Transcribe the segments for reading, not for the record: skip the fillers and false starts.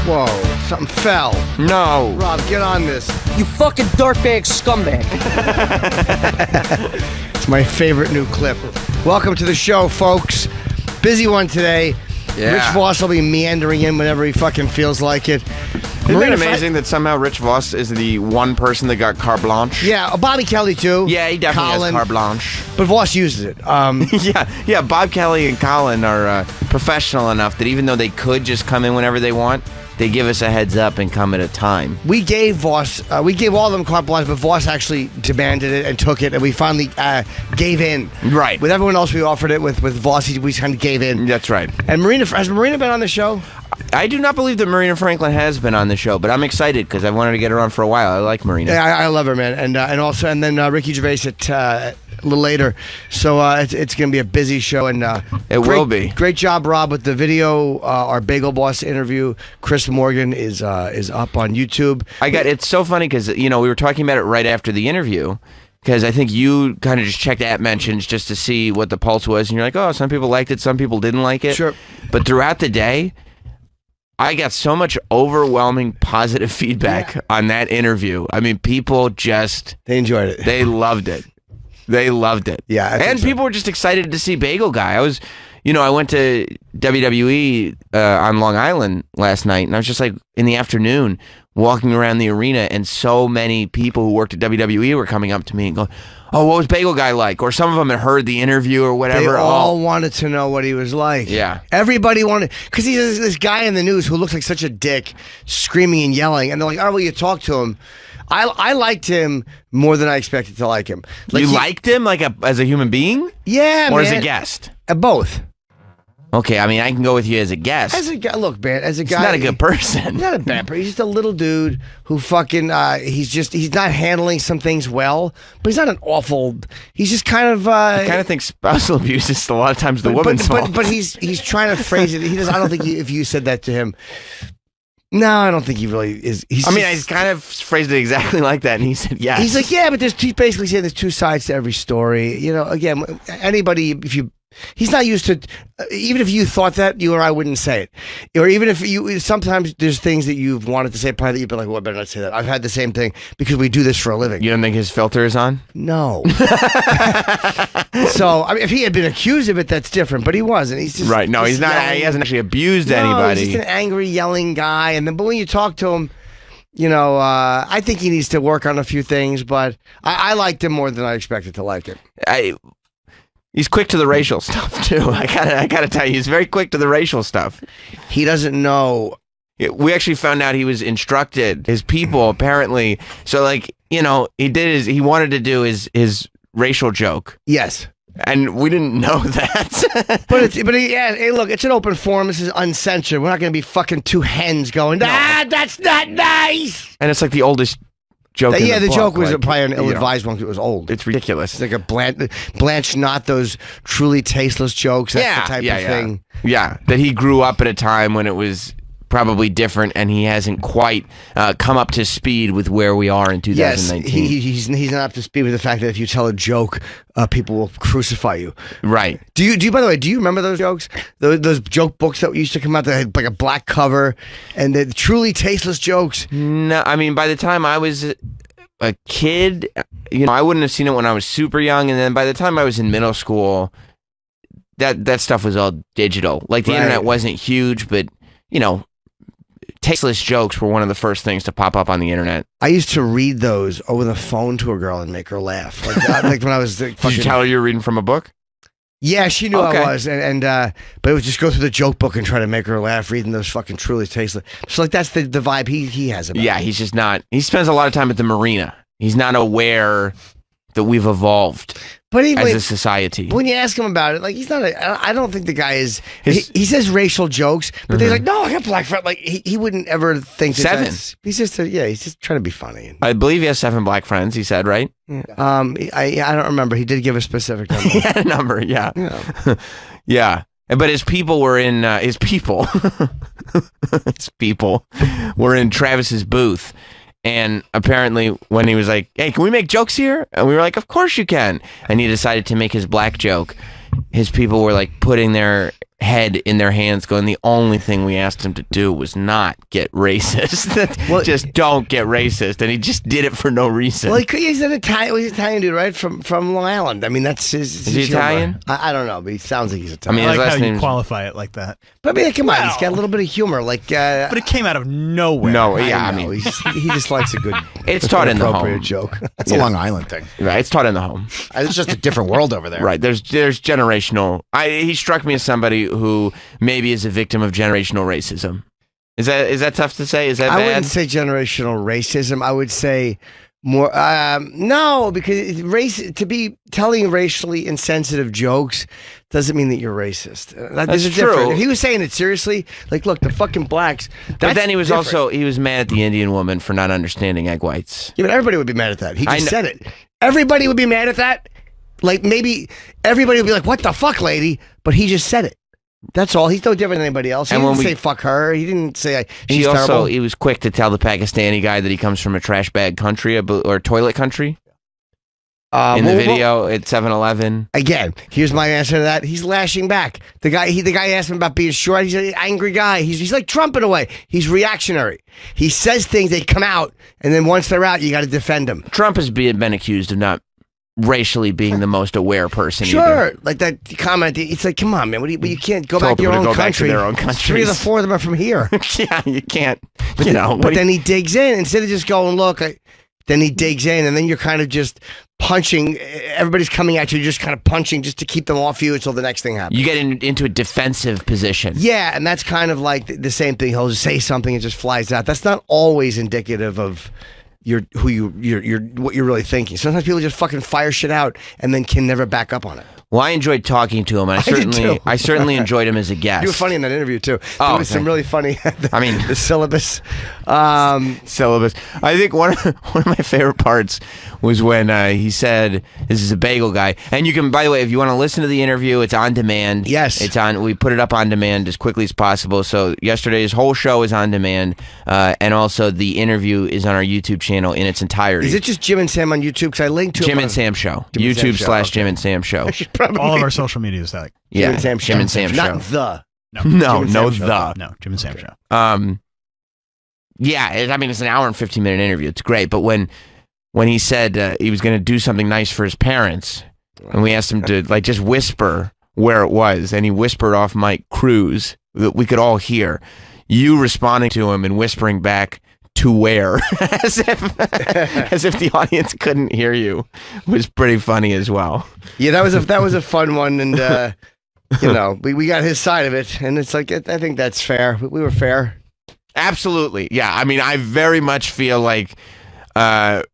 Whoa, something fell. No. Rob, get on this. You fucking dirtbag scumbag. It's my favorite new clip. Welcome to the show, folks. Busy one today. Yeah. Rich Voss will be meandering in whenever he fucking feels like it. Isn't it amazing that somehow Rich Voss is the one person that got carte blanche? Yeah, Bobby Kelly too. Yeah, he definitely Colin, has carte blanche. But Voss uses it. Yeah, Bob Kelly and Colin are professional enough that even though they could just come in whenever they want, they give us a heads up and come at a time. We gave Voss, we gave all of them carte blanche, but Voss actually demanded it and took it, and we finally gave in. Right. With everyone else, we offered it. With Voss, we kind of gave in. That's right. And has Marina been on the show? I do not believe that Marina Franklin has been on the show, but I'm excited because I wanted to get her on for a while. I like Marina. Yeah, I love her, man. And then Ricky Gervais a little later. So it's going to be a busy show. And it will be. Great job, Rob, with the video. Our Bagel Boss interview. Chris Morgan is up on YouTube. It's so funny because we were talking about it right after the interview. Because I think you kind of just checked at mentions just to see what the pulse was, and you're like, oh, some people liked it, some people didn't like it. Sure. But throughout the day, I got so much overwhelming positive feedback on that interview. I mean, people they enjoyed it. They loved it. They loved it. Yeah. And people were just excited to see Bagel Guy. I went to WWE on Long Island last night, and I was just like, in the afternoon, walking around the arena, and so many people who worked at WWE were coming up to me and going, oh, what was Bagel Guy like? Or some of them had heard the interview or whatever. They all wanted to know what he was like. Yeah. Everybody wanted, because he's this guy in the news who looks like such a dick, screaming and yelling, and they're like, oh, well, you talk to him. I liked him more than I expected to like him. Like you liked him as a human being? Yeah, or man. As a guest? Both. Okay, I mean, I can go with you as a guest. As a guy, look, man, as a guy, he's not a good person. Not a bad person. He's just a little dude who fucking. He's not handling some things well, but he's not an awful. He's just kind of. I kind of think spousal abuse is a lot of times the woman's fault. But he's trying to phrase it. He does. I don't think if you said that to him. No, I don't think he really is. I kind of phrased it exactly like that, and he said yes. He's like, yeah, but he's basically saying there's two sides to every story. Again, anybody, he's not used to, even if you thought that, you or I wouldn't say it. Or even if sometimes there's things that you've wanted to say, probably that you've been like, well, I better not say that. I've had the same thing because we do this for a living. You don't think his filter is on? No. So, I mean, if he had been accused of it, that's different, but he wasn't. He's just. Right, no, he's not. Yelling. He hasn't actually abused anybody. He's just an angry, yelling guy. But when you talk to him, I think he needs to work on a few things, but I liked him more than I expected to like him. He's quick to the racial stuff too. I gotta tell you, he's very quick to the racial stuff. He doesn't know. We actually found out he was instructed. His people apparently. So he wanted to do his racial joke. Yes. And we didn't know that. Hey, look, it's an open forum. This is uncensored. We're not going to be fucking two hens going, that's not nice. And it's like the oldest joke. The joke was probably an ill-advised one because it was old. It's ridiculous. It's like a Blanche, not those truly tasteless jokes. That's the type of thing. Yeah, that he grew up at a time when it was probably different, and he hasn't quite come up to speed with where we are in 2019. Yes, he's not up to speed with the fact that if you tell a joke, people will crucify you. Right. Do you? By the way, do you remember those jokes? Those joke books that used to come out that had like a black cover and the truly tasteless jokes. No, I mean by the time I was a kid, I wouldn't have seen it when I was super young, and then by the time I was in middle school, that stuff was all digital. Like the internet wasn't huge, but tasteless jokes were one of the first things to pop up on the internet. I used to read those over the phone to a girl and make her laugh. Like when I was Did you tell her you were reading from a book? Yeah, she knew I was, but it would just go through the joke book and try to make her laugh reading those fucking truly tasteless. So that's the vibe he has about it. He's just not. He spends a lot of time at the marina. He's not aware that we've evolved as a society. When you ask him about it, like he's not. I don't think the guy is. He says racial jokes, but they're like, no, I got black friends. Like he wouldn't ever think that 7. He's just he's just trying to be funny. I believe he has 7 black friends. He said, right? Yeah. I don't remember. He did give a specific number. He had a number. Yeah. Yeah. But his people were in his people were in Travis's booth. And apparently when he was like, hey, can we make jokes here? And we were like, of course you can. And he decided to make his black joke. His people were like putting their head in their hands going, the only thing we asked him to do was not get racist. Just don't get racist. And he just did it for no reason. Well, he's an Italian dude, right? From Long Island. I mean, that's his. Is he Italian? I don't know, but he sounds like he's Italian. I mean, I like how you name's... qualify it like that. But I mean, come on, he's got a little bit of humor. Like, but it came out of nowhere. No, yeah, I I mean, he just likes a good. it's taught in the appropriate home. joke. That's a Long Island thing. Right, it's taught in the home. It's just a different world over there. Right, there's generational. He struck me as somebody who maybe is a victim of generational racism. Is that tough to say? Is that bad? I wouldn't say generational racism. I would say more. No, because to be telling racially insensitive jokes doesn't mean that you're racist. That's true. If he was saying it seriously, like, look, the fucking blacks. But then he was different. he was mad at the Indian woman for not understanding egg whites. Yeah, but everybody would be mad at that. He just said it. Everybody would be mad at that. Like, maybe everybody would be like, what the fuck, lady? But he just said it. That's all. He's no different than anybody else. He didn't say fuck her. He didn't say she's terrible. He was quick to tell the Pakistani guy that he comes from a trash bag country or toilet country. In the video at 7-Eleven. Again, here's my answer to that. He's lashing back. The guy asked him about being short. He's an angry guy. He's like Trump in a way. He's reactionary. He says things, they come out, and then once they're out, you got to defend them. Trump has been accused of not racially being the most aware person. Sure, either. like that comment. It's like, come on, man. You can't go Tell back to your people own to go back to country. their own countries. 3 of the 4 of them are from here. Yeah, you can't. But then he digs in instead of just going, look. Then he digs in, and then you're kind of just punching. Everybody's coming at you, you're just kind of punching just to keep them off you until the next thing happens. You get into a defensive position. Yeah, and that's kind of like the same thing. He'll just say something and just flies out. That's not always indicative of what you're really thinking. Sometimes people just fucking fire shit out and then can never back up on it. Well, I enjoyed talking to him. And I certainly enjoyed him as a guest. You were funny in that interview too. Oh, there was some really funny. The syllabus. Syllabus. I think one of my favorite parts was when he said, "This is a bagel guy." And you can, by the way, if you want to listen to the interview, it's on demand. Yes, it's on. We put it up on demand as quickly as possible. So yesterday's whole show is on demand, and also the interview is on our YouTube channel in its entirety. Is it just Jim and Sam on YouTube? Because I linked to Jim and Sam Show. YouTube/Jim and Sam Show. All of our social media is that. Yeah, Jim and Sam Show. Not the. No, Jim and Sam Show. Yeah, I mean, it's an hour and 15-minute interview. It's great. But when he said he was going to do something nice for his parents, and we asked him to just whisper where it was, and he whispered off Mike Cruz that we could all hear, you responding to him and whispering back to where, as if the audience couldn't hear you, was pretty funny as well. Yeah, that was a fun one, and we got his side of it, and it's like I think that's fair. We were fair. Absolutely, yeah. I mean, I very much feel like, and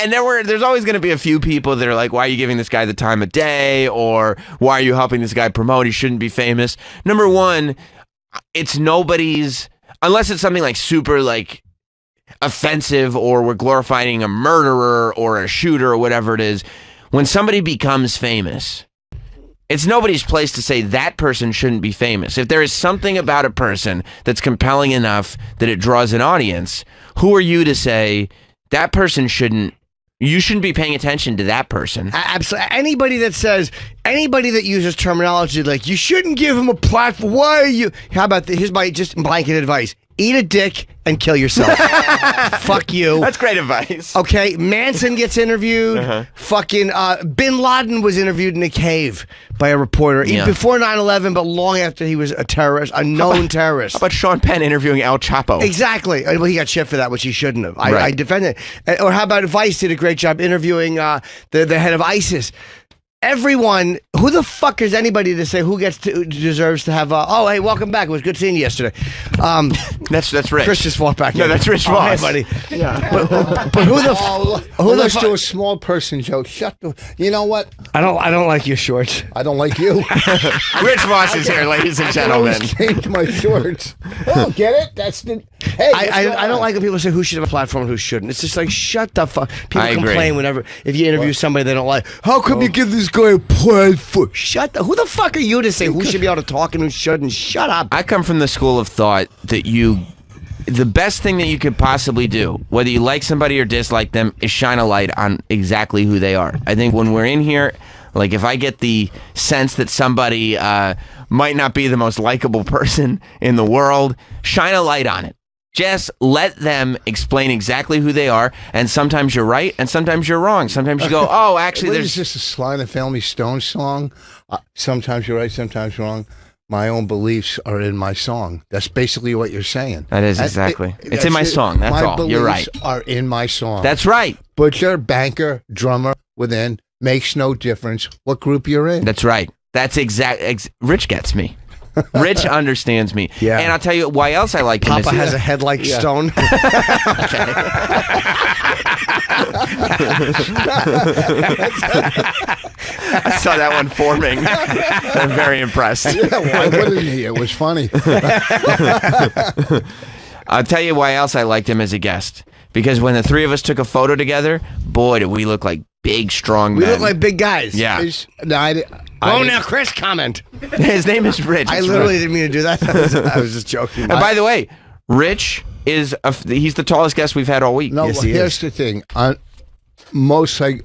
there's always going to be a few people that are like, "Why are you giving this guy the time of day?" or "Why are you helping this guy promote? He shouldn't be famous." Number one, it's nobody's, unless it's something like super offensive, or we're glorifying a murderer or a shooter or whatever it is. When somebody becomes famous, it's nobody's place to say that person shouldn't be famous. If there is something about a person that's compelling enough that it draws an audience, who are you to say that person you shouldn't be paying attention to that person? Absolutely. Anybody that uses terminology like, you shouldn't give him a platform. Why are you? How about here's my just blanket advice. Eat a dick and kill yourself. Fuck you. That's great advice. Okay, Manson gets interviewed. Fucking Bin Laden was interviewed in a cave by a reporter before 9/11, but long after he was a terrorist, a known terrorist. How about Sean Penn interviewing El Chapo? Exactly. Well, he got shit for that, which he shouldn't have. I defend it. Or how about Vice did a great job interviewing the head of ISIS. Everyone, who the fuck is anybody to say who deserves to have? Oh, hey, welcome back. It was good seeing you yesterday. That's Rich. Chris just walked back. No, that's Rich Voss. Hey, buddy. Yeah. But let's do a small person joke. You know what? I don't like your shorts. I don't like you. Rich Voss is here, ladies and gentlemen. I always change my shorts. Oh, get it? That's the. Hey, I don't like when people say who should have a platform and who shouldn't. It's just like, shut the fuck. People I complain agree. if you interview somebody they don't like. How come you give this guy a platform? Who the fuck are you to say who should be able to talk and who shouldn't? Shut up. I come from the school of thought that the best thing that you could possibly do, whether you like somebody or dislike them, is shine a light on exactly who they are. I think when we're in here, Like if I get the sense that somebody might not be the most likable person in the world, shine a light on it. Just let them explain exactly who they are, and sometimes you're right, and sometimes you're wrong. Sometimes you go, oh, actually, What there's... is this, a Sly and the Family Stone song? Sometimes you're right, sometimes wrong. My own beliefs are in my song. That's basically what you're saying. That is exactly. It's in my song. That's my all. You're right. beliefs are in my song. That's right. Butcher, banker, drummer, within, makes no difference what group you're in. That's right. That's Rich gets me. Rich understands me. Yeah. And I'll tell you why else I like him. Papa has a head like stone. I saw that one forming. I'm very impressed. Yeah, why wouldn't he? It was funny. I'll tell you why else I liked him as a guest. Because when the three of us took a photo together, boy, did we look like big, strong men. We look like big guys. Yeah. Now, Chris, comment. His name is Rich. I literally didn't mean to do that. I was just joking. And by the way, Rich is he's the tallest guest we've had all week. No, Yes, well, he here's is. the thing. Most like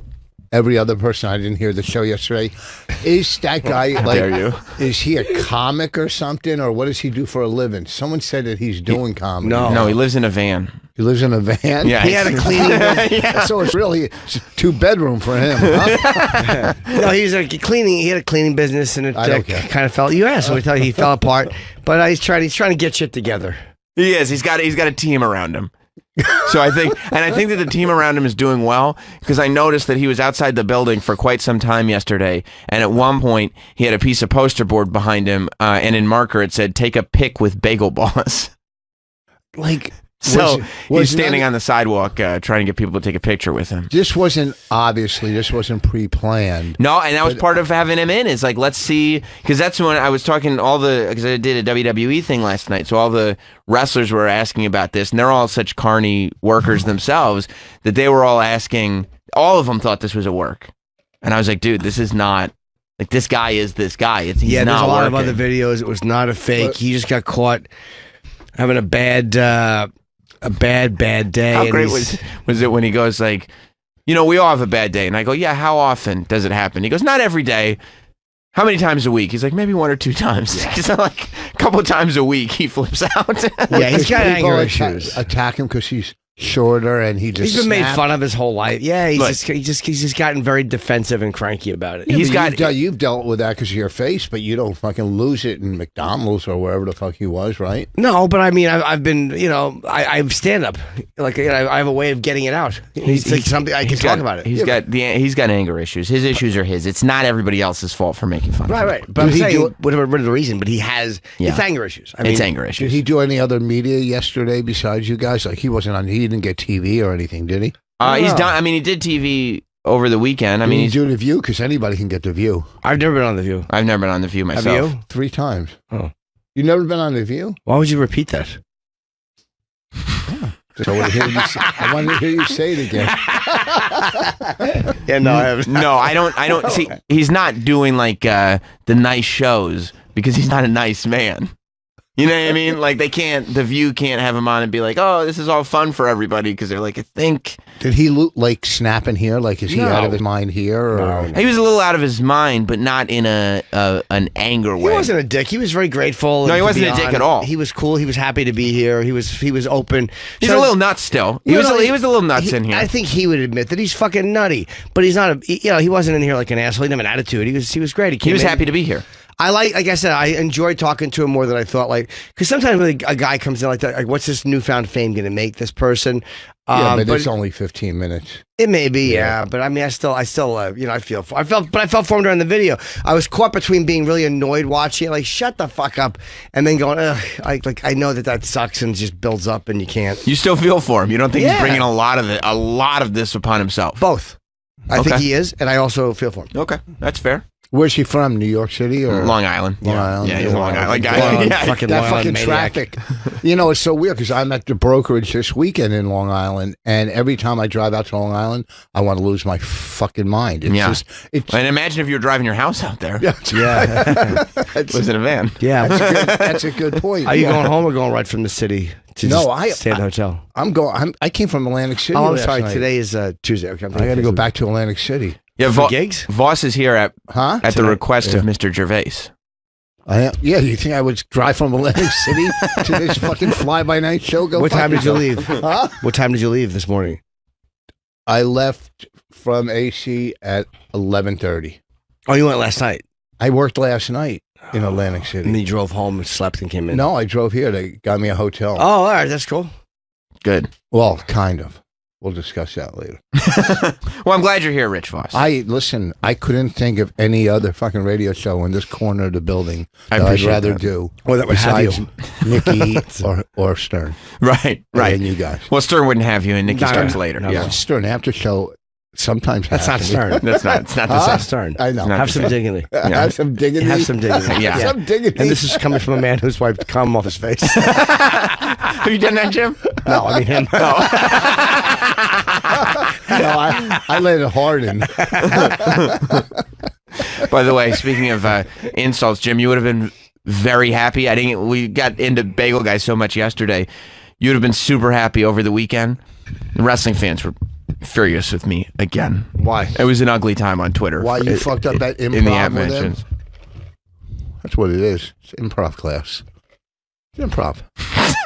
every other person, I didn't hear the show yesterday. Is that guy like? dare you. Is he a comic or something, or what does he do for a living? Someone said that he's doing comedy. No, he lives in a van. He lives in a van. Yeah, He had a cleaning. So it's really it's 2-bedroom for him. Huh? No, he had a cleaning business, and it I don't care. kind of fell. Yeah, so we thought he fell apart. But he's trying to get shit together. He is. He's got a team around him. So I think that the team around him is doing well, because I noticed that he was outside the building for quite some time yesterday, and at one point he had a piece of poster board behind him, and in marker it said, "Take a pic with Bagel Boss." Like. So he's was standing none- on the sidewalk trying to get people to take a picture with him. This wasn't pre-planned. No, and that was part of having him in. Is like, let's see, because that's when I was talking because I did a WWE thing last night, so all the wrestlers were asking about this, and they're all such carny workers themselves that they were all asking. All of them thought this was a work, and I was like, dude, this is not. Like, this guy is this guy. He's There's not a lot working. of other videos. It was not a fake. He just got caught having a bad day. How and great he's- was it when he goes like, we all have a bad day, and I go, yeah, how often does it happen? He goes, not every day. How many times a week? He's like, maybe 1 or 2 times. He's like, a couple times a week he flips out. Yeah, he's got People anger issues. Attack him because he's shorter and he just He's been made snapped. fun of his whole life. Yeah, Look. he's just gotten very defensive and cranky about it. You've dealt with that because of your face, but you don't fucking lose it in McDonald's or wherever the fuck he was, right? No, but I mean, I've been, I have stand up. Like, I have a way of getting it out. He's like something I can talk about it. He's got anger issues. His issues are his. It's not everybody else's fault for making fun. of him. Right. But I'm Did he saying do it- whatever the reason, but he has Yeah. it's anger issues. It's anger Did issues. he do any other media yesterday besides you guys? Like he didn't get TV or anything, did he? He's done. I mean, he did TV over the weekend. I Did mean, he he's, do The View? Because anybody can get The View. I've never been on The View. I've never been on The View Have myself. you? 3 times. Oh. You never been on The View? Why would you repeat that? So I wanted to hear you say it again. Yeah, no, I haven't. No, I don't see. He's not doing like the nice shows because he's not a nice man. You know what I mean? Like The View can't have him on and be like, oh, this is all fun for everybody, because they're like, I think. Did he like snapping here? Like, is he out of his mind here? Or? He was a little out of his mind, but not in an anger He way. wasn't a dick. He was very grateful. No, he to wasn't be a dick on. at all. He was cool. He was happy to be here. He was open. He's So- a little nuts still. He was a little nuts in here. I think he would admit that he's fucking nutty, but he's not. He wasn't in here like an asshole. He didn't have an attitude. He was great. He was came in. happy to be here. I like I said, I enjoyed talking to him more than I thought. Like, because sometimes when a guy comes in like that, like, what's this newfound fame going to make this person? Yeah, but it's only 15 minutes. It may be, yeah. But I mean, I still, I felt for him during the video. I was caught between being really annoyed watching it, like shut the fuck up, and then going, ugh, I know that sucks and just builds up, and you can't. You still feel for him. You don't think he's Yeah. bringing a lot of this upon himself. Both. I think Okay. he is, and I also feel for him. Okay, that's fair. Where's he from? New York City or Long Island. Long Island? Yeah, he's a Long Island guy. Long- Yeah. Fucking that Long Island fucking maniac. traffic. It's so weird because I'm at the brokerage this weekend in Long Island, and every time I drive out to Long Island, I want to lose my fucking mind. It's Yeah. it's And imagine if you were driving your house out there. yeah, Yeah, It was in a van. yeah. that's a good point. Are you Yeah. going home or going right from the city to No, just stay at the hotel? I came from Atlantic City. Oh, I'm last sorry. night. Today is Tuesday. Okay, I got to go back to Atlantic City. Yeah, For gigs? Voss is here at the Tonight? request of Mr. Gervais. Yeah, you think I would drive from Atlantic City to this fucking fly-by-night show? Go What fuck time did you yourself. leave? Huh? What time did you leave this morning? I left from AC at 11:30. Oh, you went last night. I worked last night in Atlantic And City. then you drove home and slept and came in. No, I drove here. They got me a hotel. Oh, all right. That's cool. Good. Well, kind of. We'll discuss that later. Well, I'm glad you're here, Rich Voss. Listen, I couldn't think of any other fucking radio show in this corner of the building I that I'd appreciate rather that. do Well, that would have besides you. Nikki or Stern. Right. And you guys. Well, Stern wouldn't have you, and Nikki No, starts no, later. no, Yeah. no. Stern after show sometimes That's not happens. Stern. That's not. It's not the Huh? same. That's Stern. I know. It's not Have the some same. dignity. Have some dignity. Have some dignity. Yeah. Some dignity. And this is coming from a man who's wiped cum off his face. Have you done that, Jim? No, I mean him. No, I let it harden. By the way, speaking of insults, Jim, you would have been very happy. We got into Bagel Guy so much yesterday. You would have been super happy over the weekend. The wrestling fans were furious with me again. Why? It was an ugly time on Twitter. Why you fucked up that improv in the ad with them? mentions. That's what it is. It's improv class. It's improv.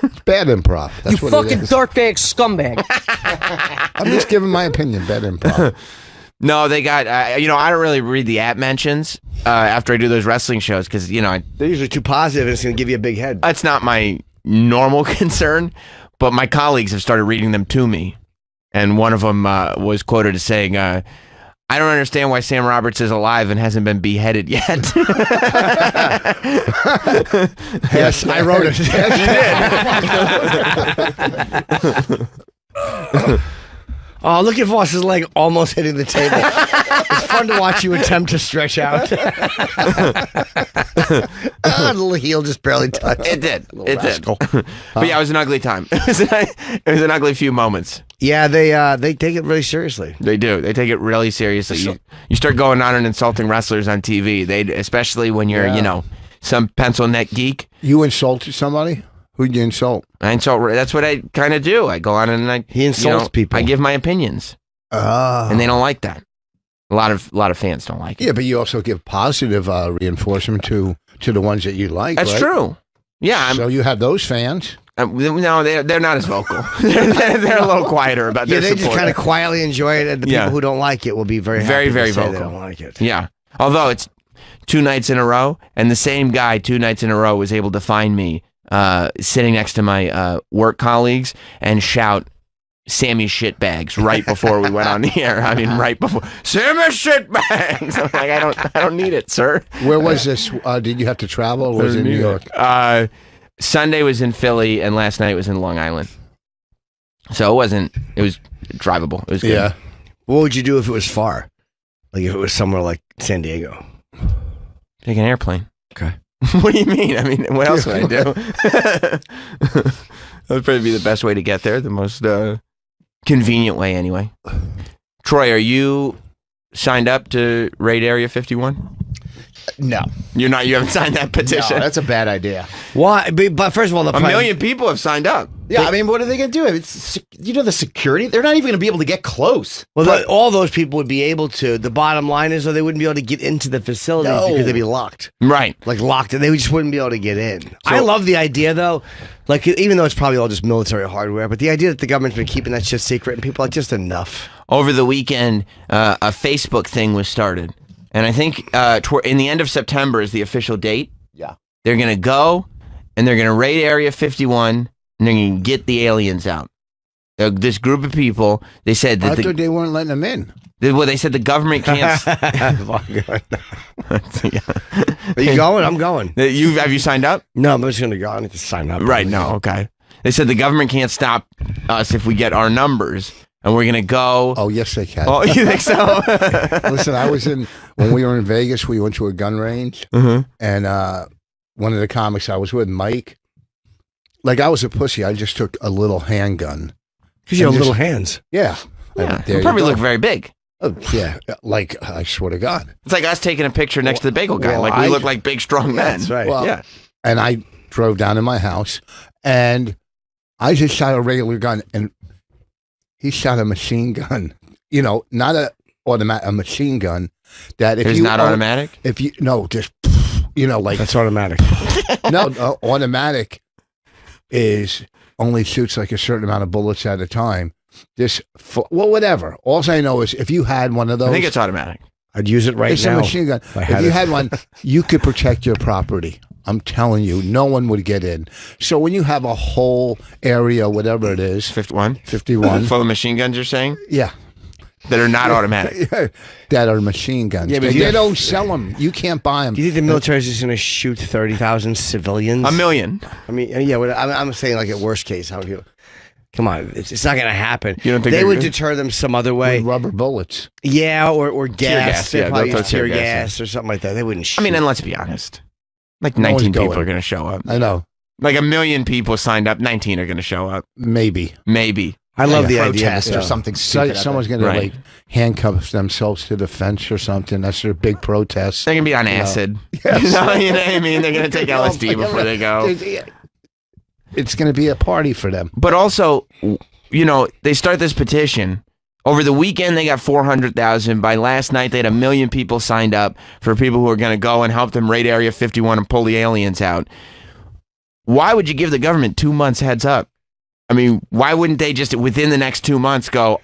It's bad improv. You That's what fucking it is. dirtbag scumbag. I'm just giving my opinion. Bad improv. No, they got. I don't really read the app mentions after I do those wrestling shows because They're usually too positive and it's going to give you a big head. that's not my normal concern. But my colleagues have started reading them to me, and one of them was quoted as saying, "I don't understand why Sam Roberts is alive and hasn't been beheaded yet." Yes, I wrote it. Oh, look at Voss's leg almost hitting the table. It's fun to watch you attempt to stretch out. The little heel just barely touched. It did. It rascal. did. But yeah, it was an ugly time. It was an ugly few moments. Yeah, they take it really seriously. They do. They take it really seriously. You start going on and insulting wrestlers on TV. Especially when you're, some pencil neck geek. You insulted somebody? Who'd you insult? I insult. That's what I kind of do. I go on and He insults people. I give my opinions, and they don't like that. A lot of fans don't like it. Yeah, but you also give positive reinforcement to the ones that you like. That's right? true. Yeah. So you have those fans. No, they're not as vocal. they're a little quieter about Yeah, their they support. just kind of quietly enjoy it, and the Yeah. people who don't like it will be very Very, happy to very say vocal. They don't like it. Yeah. Although it's 2 nights in a row, and the same guy 2 nights in a row was able to find me sitting next to my work colleagues and shout Sammy shitbags right before we went on the air. I mean, right before Sammy shitbags. I'm like, I don't need it, sir. Where was this? Did you have to travel or was it in New York? Sunday was in Philly, and last night was in Long Island. So it was drivable. It was good. Yeah. What would you do if it was far? Like if it was somewhere like San Diego? Take an airplane. Okay. What do you mean? I mean, what else would I do? That would probably be the best way to get there, the most convenient way anyway. Troy, are you signed up to raid Area 51? No. You're not. You haven't signed that petition. No, that's a bad idea. Why? But first of all, A million people have signed up. Yeah, I mean, what are they going to do? It's the security. They're not even going to be able to get close. Well, all those people would be able to. The bottom line is, though, they wouldn't be able to get into the facilities No. because they'd be locked. Right. Like locked, and they just wouldn't be able to get in. I love the idea, though. Like, even though it's probably all just military hardware, but the idea that the government's been keeping that shit secret, and people are like, just enough. Over the weekend, a Facebook thing was started, and I think in the end of September is the official date. Yeah. They're going to go and they're going to raid Area 51 and they're going to get the aliens out. This group of people, they said I that thought they weren't letting them in. they said the government can't. Are you going? I'm going. Have you signed up? No, I'm just going to go. I need to sign up. Right. No. Okay. They said the government can't stop us if we get our numbers, and we're going to go. Oh, yes, they can. Oh, you think so? Listen, when we were in Vegas, we went to a gun range, and one of the comics I was with, Mike, like I was a pussy. I just took a little handgun. Because you have And little just- hands. Yeah. Yeah. And there You probably go. look very big. Oh, yeah, like I swear to God. It's like us taking a picture next to the bagel guy. Well, Like we look like big, strong men. That's right. Well, Yeah. And I drove down to my house, and I just shot a regular gun, and he shot a machine gun. You know, not a a machine gun that if It's you not own- automatic? If you just like That's automatic. no, automatic is only shoots like a certain amount of bullets at a time. Whatever. All I know is if you had one of those, I think it's automatic. I'd use it right it's now. a machine gun. I If had you it. had one, you could protect your property. I'm telling you, no one would get in. So when you have a whole area, whatever it is, 51? 51, Full of machine guns, you're saying? yeah, That are not automatic. that are machine guns. Yeah, but And you- they don't sell them. You can't buy them. Do you think the military is just going to shoot 30,000 civilians? $1 million. I mean, yeah, I'm saying like at worst case, how you? Come on, it's not going to happen. You don't think they they're would gonna- deter them some other way? With rubber bullets. Yeah, or gas. gas, They'd yeah, probably they'll use throw tear tear gas, gas or something like that. They wouldn't shoot. I mean, and let's be honest. Like No one's 19 people going. are going to show up. I know. Like 1 million people signed up. 19 are going to show up. Maybe. Maybe. I love the idea. Protest or something stupid. Someone's going to Right. like handcuff themselves to the fence or something. That's their big protest. They're going to be on acid. You know what I mean? They're going to take LSD before they go. It's going to be a party for them. But also, they start this petition. Over the weekend, they got 400,000. By last night, they had 1 million people signed up for people who are going to go and help them raid Area 51 and pull the aliens out. Why would you give the government 2 months heads up? I mean, why wouldn't they just within the next 2 months go,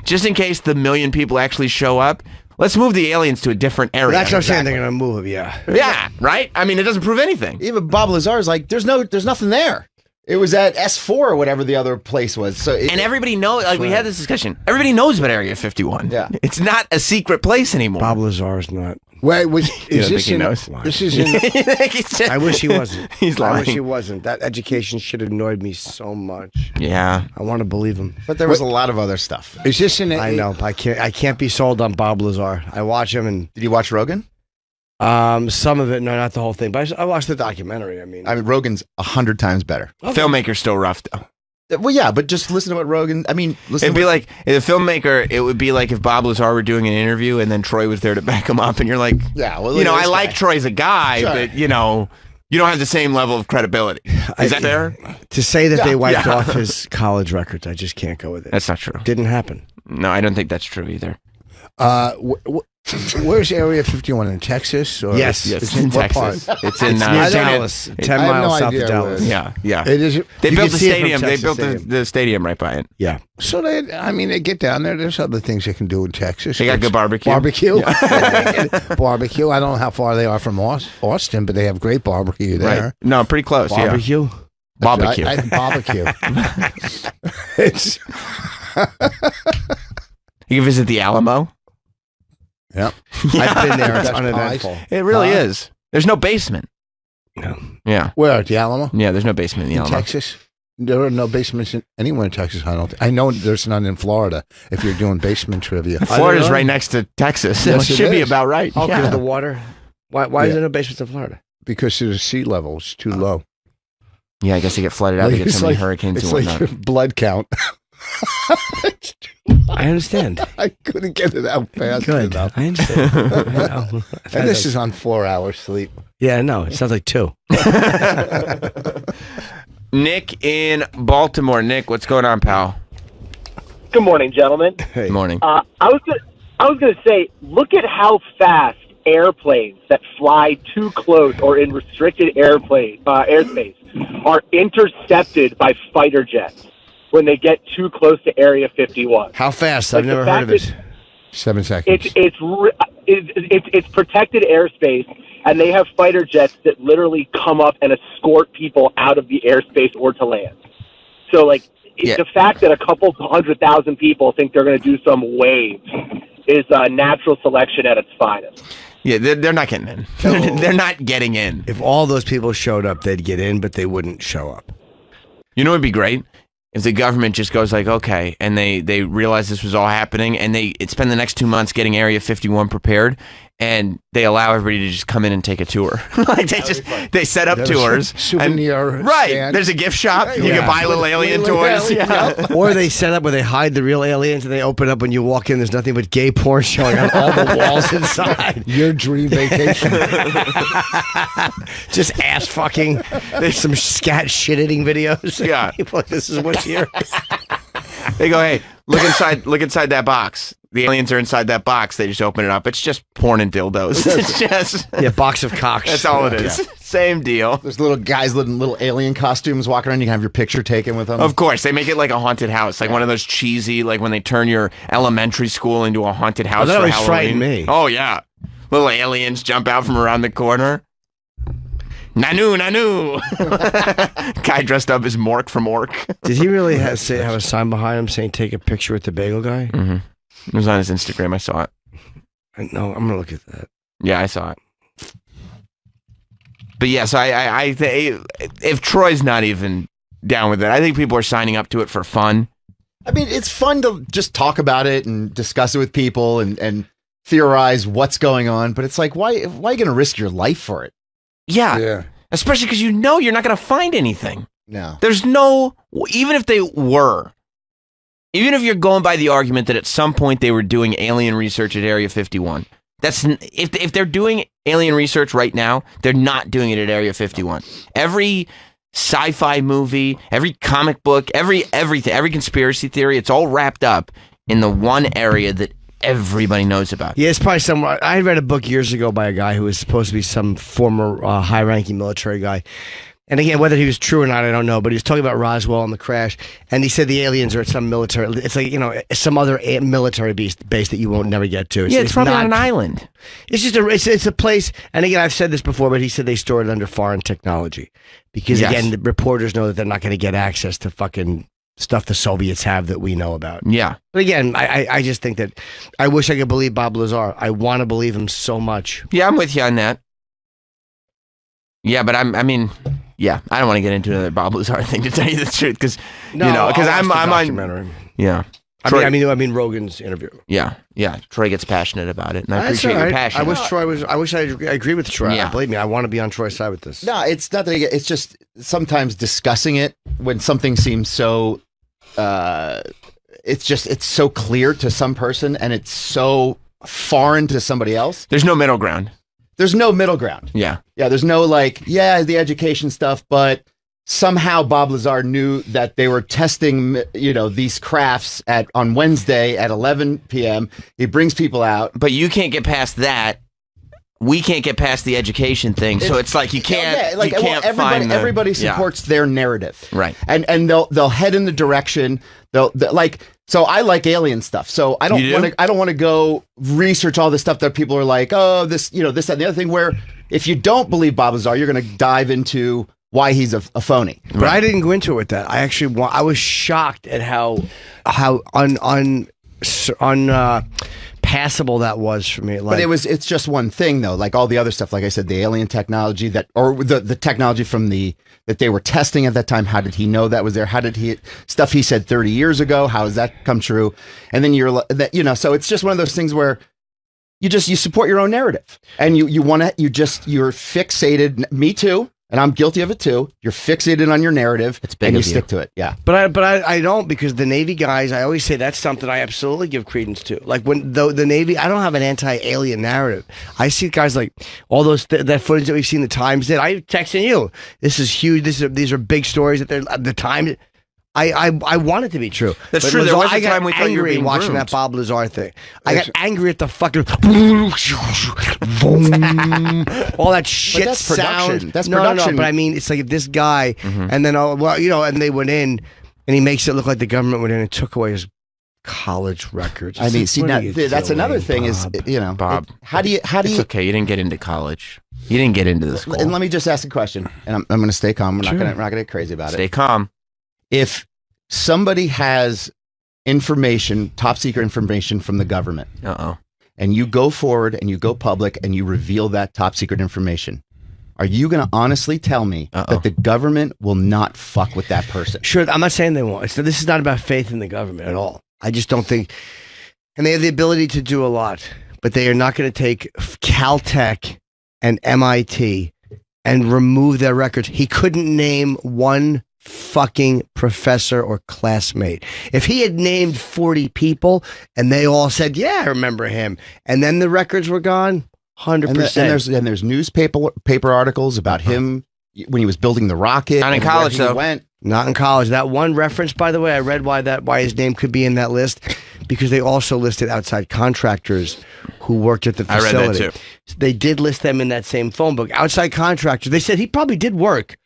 just in case the 1 million people actually show up, let's move the aliens to a different area. That's what I'm saying. They're going to move them. Yeah. Yeah, right? I mean, it doesn't prove anything. Even Bob Lazar's like, there's nothing there. It was at S4 or whatever the other place was. So And everybody knows, like we had this discussion, everybody knows about Area 51. Yeah. It's not a secret place anymore. Bob Lazar is not. Wait, You is don't this think he in? knows? This is in. I wish he wasn't. He's I lying. wish he wasn't. That education should have annoyed me so much. Yeah. I want to believe him. but there was a lot of other stuff. Is this in? I know. I can't be sold on Bob Lazar. I watch him and Did you watch Rogan? some of it. No, not the whole thing. But I watched the documentary. I mean, I mean, Rogan's 100 times better. Filmmaker's still rough, though. Well, yeah, but just listen to what Rogan. I mean, listen. It'd be like, if the filmmaker, it would be like if Bob Lazar were doing an interview and then Troy was there to back him up, and you're like, yeah, well, I this like guy. Troy as a guy, Sure. but, you don't have the same level of credibility. Is that fair? to say that they wiped yeah. off his college records, I just can't go with it. That's not true. Didn't happen. No, I don't think that's true either. Where's Area 51 in Texas? Or Yes. Yes, It's in what Texas. part? It's in Near I don't- Dallas, 10 I have miles no south idea of where Dallas. it is. Yeah. It is. They You built can the see it from stadium. They Texas built Stadium. the stadium right by it. Yeah. So they get down there. There's other things they can do in Texas. They got good barbecue. Barbecue. Barbecue. I don't know how far they are from Austin, but they have great barbecue there. Right. No, pretty close. Yeah. Barbecue. Barbecue. Barbecue. It's You can visit the Alamo. yep. I've been there. It's That's uneventful. It really Huh? is. There's no basement. No. Yeah. Where at the Alamo? Yeah, there's no basement in the In Alamo. Texas? There are no basements anywhere in Texas. I don't. I know there's none in Florida. If you're doing basement trivia, Florida's know. right next to Texas. Yes, it it should be is. about right. Oh, because Yeah. of the water. Why is Yeah. there no basements in Florida? because the sea level is too low. Yeah, I guess they get flooded out. They get It's so many like- hurricanes It's and like whatnot. your blood count. I understand. I couldn't get it out fast Good. enough. I understand. I know. And this is on 4 hours sleep. Yeah, no, it sounds like 2. Nick in Baltimore. Nick, what's going on, pal? Good morning, gentlemen. Hey. Good morning. I was gonna say, look at how fast airplanes that fly too close or in restricted airspace are intercepted by fighter jets when they get too close to Area 51. How fast? Like I've the never fact heard of it. that- 7 seconds. It's protected airspace, and they have fighter jets that literally come up and escort people out of the airspace or to land. So, like, Yeah. the fact that a couple 100,000 people think they're going to do some wave is natural selection at its finest. Yeah, they're not getting in. They're not getting in. If all those people showed up, they'd get in, but they wouldn't show up. You know what would be great? If the government just goes like, okay, and they realize this was all happening, and they spend the next 2 months getting Area 51 prepared, and they allow everybody to just come in and take a tour. Like they set up There's a tours. souvenir and, right. stand. There's a gift shop. You Yeah. can buy little alien Little toys. alien, Yeah. Or they set up where they hide the real aliens and they open up when you walk in. There's nothing but gay porn showing on all the walls inside. Your dream vacation. Just ass fucking. There's some scat shit eating videos. Yeah. People like, this is what's here. They go, hey, look inside that box. the aliens are inside that box. They just open it up. It's just porn and dildos. It's just Yeah, box of cocks. that's all it is. Same deal. There's little guys in little alien costumes walking around. You can have your picture taken with them. Of course, they make it like a haunted house, like one of those cheesy, like when they turn your elementary school into a haunted house. that for always Halloween. frightened me. Oh yeah, little aliens jump out from around the corner. Nanu, Nanu. Guy dressed up as Mork from Ork. Did he really have a sign behind him saying "Take a picture with the bagel guy"? It was on his Instagram. I saw it. No, I'm gonna look at that. Yeah, I saw it. But yes, I if Troy's not even down with it, I think people are signing up to it for fun. I mean, it's fun to just talk about it and discuss it with people and theorize what's going on. But it's like, why are you going to risk your life for it? Yeah. Especially because you know you're not going to find anything. No. There's no, even if they were, even if you're going by the argument that at some point they were doing alien research at Area 51, that's if they're doing alien research right now, they're not doing it at Area 51. Every sci-fi movie, every comic book, everything, every conspiracy theory, it's all wrapped up in the one area that everybody knows about. Yeah, it's probably some. I read a book years ago by a guy who was supposed to be some former high-ranking military guy. And again, whether he was true or not, I don't know. But he was talking about Roswell and the crash, and he said the aliens are at some military. It's like some other military base that you won't never get to. It's probably on an island. It's just it's a place. And again, I've said this before, but he said they store it under foreign technology because again, the reporters know that they're not going to get access to fucking stuff the Soviets have that we know about. Yeah. But again, I just think that I wish I could believe Bob Lazar. I want to believe him so much. Yeah, I'm with you on that. Yeah, but I don't want to get into another Bob Lazar thing, to tell you the truth, because I'm on. Yeah. Troy, I mean Rogan's interview. Yeah. Troy gets passionate about it, and I appreciate your passion. I wish I agree with Troy. Yeah. Believe me, I want to be on Troy's side with this. No, it's not that it's just sometimes discussing it when something seems so it's so clear to some person and it's so foreign to somebody else. There's no middle ground. There's no middle ground. Yeah. There's no the education stuff, but somehow Bob Lazar knew that they were testing, these crafts on Wednesday at 11 p.m. He brings people out. But you can't get past that. We can't get past the education thing. So it's like you can't. Everybody supports their narrative, right? And they'll head in the direction. So I like alien stuff. So I don't want to go research all this stuff that people are like, oh, this, this, that, and the other thing. Where if you don't believe Bob Lazar, you're going to dive into why he's a phony. But I didn't go into it with that. I was shocked at how passable that was for me. But it's just one thing though. Like all the other stuff, like I said, the alien technology or the technology that they were testing at that time. How did he know that was there? How did stuff he said 30 years ago? How does that come true? And then so it's just one of those things where you support your own narrative and you're fixated. Me too. And I'm guilty of it too. You're fixated on your narrative, and you stick to it. Yeah, but I don't, because the Navy guys, I always say that's something I absolutely give credence to. Like when the Navy, I don't have an anti-alien narrative. I see guys like all those that footage that we've seen the Times did. I texting you. This is huge. These are big stories that they're the Times. I want it to be true. That's but true. There was a time we got thought you were angry being watching groomed. that Bob Lazar thing. I got angry at the fucking all that shit that's sound. production. That's no, production. but I mean, it's like if this guy and then and they went in and he makes it look like the government went in and took away his college records. I mean, see, what now, are you that's doing, another thing Bob? Bob. How do you? It's okay. You didn't get into college. You didn't get into the school. And let me just ask a question, and I'm going to stay calm. We're not going to get crazy about it. Stay calm. If somebody has information, top secret information from the government, and you go forward and you go public and you reveal that top secret information, are you going to honestly tell me that the government will not fuck with that person? Sure, I'm not saying they won't. This is not about faith in the government at all. I just don't think, and they have the ability to do a lot, but they are not going to take Caltech and MIT and remove their records. He couldn't name one fucking professor or classmate. If he had named 40 people and they all said, yeah, I remember him, and then the records were gone, 100%. And there's newspaper articles about him when he was building the rocket. Not in college, though. Not in college. That one reference, by the way, I read why his name could be in that list. because they also listed outside contractors who worked at the I read facility. that too. They did list them in that same phone book. Outside contractors. They said he probably did work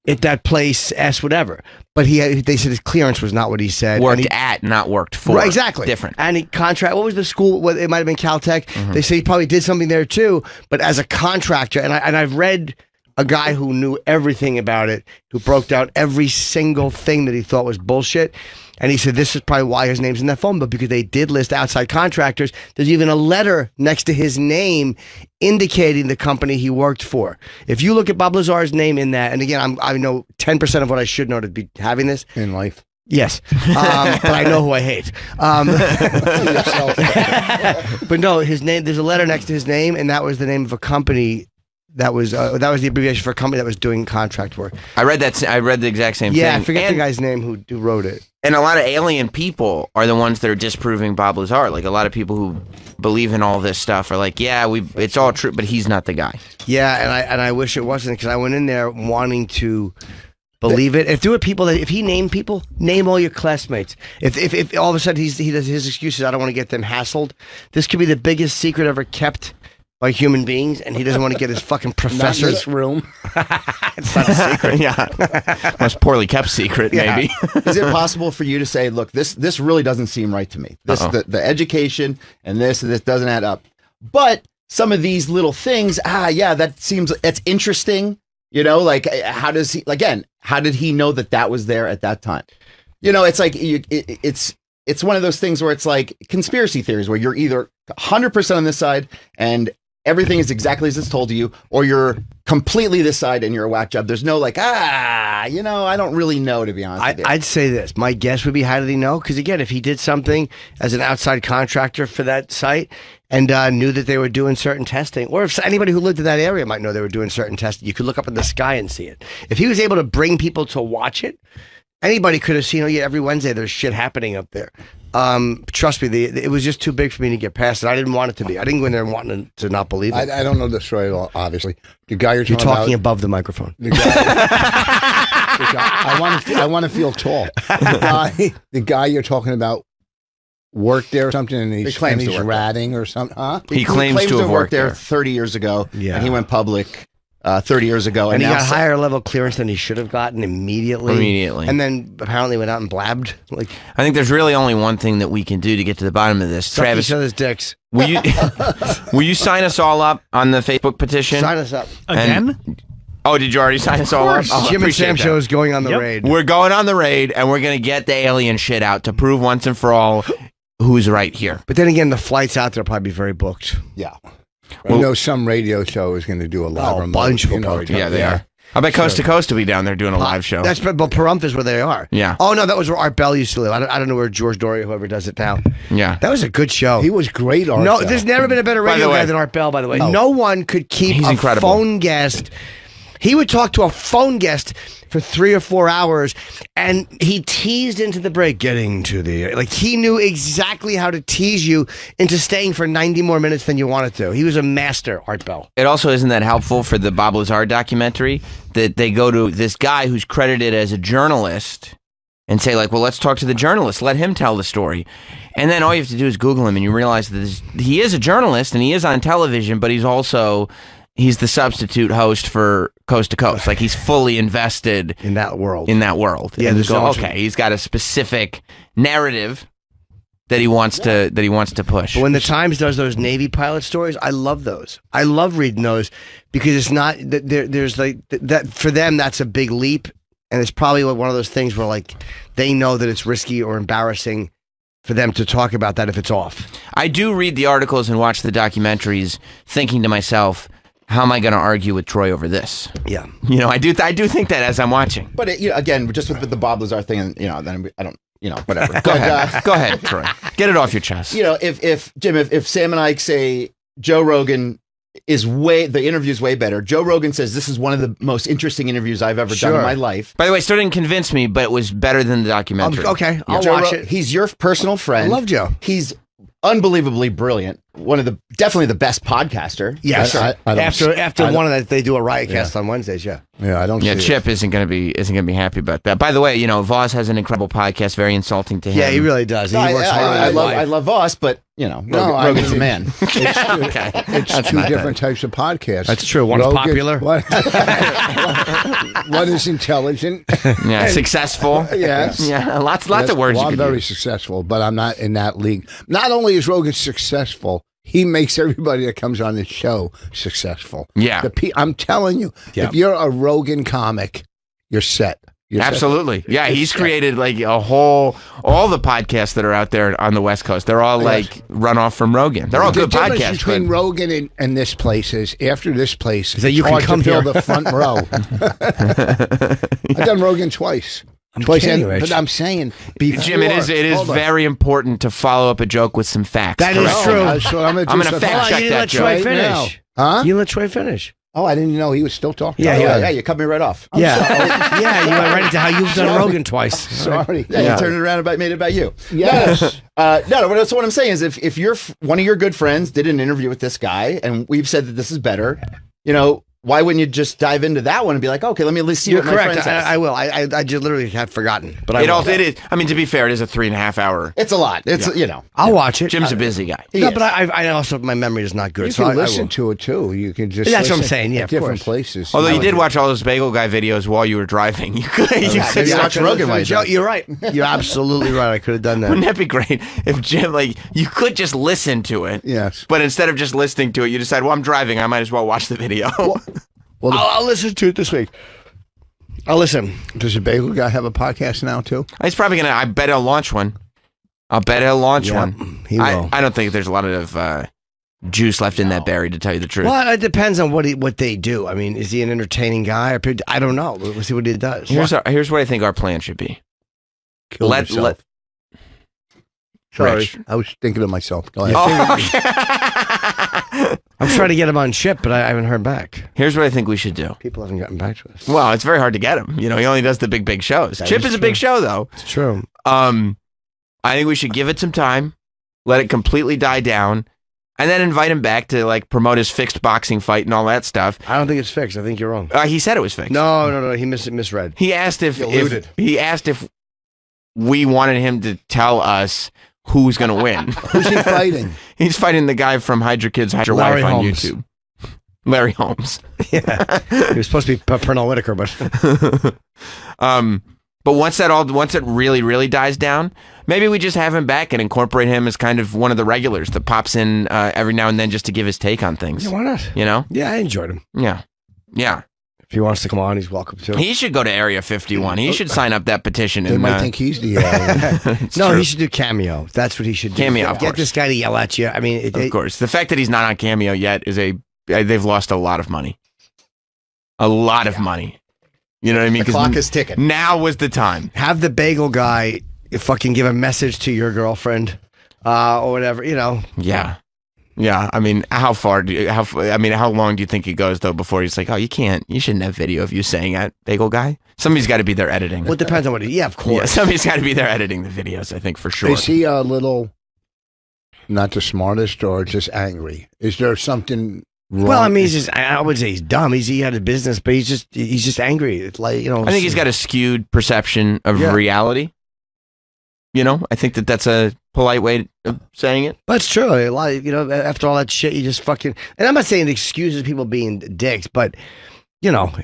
at that place, whatever. But they said his clearance was not what he said. Worked And he- at, not worked for. Right, exactly. Different. And he what was the school? Well, it might have been Caltech. They say he probably did something there too, but as a contractor, and I've read a guy who knew everything about it, who broke down every single thing that he thought was bullshit. And he said this is probably why his name's in that phone book, because they did list outside contractors. There's even a letter next to his name indicating the company he worked for. If you look at Bob Lazar's name in that, and again, I know 10% of what I should know to be having this. in life. Yes, but I know who I hate. But no, his name. There's a letter next to his name, and that was the name of a company. That was the abbreviation for a company that was doing contract work. I read that. I read the exact same thing. Yeah, I forget and, the guy's name who wrote it. And a lot of alien people are the ones that are disproving Bob Lazar. Like a lot of people who believe in all this stuff are like, yeah, it's all true, but he's not the guy. Yeah, and I wish it wasn't, because I went in there wanting to believe it. If he named people, name all your classmates. If all of a sudden he does his excuses, I don't want to get them hassled. This could be the biggest secret ever kept by human beings, and he doesn't want to get his fucking Not in professors. this room. It's not a secret. Yeah, most poorly kept secret, Yeah. maybe. Is it possible for you to say, look, this really doesn't seem right to me. This the education and this doesn't add up. But some of these little things, that's interesting. You know, like how did he know that was there at that time? You know, it's like it's one of those things where it's like conspiracy theories, where you're either 100% on this side and everything is exactly as it's told to you, or you're completely this side and you're a whack job. There's no like, I don't really know, to be honest with you. I'd say this. My guess would be, how did he know? Because again, if he did something as an outside contractor for that site and knew that they were doing certain testing, or if anybody who lived in that area might know they were doing certain testing, you could look up in the sky and see it. If he was able to bring people to watch it, anybody could have seen, every Wednesday there's shit happening up there. Trust me, it was just too big for me to get past it. I didn't want it to be. I didn't go in there wanting to not believe it. I don't know the story at all, obviously. The guy you're You're talking talking about, above the microphone. the guy, I want to feel tall. The guy you're talking about worked there or something, and he's claims to work there. ratting or something. Huh? He claims to have worked there 30 years ago. Yeah. And he went public 30 years ago. And he now got higher level clearance than he should have gotten immediately. Immediately. And then apparently went out and blabbed. Like, I think there's really only one thing that we can do to get to the bottom of this. suck Travis, each other's dicks. will you sign us all up on the Facebook petition? Sign us up. Again? Oh, did you already sign us all up? Oh, I Jim and appreciate Sam that. show is going on the Yep. raid. We're going on the raid, and we're going to get the alien shit out to prove once and for all who's right here. But then again, the flights out there will probably be very booked. Yeah. You know, some radio show is going to do a live Oh, a remote. bunch will You know, probably Yeah, they are. I bet Coast to Coast will be down there doing a live show. But Pahrump is where they are. Yeah. Oh, no, that was where Art Bell used to live. I don't know where George Doria, whoever does it now. Yeah. That was a good show. He was great. Art No, Bell. there's never been a better By the radio guy way- than Art Bell, by the way. Oh. No one could keep He's a incredible. phone guest. He would talk to a phone guest for 3 or 4 hours, and he teased into the break, getting to the... Like, he knew exactly how to tease you into staying for 90 more minutes than you wanted to. He was a master, Art Bell. It also isn't that helpful for the Bob Lazar documentary that they go to this guy who's credited as a journalist and say, like, well, let's talk to the journalist. Let him tell the story. And then all you have to do is Google him, and you realize that he is a journalist, and he is on television, but he's the substitute host for Coast to Coast. Like, he's fully invested In that world. Yeah, Yeah, and you there's go, so much- okay, he's got a specific narrative that he wants to push. But when the Times does those Navy pilot stories, I love those. I love reading those because it's not there's like that for them. That's a big leap, and it's probably one of those things where like they know that it's risky or embarrassing for them to talk about that if it's off. I do read the articles and watch the documentaries, thinking to myself, how am I going to argue with Troy over this? Yeah, You know, I do think that as I'm watching. But again, just with the Bob Lazar thing, and then I don't, whatever. Go ahead, go ahead, Troy. Get it off your chest. If Jim, if Sam and I say Joe Rogan the interview's way better. Joe Rogan says this is one of the most interesting interviews I've ever done in my life. By the way, still didn't convince me, but it was better than the documentary. okay, I'll Joe watch it. He's your personal friend. I love Joe. He's unbelievably brilliant. definitely the best podcaster. Yes, I don't- after I one of that, they do a Riotcast on Wednesdays. Yeah, Yeah, I don't. Yeah, see Chip isn't gonna be happy about that. By the way, Voss has an incredible podcast. Very insulting to him. yeah, he really does. No, He works hard. I love Voss, but Rogan's the man. It's two different types of podcasts. That's true. One is popular. One is intelligent. Yeah, successful. Yes. Yeah, lots Yes, of words. Well, you I'm could very use. successful, but I'm not in that league. Not only is Rogan successful, he makes everybody that comes on his show successful. Yeah. I'm telling you, if you're a Rogan comic, you're set. You're set. Absolutely. Yeah, he's created like all the podcasts that are out there on the West Coast. They're all like run off from Rogan. They're all The good difference podcasts. between But Rogan and this place is after this place, that you it's can hard come to fill here. the front row. I've done Rogan twice. Twice, kidding you, Rich. but I'm saying, before, Jim, it is hold on. very important to follow up a joke with some facts. That is correct? true. So I'm I'm going gonna to fact Hold on, check you didn't that let joke. Troy right finish. Huh? You let Troy finish. Oh, I didn't know he was still talking. Yeah, Yeah, you cut me right off. Yeah, yeah. You went right into how you've done Rogan twice. Sorry. Yeah, you turned it around and made it about you. Yes. No. So what I'm saying is, if you're one of your good friends did an interview with this guy, and we've said that this is better, why wouldn't you just dive into that one and be like, okay, let me at least see You're what my correct. friend says. I will. I just literally have forgotten, but I will. It is. I mean, to be fair, it is a 3.5 hour. It's a lot. It's I'll watch it. Jim's a busy guy. No, but I also my memory is not good. You so can I listen will. to it too. You can just That's what I'm listen saying, yeah, at of different course. places. Although you did watch all those Bagel Guy videos while you were driving. You could. You could maybe watch watch I Rogan could've while done you're Joe, you're right. You're absolutely right. I could have done Wouldn't that. that be great if Jim, you could just listen to it? Yes. But instead of just listening to it, you decide, well, I'm driving. I might as well watch the video. Well, I'll listen to it this week. I'll listen. does the Bagel Guy have a podcast now too? He's probably going to, I bet he'll launch one. I'll bet he'll launch Yeah, one. he will. I don't think there's a lot of juice left in that berry, to tell you the truth. Well, it depends on what they do. I mean, is he an entertaining guy? I don't know. We'll see what he does. Here's what I think our plan should be. Kill yourself. Sorry, Rich. I was thinking of myself. Go ahead. I'm trying to get him on ship, but I haven't heard back. Here's what I think we should do. People haven't gotten back to us. Well, it's very hard to get him. He only does the big shows. Chip is a big show, though. It's true. I think we should give it some time, let it completely die down, and then invite him back to promote his fixed boxing fight and all that stuff. I don't think it's fixed. I think you're wrong. He said it was fixed. No. He misread. He asked if alluded. we wanted him to tell us who's going to win. Who's he fighting? He's fighting the guy from Hydra Kids, Hydra Larry Wife on Holmes. YouTube. Larry Holmes. Yeah, he was supposed to be Pernell Whitaker, but But once it really, really dies down, maybe we just have him back and incorporate him as kind of one of the regulars that pops in every now and then just to give his take on things. yeah, why not? Yeah, I enjoyed him. Yeah. If he wants to come on, he's welcome to. He should go to Area 51. He should sign up that petition. They And, might think he's the. No, true. he should do Cameo. That's what he should do. Cameo, of Get course. this guy to yell at you. I mean, Of course. The fact that he's not on Cameo yet is they've lost a lot of money. A lot of money. You know what I mean? The 'Cause clock is ticking. Now was the time. have the bagel guy fucking give a message to your girlfriend or whatever. Yeah. Yeah. I mean, how long do you think it goes though before he's like, oh, you shouldn't have video of you saying that, bagel guy? Somebody's got to be there editing. Well, it depends on what. Yeah, of Yeah, course. somebody's got to be there editing the videos, I think, for sure. Is he a little, not the smartest, or just angry? Is there something wrong? Well, I mean, he's just. I would say he's dumb. He had a business, but he's just angry. It's like I think he's got a skewed perception of Yeah. reality. I think that's a polite way of saying it. That's true. A lot, after all that shit, you just fucking. And I'm not saying it excuses people being dicks, but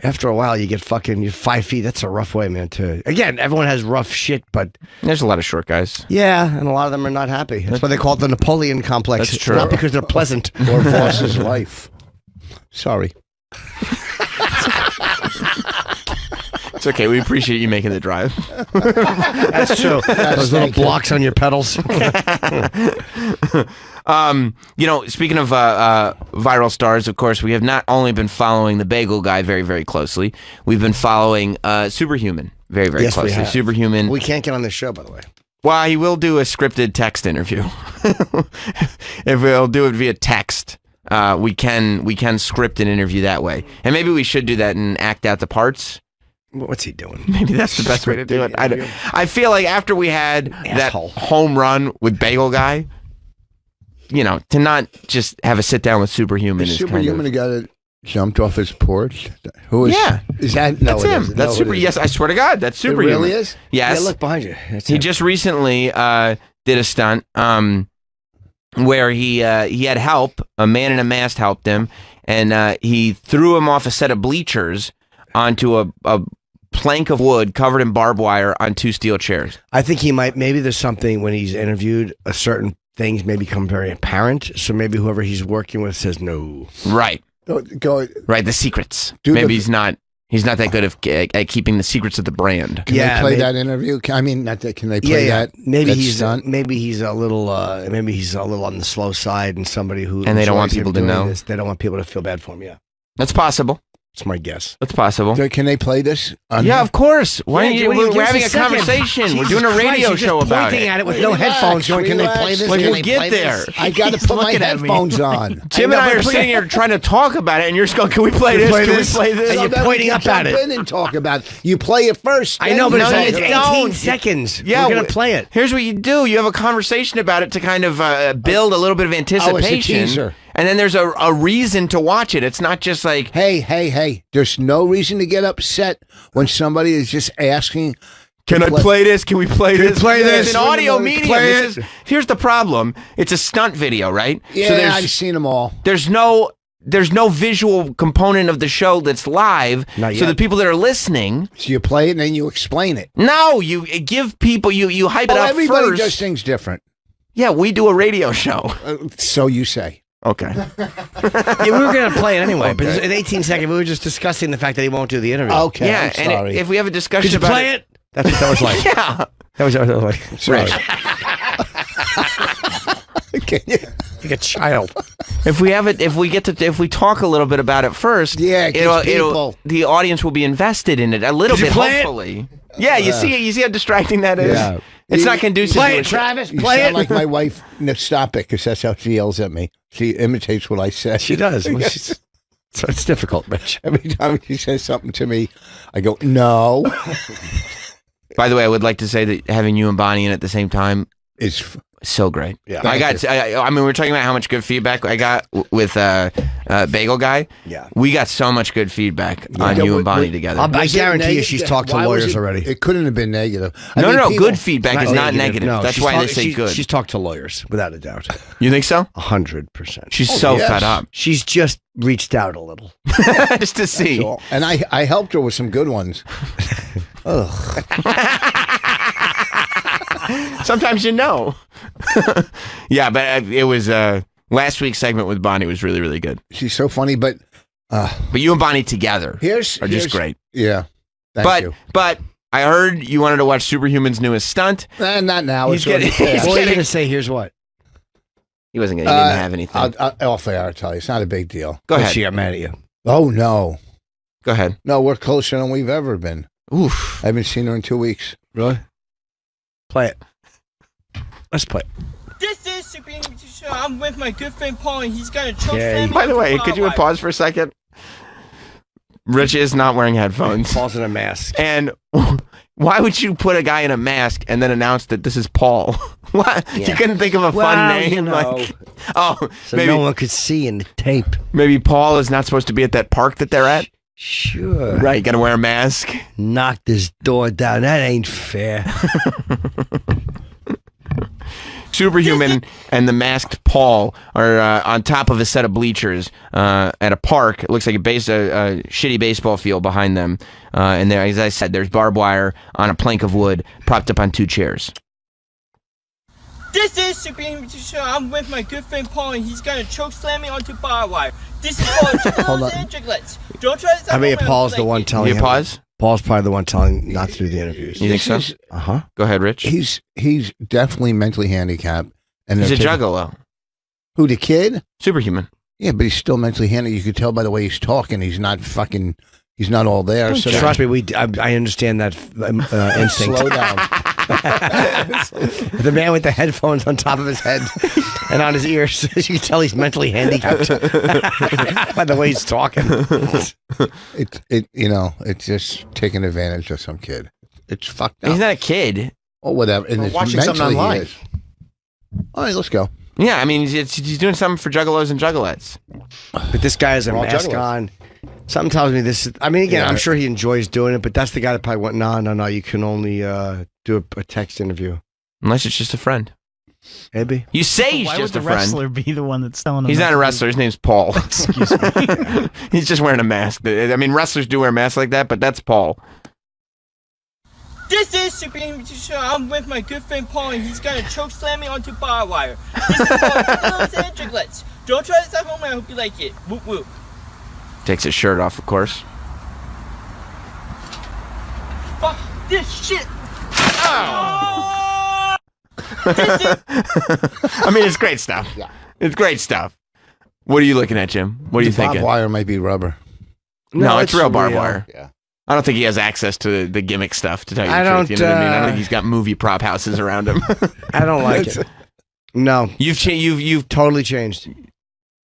after a while, you get you're 5 feet. That's a rough way, man. Again, everyone has rough shit, but There's a lot of short guys. yeah, and a lot of them are not happy. That's why they call it the Napoleon complex. That's true. Not because they're pleasant. Or Voss's life? Sorry. It's okay. We appreciate you making the drive. That's true. Those little blocks on your pedals. Speaking of viral stars, of course, we have not only been following the Bagel Guy very, very closely, we've been following Superhuman very, very Yes, we closely. have. Superhuman. We can't get on this show, by the way. Well, he will do a scripted text interview. If we'll do it via text, we can script an interview that way, and maybe we should do that and act out the parts. What's he doing? Maybe that's the best way to do it. I feel like after we had Asshole. that home run with Bagel Guy, to not just have a sit down with Superhuman Is is Superhuman kind the guy that jumped off his porch? Who is? Yeah. Is that? No, That's it him. isn't. That's No, super. it Yes, I swear to God, that's isn't. It Superhuman. really is. Yes. Yeah, look behind you. That's He him. just recently did a stunt where he had help. A man in a mask helped him, and he threw him off a set of bleachers onto a plank of wood covered in barbed wire on 2 steel chairs. I think he might. Maybe there's something when he's interviewed, a certain things may become very apparent. So maybe whoever he's working with says no. Right. Go. Right. The secrets. Do Maybe the- he's not that good at keeping the secrets of the brand. Can Yeah, they play maybe- that interview? I mean, not that. Can they play that? Maybe that he's stunt? maybe he's a little on the slow side, and somebody who And they don't want enjoys him people to doing know. this, they don't want people to feel bad for him. Yeah, That's possible. that's my guess. That's possible. Can they play this? Yeah, of course. Why Yeah, don't you? will you give We're us having a a second? conversation. We're Jesus doing a Christ, radio you're just show about pointing it. at it with no Relax, headphones. Going, can they play relax. this? Well, Can we'll they get play there. this? I got to put my Looking at me. headphones on. Jim know, and I but are please- sitting here trying to talk about it, and you're just going, "Can we play this? play Can this?" we play this?" And you're Then pointing we up can at jump it. in and talk about it. You play it first. I know, but No, it's you 18 don't. seconds. Yeah, we're gonna play it. Here's what you do: you have a conversation about it to kind of build a little bit of anticipation, teaser. and then there's a reason to watch it. It's not just like, Hey. There's no reason to get upset when somebody is just asking. "Can I play this? Can we play this?" play It's this? an audio medium. Play This is- here's the problem: it's a stunt video, right? Yeah, So I've seen them all. there's no visual component of the show that's live. Not So yet. the people that are listening, So you play it and then you explain it. no, you give people you hype it up Everybody first. does things different. Yeah, we do a radio show. So you say. Okay. Yeah, we were gonna play it anyway, but in 18 seconds, we were just discussing the fact that he won't do the interview. Okay. Yeah, I'm and sorry. if we have a discussion Could you about play it? That's what that was like. Yeah. That was like. Sorry. Can you? Like a child. If we talk a little bit about it first, Yeah, 'cause people- the audience will be be in it a little Could you bit, play it? hopefully. Yeah, you see how distracting that is? Yeah. It's not conducive Play to it, a Travis. You Play sound it. like my wife. No, stop it, because that's how she yells at me. She imitates what I say. She does. Well, so it's difficult, Rich. Every time she says something to me, I go, no. By the way, I would like to say that having you and Bonnie in at the same time It's is so great. Yeah. I mean, we're talking about how much good feedback I got with Bagel Guy. Yeah. We got so much good feedback on you and Bonnie together. I Was it guarantee you negative? she's talked to Why was lawyers it- already. It couldn't have been negative. I no, mean, no, people- good feedback is not negative. No, That's she's why they talked- say she's- good. She's talked to lawyers, without a doubt. You think so? 100%. She's so yes. fed up. She's just reached out a little. Just to see. And I helped her with some good ones. Sometimes you know. Yeah, but it was last week's segment with Bonnie was really, really good. She's so funny, but But you and Bonnie together here's are just great. Yeah. Thank you. But I heard you wanted to watch Superhuman's newest stunt. Not now. He's It's already getting- past. What are you kidding. going to say? Here's what. He wasn't gonna. He didn't have anything. Off air, I'll tell you. It's not a big deal. Go She ahead. got mad at you. Oh, no. Go ahead. No, we're closer than we've ever been. Oof. I haven't seen her in 2 weeks. Really? Play it. Let's play it. This is Supreme Show. I'm with my good friend Paul, and he's got a choke Yeah, slam. By the way, on could you barbed pause for a second? Rich is not wearing headphones. Paul's in a mask. And why would you put a guy in a mask and then announce that this is Paul? What? Yeah. You couldn't think of a fun name? You know, Like, oh, so maybe no one could see in the tape. maybe Paul is not supposed to be at that park that they're at. Sure. Right, you got to wear a mask. Knock this door down. That ain't fair. Superhuman and the masked Paul are on top of a set of bleachers at a park. It looks like a shitty baseball field behind them. And there, as I said, there's barbed wire on a plank of wood propped up on 2 chairs. This is Supreme Show. I'm with my good friend Paul, and he's gonna choke slam me onto barbed wire. This is for chickens and chicklets. Don't try this. I mean, at home, Paul's the like one it. telling You him. pause? Paul's probably the one telling not to do the interviews. You think so? Uh-huh. Go ahead, Rich. He's definitely mentally handicapped. And He's a they're taking- juggalo. Who, the kid? Superhuman. Yeah, but he's still mentally handicapped. You could tell by the way he's talking. He's not all there. So Trust me, I understand that instinct. slow down. The man with the headphones on top of his head and on his ears, you can tell he's mentally handicapped by the way he's talking. It's just taking advantage of some kid. It's fucked up. He's not a kid. or whatever. And Or it's watching something mentally he online. is. All right, let's go. Yeah, I mean, he's doing something for juggalos and juggalettes. But this guy has a We're all mask juggalos. on. Something tells me this is. I mean, again, Yeah. I'm sure he enjoys doing it, but that's the guy that probably went, no. You can only do a text interview. Unless it's just a friend. Maybe. You say he's Why just would a the friend. wrestler be the one that's telling him? He's not not to a do- wrestler. His name's Paul. Excuse me. He's just wearing a mask. I mean, wrestlers do wear masks like that, but that's Paul. This is Superhuman Show. I'm with my good friend Paul, and he's gonna choke slam me onto barbed wire. This is called Juggalos and Jiglets. Don't try this at home. I hope you like it. Whoop whoop. Takes his shirt off, of course. Fuck this shit. Oh! This is I mean, it's great stuff. Yeah. It's great stuff. What are you looking at, Jim? What are you Barbed thinking? wire might be rubber. No, it's real barbed wire. Yeah. I don't think he has access to the gimmick stuff, to tell you I the truth. You know don't, what I mean? I don't uh, think he's got movie prop houses around him. I don't like it. No, You've totally changed.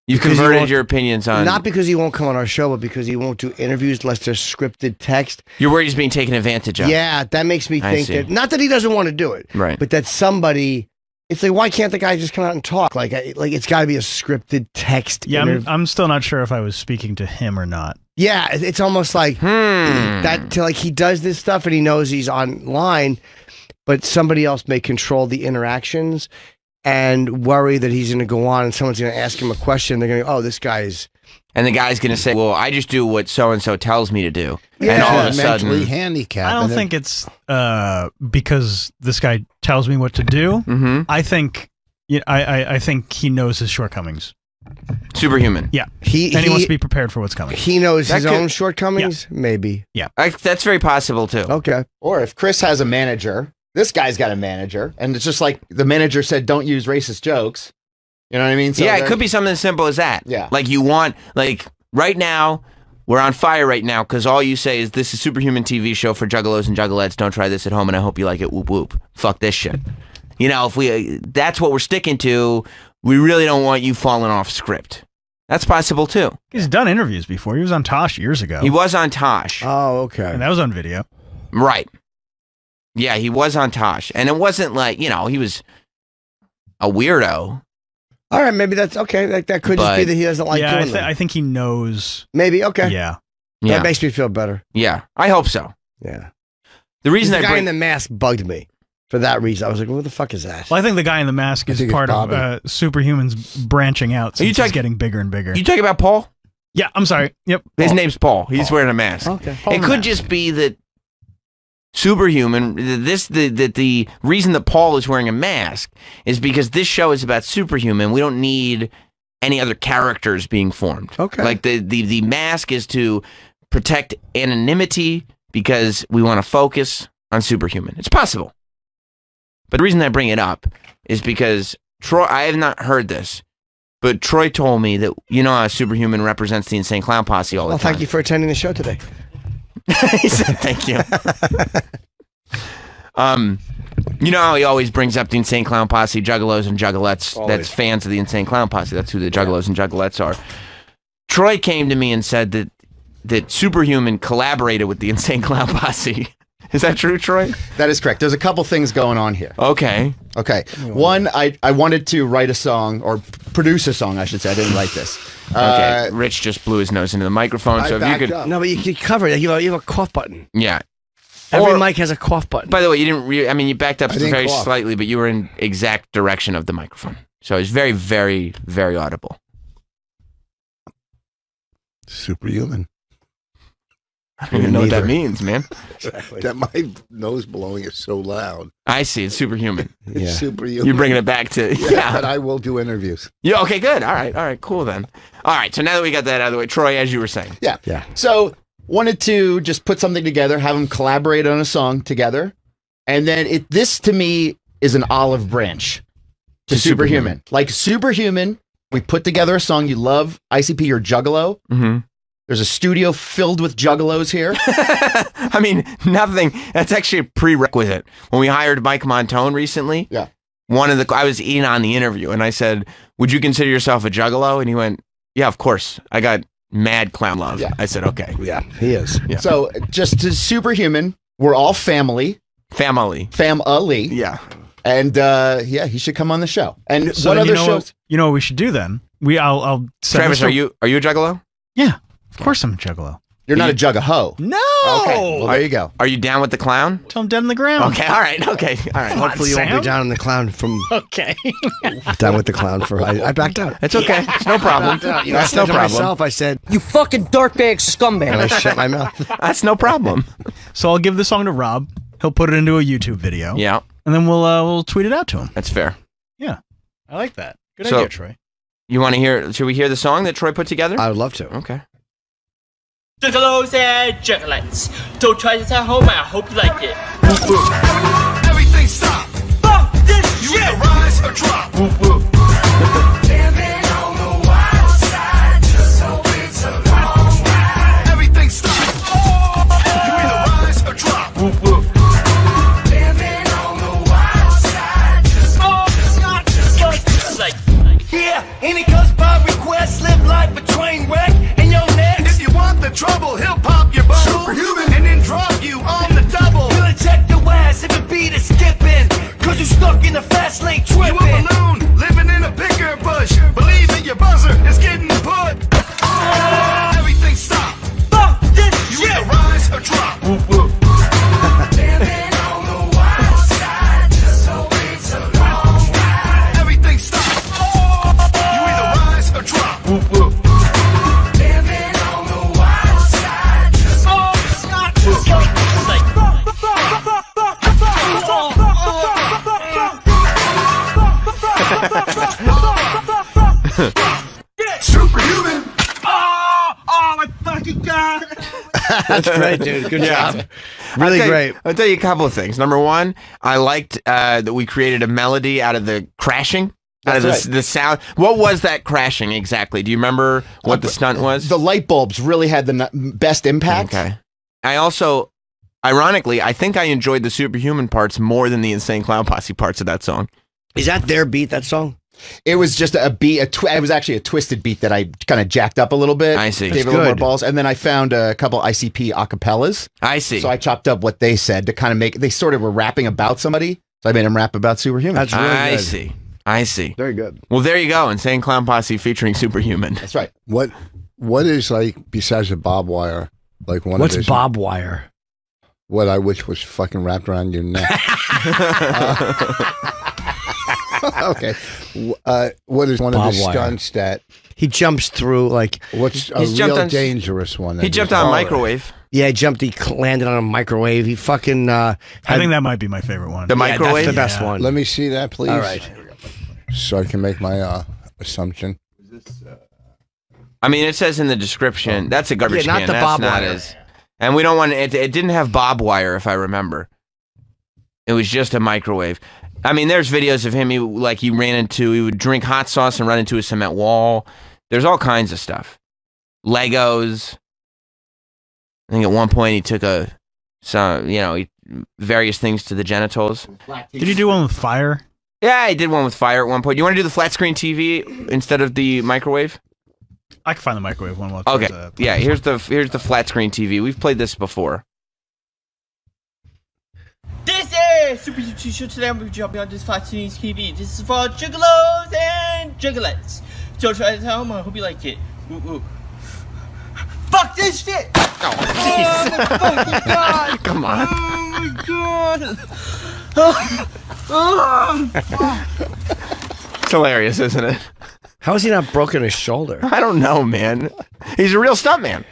Because he converted won't- your opinions on. Not because he won't come on our show, but because he won't do interviews unless there's scripted text. You're worried he's being taken advantage of. Yeah, that makes me I think see. that not that he doesn't want to do it, Right. but that somebody. It's like, why can't the guy just come out and talk? Like it's got to be a scripted text. Yeah, interview. I'm still not sure if I was speaking to him or not. Yeah, it's almost like Hmm. that. Like he does this stuff and he knows he's online, but somebody else may control the interactions and worry that he's going to go on and someone's going to ask him a question. They're going to go, oh, this guy's. And the guy's going to say, well, I just do what so-and-so tells me to do. Yeah. And all of a mentally sudden... handicapped. I don't and then- think it's because this guy tells me what to do. Mhm. I think I think he knows his shortcomings. Superhuman. Yeah, He and he wants to be prepared for what's coming. He knows That his could- own shortcomings. Maybe. That's very possible, too. Okay. Or if Chris has a manager, this guy's got a manager, and it's just like the manager said, don't use racist jokes. You know what I mean? So yeah, it they're- could be something as simple as that. Yeah. Like you want, like right now, we're on fire right now because all you say is this is Superhuman TV show for juggalos and juggalettes. Don't try this at home, and I hope you like it. Whoop whoop. Fuck this shit. You know, if that's what we're sticking to. We really don't want you falling off script. That's possible too. He's done interviews before. He was on Tosh years ago, He was on Tosh, Oh, okay. and that was on video. right? Yeah, he was on Tosh, and it wasn't like he was a weirdo. All right, maybe that's okay. That could just be But- that he doesn't like yeah, doing them. I think he knows. Maybe okay. Yeah, Yeah, That makes me feel better. yeah. I hope so. Yeah. The reason The I guy bring in the mask bugged me for that reason. I was like, what the fuck is that? well, I think the guy in the mask I is think it's part of Bobby. Superhuman's branching out. Are you Since talking- he's getting bigger and bigger. you talking about Paul? Yeah, I'm sorry. Yep. His name's Paul. He's wearing a mask. Okay. It could just be that Superhuman. The reason that Paul is wearing a mask is because this show is about Superhuman. We don't need any other characters being formed. Okay. Like the mask is to protect anonymity because we want to focus on Superhuman. It's possible. But the reason I bring it up is because Troy. I have not heard this. But Troy told me that how Superhuman represents the Insane Clown Posse all the Well, time. thank you for attending the show today. He said thank you. You know how he always brings up the Insane Clown Posse, Juggalos and Juggalettes. Always. That's fans of the Insane Clown Posse. That's who the Juggalos and Juggalettes are. Troy came to me and said that Superhuman collaborated with the Insane Clown Posse. Is that true, Troy? That is correct. There's a couple things going on here. Okay. Okay. One, I wanted to write a song, or produce a song, I should say. I didn't write this. Okay. Rich just blew his nose into the microphone. I So if you backed could, up. No, but you can cover it. You have a cough button. yeah. Every Or- mic has a cough button. By the way, you didn't. You backed up I didn't very cough. slightly, but you were in exact direction of the microphone. So it's very, very, very audible. Superhuman. I don't even know what that Neither. means, man. Exactly. That my nose blowing is so loud. I see. It's Superhuman. It's Yeah. superhuman. You're bringing it back to Yeah, but I will do interviews. Yeah. Okay. Good. All right. Cool then. All right. So now that we got that out of the way, Troy, as you were saying, Yeah. Yeah. So wanted to just put something together, have them collaborate on a song together, and then this to me is an olive branch to To Superhuman. Like Superhuman, we put together a song you love. ICP, you're Juggalo. mm-hmm. There's a studio filled with Juggalos here. I mean, nothing. That's actually a prerequisite. When we hired Mike Montone recently, Yeah. I was in on the interview, and I said, "Would you consider yourself a Juggalo?" And he went, "Yeah, of course. I got mad clown love." Yeah. I said, "Okay, Yeah, he is. Yeah. So just to Superhuman, we're all family. family." Family. Yeah. And yeah, he should come on the show. And So what then other shows? You know what we should do then? I'll send Travis, this to- are you a juggalo? Yeah, of course I'm a juggalo. You're not a jug of hoe. No. Okay, well, there you go. Are you down with the clown? Till I'm dead on the ground. Okay, all right, okay, all right. Hopefully you won't Sam? be down in the clown from Okay. down with the clown for. I backed out. It's okay. It's no problem. You know, I That's said no to problem. myself, I said, You fucking dirtbag scumbag. and I shut my mouth. That's no problem. So I'll give the song to Rob. He'll put it into a YouTube video. Yeah, And then we'll tweet it out to him. that's fair. Yeah. I like that. Good So- idea, Troy. You want to hear? Should we hear the song that Troy put together? I would love to. Okay. Juggalos and juggalettes. Don't try this at home. I hope you like it. Everything stop. Fuck this You shit. either rise or drop. Living on the wild side, just hope it's a long ride. Everything stop. You either rise or drop. Living on the wild side, just Like, yeah. Any comes by request, live life a train wreck, and your next. If you want the trouble, he'll pop your bubble. Superhuman. And then drop you on the double. He'll eject your ass if the beat is skipping. Cause you stuck in the fast lane tripping. You a balloon, living in a bigger bush. Believe in your buzzer, it's getting put. Everything stop. fuck this You shit. either rise or drop. Living on the wild side, just hope it's a long ride. Everything stop. You either rise or drop. Living on the wild side, just hope it's superhuman. Oh my fucking god. That's great, dude. Good job. I'll Really tell you- great. I'll tell you a couple of things. Number one, I liked that we created a melody out of the crashing. Out of That's the sound. What was that crashing exactly? Do you remember what the stunt was? The light bulbs really had the best impact. Okay. I also, ironically, I think I enjoyed the Superhuman parts more than the Insane Clown Posse parts of that song. Is that their beat? That song? It was just a beat. It was actually a twisted beat that I kind of jacked up a little bit. I see. Gave That's it a little more good. balls, and then I found a couple ICP acapellas. I see. So I chopped up what they said to kind of make. They sort of were rapping about somebody, so I made them rap about Superhuman. That's really I good. see. I see. Very good. Well, there you go. Insane Clown Posse featuring Superhuman. That's right. What is like besides the bob wire? Like one What's of those, bob wire? What I wish was fucking wrapped around your neck. Okay. What is one Bob of the wire. stunts that? He jumps through like What's a He's jumped real on- dangerous one? He jumped on a microwave. yeah, he jumped. He landed on a microwave. He fucking. I think that might be my favorite one. The yeah, microwave? That's the best Yeah. one. Let me see that, please. All right. So I can make my assumption. I mean, it says in the description. That's a garbage Yeah, not can. the That's bob not wire. as. And we don't want it. It didn't have bob wire, if I remember. It was just a microwave. I mean, there's videos of him. He would drink hot sauce and run into a cement wall. There's all kinds of stuff. Legos. I think at one point he took various things to the genitals. Did you do one with fire? Yeah, I did one with fire at one point. You want to do the flat screen TV instead of the microwave? I can find the microwave one. While Okay. Troy's, Yeah, here's the flat screen TV. We've played this before. This is Super YouTube Show. Today I'm going to be jumping on this flat screen TV. This is for juggalos and juggalettes. Don't try this at home. I hope you like it. Woo woo. Fuck this shit! Oh my fucking god! Come on. Oh my god! It's hilarious, isn't it? How has he not broken his shoulder? I don't know, man. He's a real stuntman.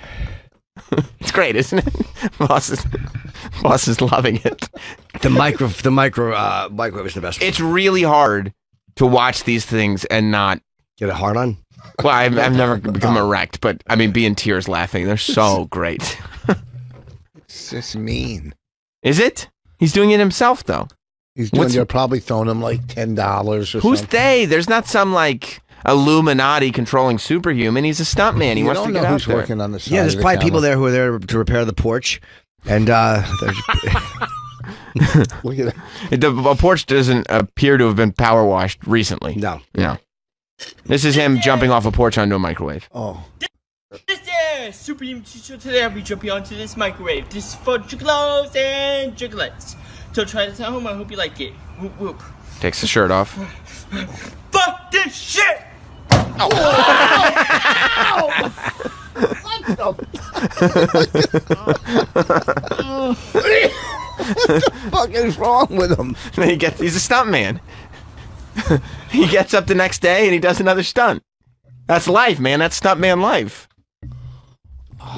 It's great, isn't it? Boss is loving it. The microwave is the best one. It's really hard to watch these things and not. Get a hard on? Well, I've never become erect, but I mean, be in tears laughing. They're so great. It's just mean. Is it? He's doing it himself, though. He's doing. They're probably throwing him like $10 or Who's something. they? There's not some like Illuminati controlling Superhuman. He's a stuntman. He You wants don't to know get out who's there. working on the side. Yeah, there's of the probably people camera. there who are there to repair the porch. And there's Look at that. The porch doesn't appear to have been power washed recently. no. No. This is him jumping off a porch onto a microwave. Oh, This is Super YouTube Show. Today I'll be jumping onto this microwave. This is for juggalos and juggalettes. Don't try this at home. I hope you like it. Whoop whoop. Takes the shirt off. Fuck this shit! What the fuck is wrong with him? He's a stunt man. He gets up the next day and he does another stunt. That's life, man. That's stunt man life.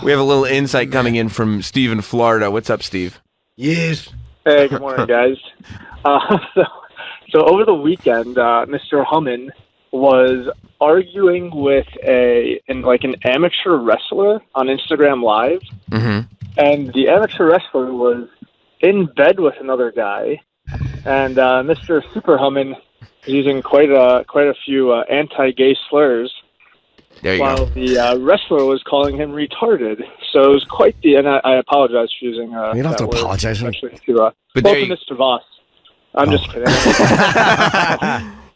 We have a little insight coming in from Steve in Florida. What's up, Steve? Yes. Hey, good morning, guys. So over the weekend, Mr. Hummin was arguing with an amateur wrestler on Instagram Live, and the amateur wrestler was in bed with another guy, and Mr. Super Hummin using quite a few anti-gay slurs. There you while go. the wrestler was calling him retarded. So it was quite the, and I apologize for using You don't have to that word, apologize. especially to But both there of you- Mr. Voss. I'm just kidding.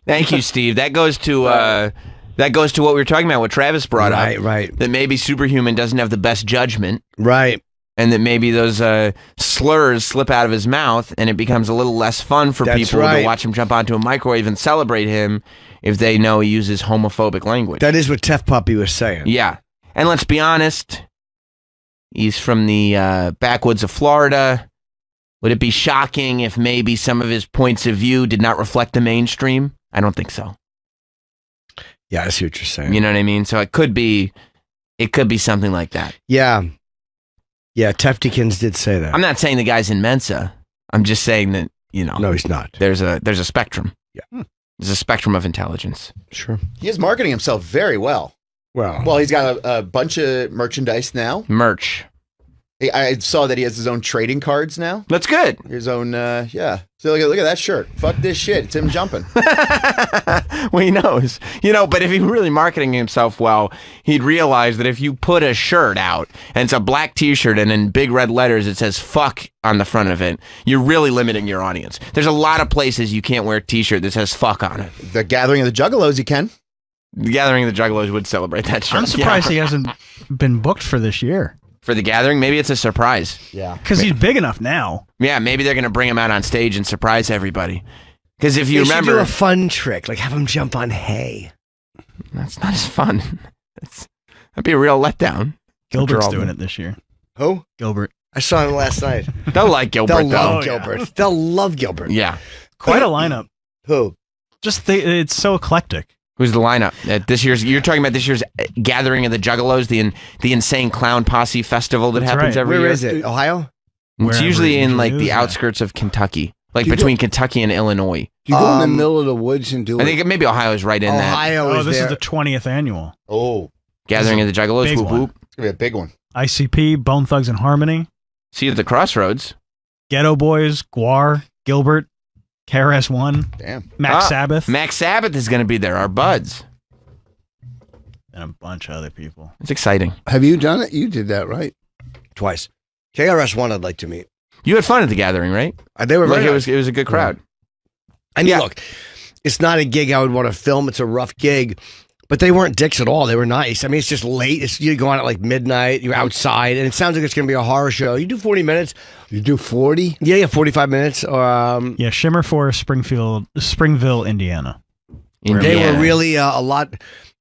Thank you, Steve. That goes to what we were talking about, what Travis brought up. Right. That maybe Superhuman doesn't have the best judgment, Right. and that maybe those slurs slip out of his mouth, and it becomes a little less fun for That's people right. to watch him jump onto a microwave and celebrate him if they know he uses homophobic language. That is what Tef Puppy was saying. Yeah. And let's be honest, he's from the backwoods of Florida. Would it be shocking if maybe some of his points of view did not reflect the mainstream? I don't think so. Yeah, I see what you're saying. You know what I mean? So it could be something like that. Yeah. Yeah, Teftikins did say that. I'm not saying the guy's in Mensa. I'm just saying that, No, he's not. there's a spectrum. Yeah. There's a spectrum of intelligence. Sure. He is marketing himself very well. Well, He's got a bunch of merchandise now. Merch. I saw that he has his own trading cards now. That's good. His own, yeah. So look at that shirt. Fuck this shit. It's him jumping. Well, he knows. But if he were really marketing himself well, he'd realize that if you put a shirt out and it's a black t-shirt and in big red letters it says fuck on the front of it, you're really limiting your audience. There's a lot of places you can't wear a t-shirt that says fuck on it. The Gathering of the Juggalos, you can. The Gathering of the Juggalos would celebrate that shirt. I'm surprised Yeah. he hasn't been booked for this year. For the Gathering, maybe it's a surprise. Yeah. Because he's big enough now. Yeah, maybe they're going to bring him out on stage and surprise everybody. Because if you they should remember, do a fun trick, like have him jump on hay. that's not as fun. That'd be a real letdown. Gilbert's all doing the- it this year. Who? Gilbert. I saw him last night. They'll like Gilbert, They'll though. love Gilbert. They'll love Gilbert. Yeah. Quite a lineup. Who? It's so eclectic. Who's the lineup? You're talking about this year's Gathering of the Juggalos, the insane clown posse festival that That's happens right. every Where year. is it? Ohio? It's Wherever usually it in usually like is, the yeah. outskirts of Kentucky, like Do you between Kentucky and Illinois. Do you go in the Um, middle of the woods and do I it? think maybe Ohio's right in that. Ohio Oh, is this there. is the 20th annual. Oh, Gathering of the Juggalos. big Whoop one. whoop. it's going to be a big one. ICP, Bone Thugs and Harmony, See you at the crossroads. Ghetto Boys, Guar, Gilbert, KRS-One, Damn. Max Ah, Sabbath, Max Sabbath is going to be there. Our buds. and a bunch of other people. It's exciting. Have you done it? You did that, right? Twice. KRS-One I'd like to meet. You had fun at the Gathering, right? They were very Like nice. it was a good crowd. I mean, Yeah. look, it's not a gig I would want to film. It's a rough gig. But they weren't dicks at all. They were nice. I mean, it's just late. You go on at like midnight. You're outside. And it sounds like it's going to be a horror show. You do 40 minutes. You do 40? Yeah, 45 minutes. Yeah, Shimmer Forest, Springville, Indiana. They Indiana. were really a lot.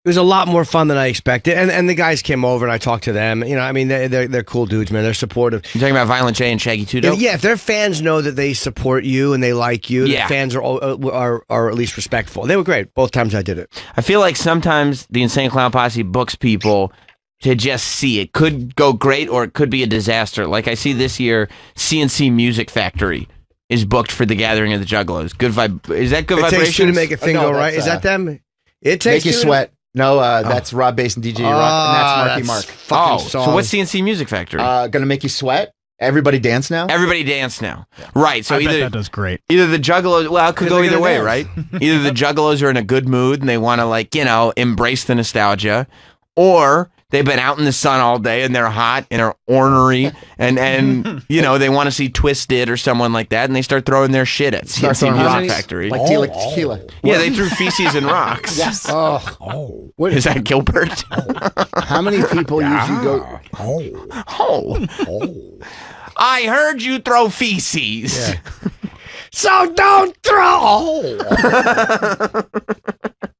It was a lot more fun than I expected. And the guys came over and I talked to them. I mean, they're cool dudes, man. They're supportive. You talking about Violent J and Shaggy Two Dope? Yeah, if their fans know that they support you and they like you, Yeah. the fans are at least respectful. They were great both times I did it. I feel like sometimes the Insane Clown Posse books people to just see. It could go great or it could be a disaster. Like I see this year, CNC Music Factory is booked for the Gathering of the Juggalos. Good vibe. Is that good It vibrations? takes two to make a thing no, go right. that's, Is that them? It takes Make you two to- sweat. No, that's Rob Bass and DJ Rock, and that's Marky Mark. Fucking Oh, song. so what's CNC Music Factory? Gonna make you sweat. Everybody dance now. Everybody dance now. Right. So I bet either that does great. either the Juggalos, well, it could go they're either gonna way, dance. right? Either the Juggalos are in a good mood and they want to embrace the nostalgia, or they've been out in the sun all day and they're hot and are ornery and they want to see Twisted or someone like that and they start throwing their shit at Start CNC throwing Music rocks. Factory. Like tequila. Yeah, they threw feces and rocks. Yes. Oh. What, Is that Gilbert? how many people usually go? Oh. I heard you throw feces. Yeah. So don't throw.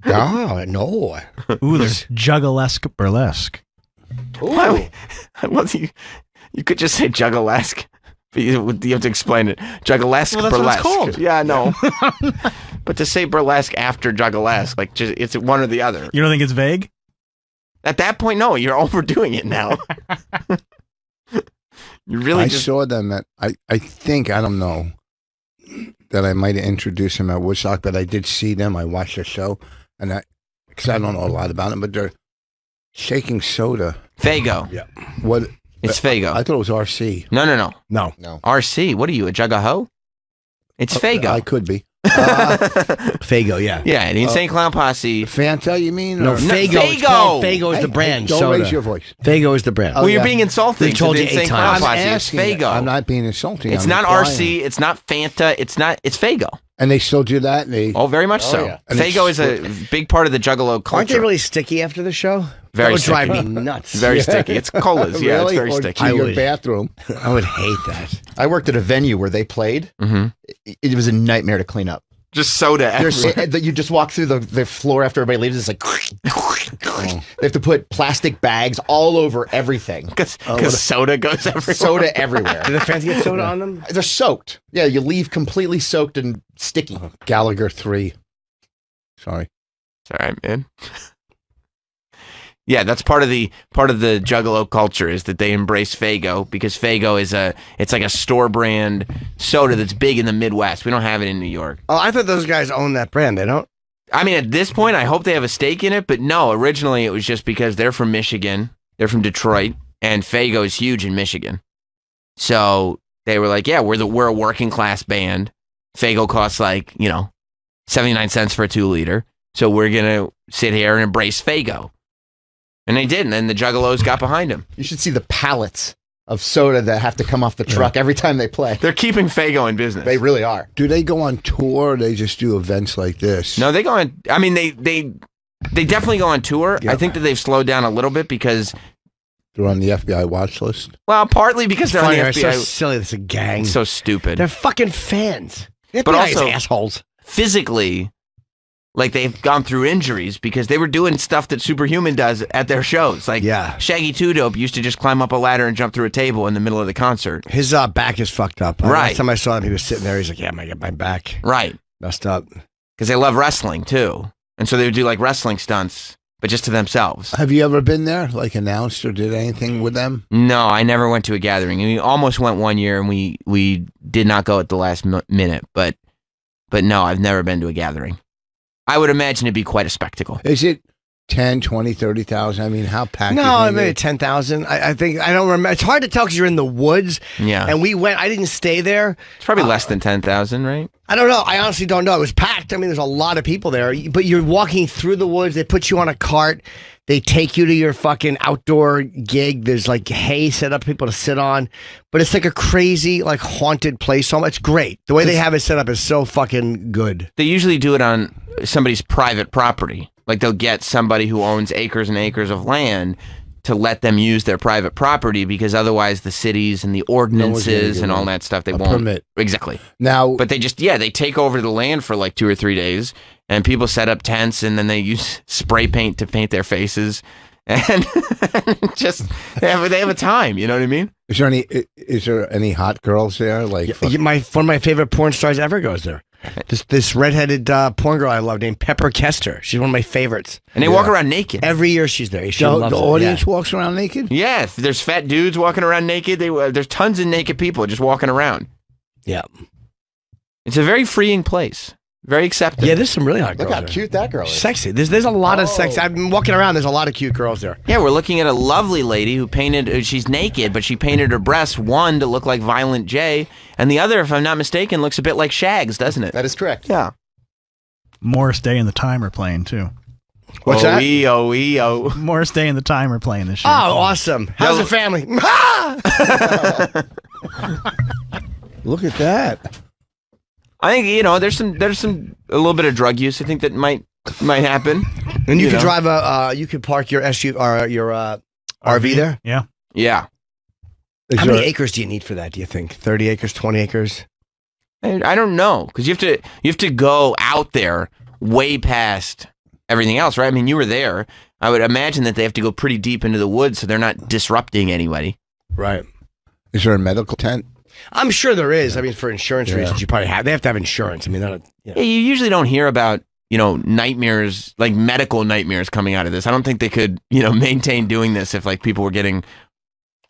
Oh. No. Ooh, there's juggalesque burlesque. Well, you could just say juggalesque. But you have to explain it. Juggalesque, Well, that's what it's burlesque. called. Yeah, I know. But to say burlesque after juggalesque, like just, it's one or the other. You don't think it's vague? At that point, no, you're overdoing it now. You really I just saw them at, I think, I don't know, that I might have introduced them at Woodstock, but I did see them. I watched their show, and because I don't know a lot about them, but they're shaking soda. Fago. Yeah. What? It's Fago. I thought it was RC. No. No. RC. What are you, a jug-a-ho? It's Fago. I could be. Fago, yeah. Yeah, the Insane Clown Posse. Fanta, you mean? No, Or- Fago. Fago! It's called Fago is the Hey, brand. Don't soda. raise your voice. Fago is the brand. Well, you're yeah. being insulting. They told to you the 8 Insane times. Clown I'm Posse. It's asking you. Fago. I'm not being insulting. It's I'm not implying. RC. It's not Fanta. It's Fago. And they still do that? And they, Oh, very much so. yeah. And Fago it's- is a big part of the Juggalo culture. Aren't they really sticky after the show? Very That would drive sticky. me nuts. Very sticky. It's colas. Yeah, it's really? very Or sticky. to I your would. bathroom. I would hate that. I worked at a venue where they played. Mm-hmm. It was a nightmare to clean up. Just soda. There's, everywhere. you just walk through the floor after everybody leaves. It's like they have to put plastic bags all over everything. Because soda goes everywhere. Soda everywhere. Do the fans get soda on them? They're soaked. Yeah, you leave completely soaked and sticky. Gallagher 3. Sorry. It's all right, man. Yeah, that's part of the Juggalo culture is that they embrace Fago because Fago it's like a store brand soda that's big in the Midwest. We don't have it in New York. Oh, I thought those guys own that brand. They don't? I mean, at this point, I hope they have a stake in it, but no. Originally, it was just because they're from Michigan, they're from Detroit, and Fago is huge in Michigan. So they were like, "Yeah, we're a working class band. Fago costs 79 cents for a 2-liter, so we're gonna sit here and embrace Fago." And they did, and then the Juggalos got behind him. You should see the pallets of soda that have to come off the truck every time they play. They're keeping Fago in business. They really are. Do they go on tour or they just do events like this? No, they go on. I mean, they definitely go on tour. Yeah. I think that they've slowed down a little bit because, They're on the FBI watch list? well, partly because they're Funny, on they're the so FBI. silly. It's a gang. It's so stupid. They're fucking fans. The But FBI is also- assholes. Physically, like they've gone through injuries because they were doing stuff that Superhuman does at their shows. Like Yeah. Shaggy Two Dope used to just climb up a ladder and jump through a table in the middle of the concert. His back is fucked up. Right. Last time I saw him, he was sitting there. He's like, "Yeah, I get my back Right. messed up." Because they love wrestling too. And so they would do like wrestling stunts, but just to themselves. Have you ever been there, like announced or did anything with them? No, I never went to a gathering. We almost went one year and we did not go at the last minute, but no, I've never been to a gathering. I would imagine it'd be quite a spectacle. Is it 10, 20, 30,000? I mean, how packed? No, is I it? made 10,000. I think I don't remember. It's hard to tell because you're in the woods. Yeah. And we went. I didn't stay there. It's probably less than 10,000, right? I don't know. I honestly don't know. It was packed. I mean, there's a lot of people there. But you're walking through the woods. They put you on a cart. They take you to your fucking outdoor gig. There's like hay set up for people to sit on. But it's like a crazy, like haunted place. So it's great. The way they have it set up is so fucking good. They usually do it on somebody's private property. Like they'll get somebody who owns acres and acres of land to let them use their private property because otherwise the cities and the ordinances give and all them that stuff, they a won't. permit. Exactly. Now, But they just, they take over the land for like 2 or 3 days and people set up tents and then they use spray paint to paint their faces and just, they have a time, you know what I mean? is there any hot girls there? Like, One of my favorite porn stars ever goes there. This redheaded porn girl I love named Pepper Kester. She's one of my favorites. And they walk around naked. Every year she's there. She the loves it, audience yeah. walks around naked? Yeah, there's fat dudes walking around naked. There's tons of naked people just walking around. Yeah. It's a very freeing place. Very accepting. Yeah, there's some really hot girls Look how there. cute that girl is. Sexy. There's a lot of sexy. I've been walking around. There's a lot of cute girls there. Yeah, we're looking at a lovely lady who painted, she's naked, but she painted her breasts, one to look like Violent J, and the other, if I'm not mistaken, looks a bit like Shags, doesn't it? That is correct. Yeah. Morris Day and the Time are playing too. What's that? Oh. Morris Day and the Time are playing this year. Oh, awesome. How's the family? Look at that. I think, there's a little bit of drug use. I think that might happen. And you You can know? drive you could park your SUV or your RV there. Yeah. Yeah. Is How there- many acres do you need for that? Do you think 30 acres, 20 acres? I don't know, because you have to go out there way past everything else, right? I mean, you were there. I would imagine that they have to go pretty deep into the woods so they're not disrupting anybody. Right. Is there a medical tent? I'm sure there is. I mean, for insurance reasons, they have to have insurance. I mean, Yeah, you usually don't hear about, nightmares, like medical nightmares coming out of this. I don't think they could, maintain doing this if like people were getting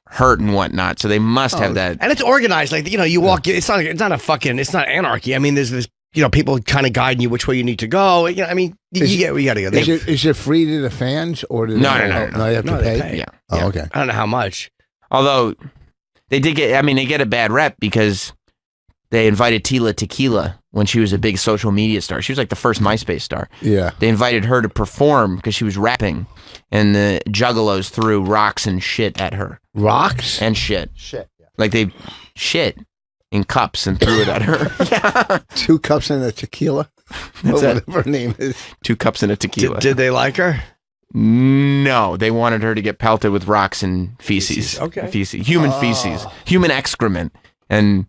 hurt and whatnot. So they must have that. And it's organized. Like, you walk, it's not anarchy. I mean, there's this, people kind of guiding you which way you need to go. I mean, you got to go. Is it free to the fans or to No. You have to pay? Yeah. Oh, okay. I don't know how much. Although they get a bad rep because they invited Tila Tequila when she was a big social media star. She was like the first MySpace star. Yeah. They invited her to perform because she was rapping, and the juggalos threw rocks and shit at her. Rocks? And shit. Shit. Yeah. Like they shit in cups and threw it at her. Yeah. 2 cups and a tequila? That's or it. whatever her name is. 2 cups and a tequila. Did they like her? No, they wanted her to get pelted with rocks and feces. Okay. Feces. Human feces. Human excrement. And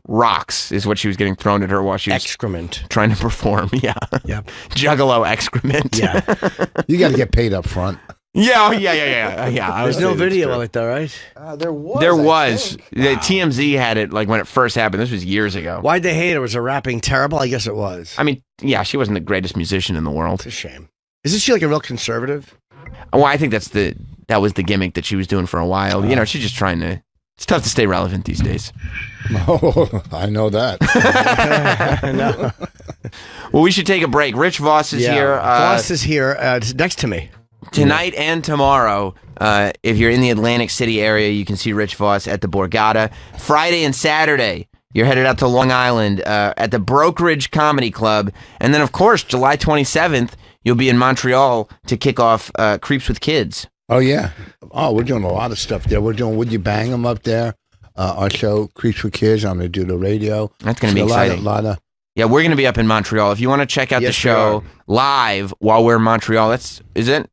rocks is what she was getting thrown at her while she was excrement trying to perform. Yeah. Yep. Juggalo excrement. Yeah. You got to get paid up front. Yeah. There's no video of it though, right? There was. There was. The TMZ had it like when it first happened. This was years ago. Why'd they hate her? Was her rapping terrible? I guess it was. I mean, yeah, she wasn't the greatest musician in the world. It's a shame. Isn't she like a real conservative? Well, I think that was the gimmick that she was doing for a while. She's just trying to. It's tough to stay relevant these days. Oh, I know that. I know. Well, we should take a break. Rich Voss is here. Voss is here next to me. Tonight and tomorrow, if you're in the Atlantic City area, you can see Rich Voss at the Borgata. Friday and Saturday, you're headed out to Long Island at the Brokerage Comedy Club. And then, of course, July 27th, you'll be in Montreal to kick off Creeps with Kids. Oh, yeah. Oh, we're doing a lot of stuff there. We're doing Would You Bang 'Em up there. Our show, Creeps with Kids. I'm going to do the radio. That's going to be exciting. Yeah, we're going to be up in Montreal. If you want to check out the show live while we're in Montreal, is it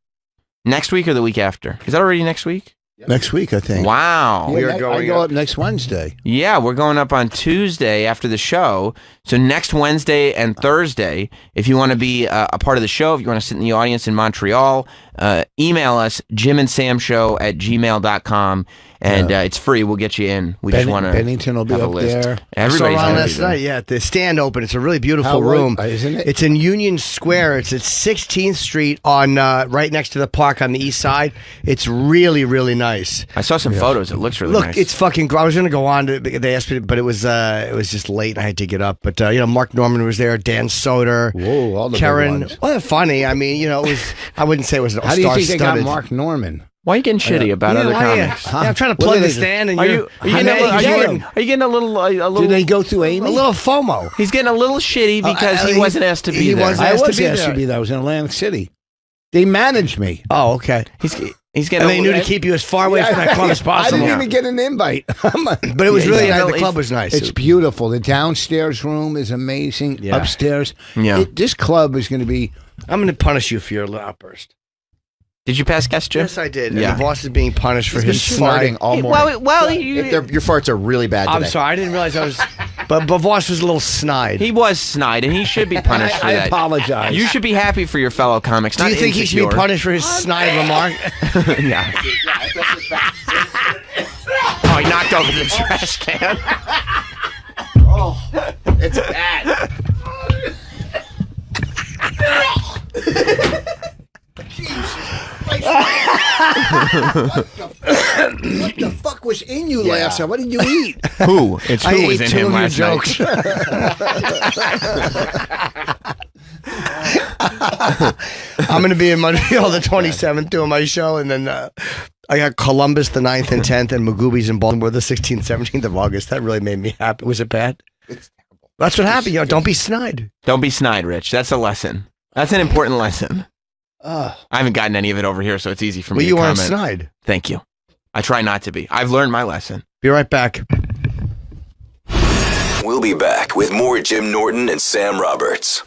next week or the week after? Is that already next week? Next week, I think. Wow. Yeah, I go up next Wednesday. Yeah, we're going up on Tuesday after the show. So next Wednesday and Thursday, if you want to be a part of the show, if you want to sit in the audience in Montreal, email us, jimandsamshow@gmail.com. And it's free. We'll get you in. We just want to. Bennington will be up there. Everybody's on last night. Yeah, the stand open. It's a really beautiful room, isn't it? It's in Union Square. It's at 16th Street on right next to the park on the east side. It's really, really nice. I saw some photos. It looks really nice. Look, it's fucking. I was going to go on. They asked me, but it was just late. I had to get up. But Mark Norman was there. Dan Soder. Whoa, all the Karen. big ones. Well, funny. I mean, it was. I wouldn't say it was. How do you think they got Mark Norman? Why are you getting shitty about other comics? Yeah, I'm trying to plug the stand, and are you getting a little? Did they go through Amy? A little FOMO. He's getting a little shitty because he wasn't asked to be there. I was asked to be there. I was in Atlantic City. They managed me. Oh, okay. He's getting. And they knew to keep you as far away from that club as possible. I didn't even get an invite. But it was really nice. The club was nice. It's beautiful. The downstairs room is amazing. Yeah. Upstairs. Yeah. This club is going to be. I'm going to punish you for your outburst. Did you pass gas, Jim? Yes, I did. Yeah. And the boss is being punished for his farting all morning. Your farts are really bad today. I'm sorry. I didn't realize I was. But Voss was a little snide. He was snide, and he should be punished for that. I apologize. You should be happy for your fellow comics. Do you think he should be punished for his snide remark? Yeah. Oh, he knocked over the trash can. Oh, it's bad. What the fuck was in you last night? What did you eat? Who? It's who was in him last jokes. night. I'm going to be in Montreal the 27th doing my show, and then I got Columbus the 9th and 10th, and Magoobies in Baltimore the 16th, 17th of August. That really made me happy. Was it bad? It's terrible. That's what happened. Don't be snide. Don't be snide, Rich. That's a lesson. That's an important lesson. I haven't gotten any of it over here, so it's easy for me to comment. Well, you weren't snide. Thank you. I try not to be. I've learned my lesson. Be right back. We'll be back with more Jim Norton and Sam Roberts.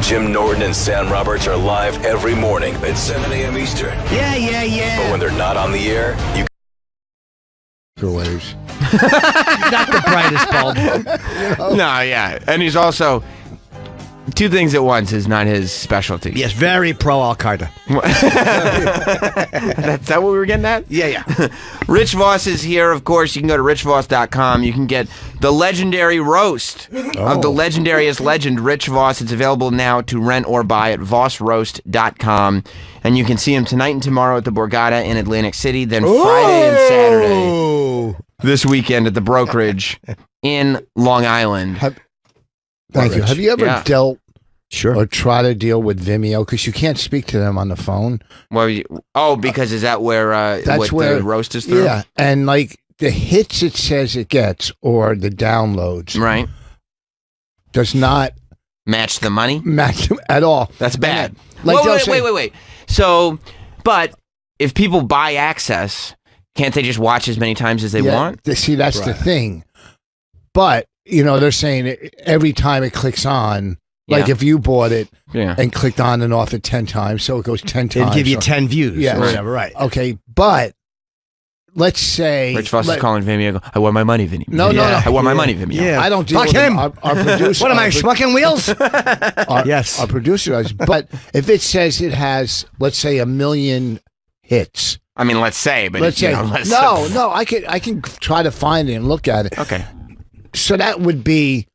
Jim Norton and Sam Roberts are live every morning at 7 a.m. Eastern. Yeah. But when they're not on the air, you microwaves. Not the brightest bulb. No, yeah. And he's also two things at once is not his specialty. Yes, very pro Al Qaeda. That's that what we were getting at? Yeah. Rich Voss is here, of course. You can go to richvoss.com. You can get the legendary roast of the legendariest legend, Rich Voss. It's available now to rent or buy at vossroast.com. And you can see him tonight and tomorrow at the Borgata in Atlantic City, then Friday and Saturday this weekend at the Brokerage in Long Island. Thank you. Have you ever dealt or try to deal with Vimeo? Because you can't speak to them on the phone. Well, because is that where that's where the roast is through? Yeah, and like the hits it says it gets or the downloads, right, does not match the money. Match them at all. That's bad. Like wait. So, but if people buy access, can't they just watch as many times as they want? See, that's the thing. But they're saying every time it clicks on. Like if you bought it and clicked on and off it 10 times, so it goes 10 times. It'd give you 10 views or whatever, right. Okay, but let's say... Rich Voss is calling Vimeo. I want my money, Vimeo. No. I want my money, Vimeo. Yeah. I don't deal with him. Our producer... What am I, schmucking wheels? Yes. Our producer does. But if it says it has, let's say, 1 million hits... I mean, let's say, but... Let's say. No, I can try to find it and look at it. Okay. So that would be...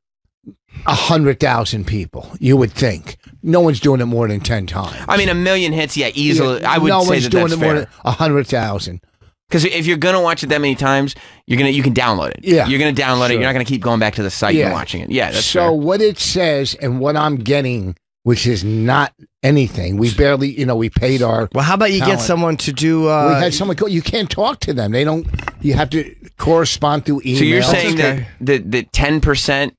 100,000 people, you would think. No one's doing it more than 10 times. I mean, 1 million hits, easily. I would no say one's doing that's it fair. more than 100,000. Because if you're gonna watch it that many times, you can download it. Yeah, you're gonna download it. You're not gonna keep going back to the site and watching it. Yeah, that's so fair. what it says and what I'm getting, which is not anything. We barely, we paid our. Well, how about you talent. get someone to do? We had someone go. You can't talk to them. They don't. You have to correspond through email. So you're saying that the 10%,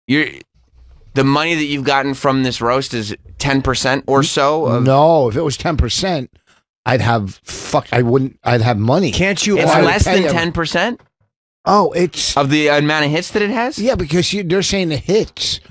the money that you've gotten from this roast is 10% or so? No, if it was 10%, I'd have I'd have money. Can't you? It's less than 10%? Oh, it's of the amount of hits that it has? Yeah, because they're saying the hits,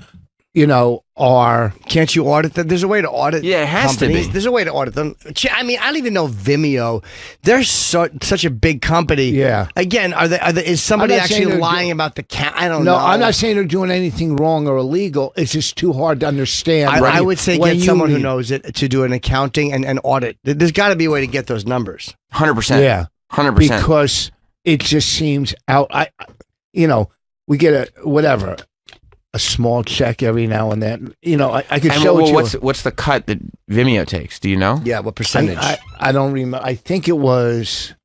are... Can't you audit them? There's a way to audit it has companies. to be. There's a way to audit them. I mean, I don't even know Vimeo. They're such a big company. Yeah. Again, is somebody actually lying about the count? I don't know. No, I'm not saying they're doing anything wrong or illegal. It's just too hard to understand. I would say get someone who knows it to do an accounting and audit. There's got to be a way to get those numbers. 100%. Yeah. 100%. Because it just seems out... we get a small check every now and then. I could show it to you. What's the cut that Vimeo takes? Do you know? Yeah, what percentage? I don't remember. I think it was...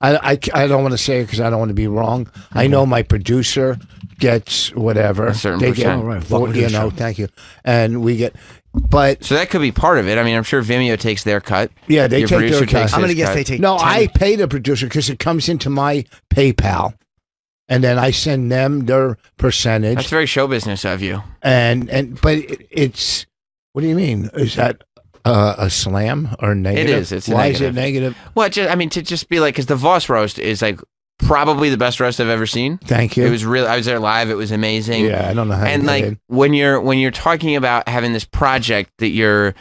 I don't want to say it because I don't want to be wrong. Mm-hmm. I know my producer gets whatever. A certain they percent. Get, thank you. And we get... But so that could be part of it. I mean, I'm sure Vimeo takes their cut. Yeah, they take their cut. I'm going to guess they take... No, 10. I pay the producer because it comes into my PayPal. And then I send them their percentage. That's very show business of you. But it's what do you mean? Is that a slam or negative? It is. It's why negative. Is it negative? Well, to just be like, because the Voss roast is like probably the best roast I've ever seen. Thank you. It was really. I was there live. It was amazing. Yeah, I don't know how. And like when you're talking about having this project that you're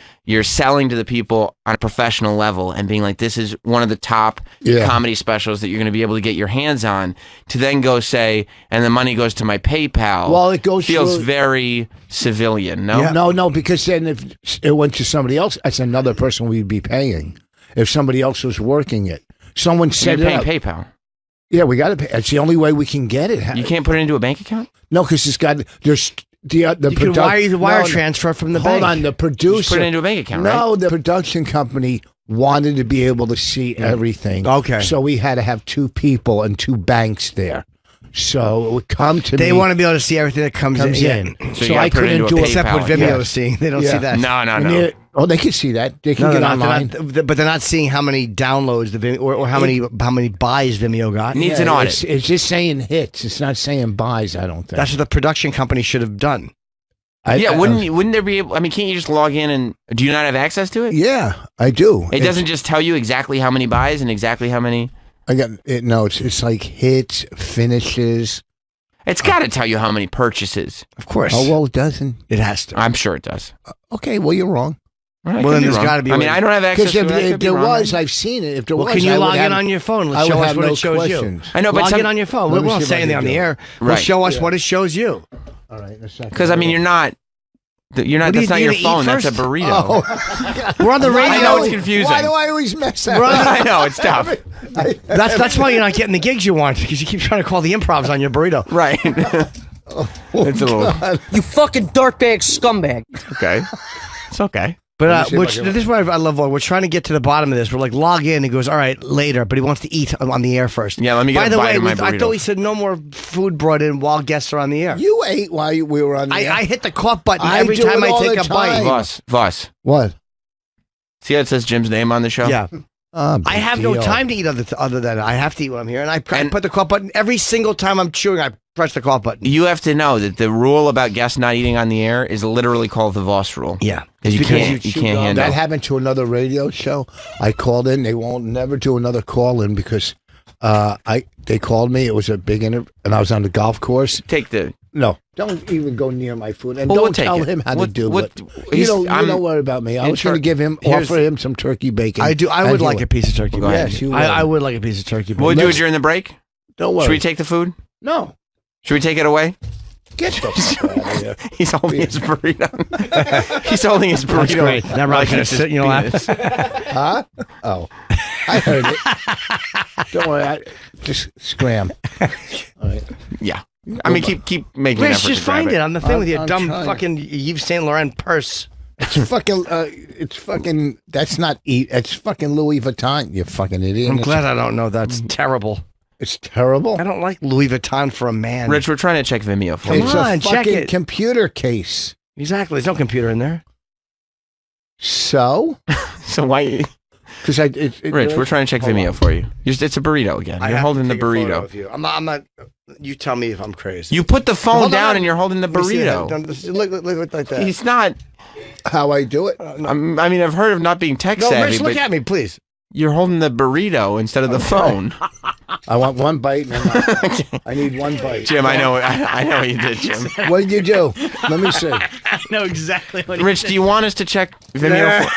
selling to the people on a professional level and being like, this is one of the top comedy specials that you're going to be able to get your hands on, to then go say, and the money goes to my PayPal. Well, it feels very civilian. No, yeah. No, because then if it went to somebody else, that's another person we'd be paying. If somebody else was working it, someone set you're it paying up. PayPal. Yeah, we got to pay. It's the only way we can get it. You can't put it into a bank account? No, because it's got there's the you can wire transfer from the bank. Hold on, the producer just put it into a bank account. No, right? The production company wanted to be able to see everything. Okay, so we had to have 2 people and 2 banks there. So it would come to They me. want to be able to see everything that comes in. So I couldn't do it. Except what Vimeo is seeing. They don't see that. No. Oh, they can see that. They can get online. But they're not seeing how many downloads the Vimeo or how many buys Vimeo got. Needs an audit. It's just saying hits. It's not saying buys, I don't think. That's what the production company should have done. Wouldn't there be? I mean, can't you just log in and do you not have access to it? Yeah, I do. It doesn't just tell you exactly how many buys and exactly how many. I got it. No, it's like hits, finishes. It's got to tell you how many purchases. Of course. Oh well, it doesn't. It has to. I'm sure it does. Okay, well you're wrong. Well, Well, then there's got to be. I mean, I don't have access Because to it. I if could be there wrong. was, I've seen it. If there Well, was, can you I would log in have- on your phone? I Let's would show us have what no it shows questions. I know, but Log some, in on your phone. Let We me won't see if say I anything can on do the it. air. Well, Right. show us what it shows you. All right, in a second. because I mean, you're not. You're not. What are That's you not your gonna eat phone. That's a first? burrito. We're on the radio. I know it's confusing. Why do I always mess that We're on up? I know it's tough. That's why you're not getting the gigs you want because you keep trying to call the improvs on your burrito. Right. It's a little You fucking dirtbag scumbag. okay. It's okay. But Let me see if which I can- this is why I love. We're trying to get to the bottom of this. We're like log in. He goes, all right, later, but he wants to eat on the air first. Yeah, let me get By a the bite way, of my I burrito. thought we said no more food brought in while guests are on the air. You ate while we were on the air. I hit the cough button I every do time it I all take the a bite. time. Voss. What? See how it says Jim's name on the show? Yeah, I Big have no deal. time to eat other than I have to eat when I'm here, and I And- put the cough button every single time I'm chewing. I press the cough button. You have to know that the rule about guests not eating on the air is literally called the Voss rule. Yeah, Because you Because can't you you chew can't gum. handle. That happened to another radio show. I called in. They won't never do another call in because they called me. It was a big interview, and I was on the golf course. Take the. No, don't even go near my food, and Well, we'll don't take tell it. him how What- to do what- it. he's- You I'm don't worry about me. I in was going to charge. give him Here's- offer him some turkey bacon. I do. I and would he like a went, piece of turkey. Go bacon. ahead. Yes, you I would. would like a piece of turkey. What would bacon. you do during the break? Don't worry. Should we take the food? No, Should we take it away? get the fuck out of here. He's holding his burrito. He's holding his burrito. That's great. Never like gonna it's his sit in your lap. penis. Huh? Oh, I heard it. Don't worry. Just scram. All right. Yeah. I mean, keep making an Rich, effort just to grab find it on the thing with your I'm dumb trying. fucking Yves Saint Laurent purse. It's fucking. It's fucking. That's not eat. It's fucking Louis Vuitton. You fucking idiot. I'm glad I don't know. That's terrible. It's terrible. I don't like Louis Vuitton for a man. Rich, we're trying to check Vimeo for you. Come It's on, a check fucking it. computer case. Exactly. There's no computer in there. So, So why, because Rich? We're trying to check Hold Vimeo on. for you. It's a burrito again. I You're have holding to the take a photo burrito. of you. I'm not. You tell me if I'm crazy. You put the phone Hold down on. and you're holding the Let me see burrito. that. Look like that. He's not. how I do it. I mean, I've heard of not being tech No, savvy, Rich, look but at me, please. you're holding the burrito instead of the phone. I want one bite. And I need one bite. Jim, I know what you did, Jim. What did you do? Let me see. I know exactly what Rich, do you want us to check Vimeo?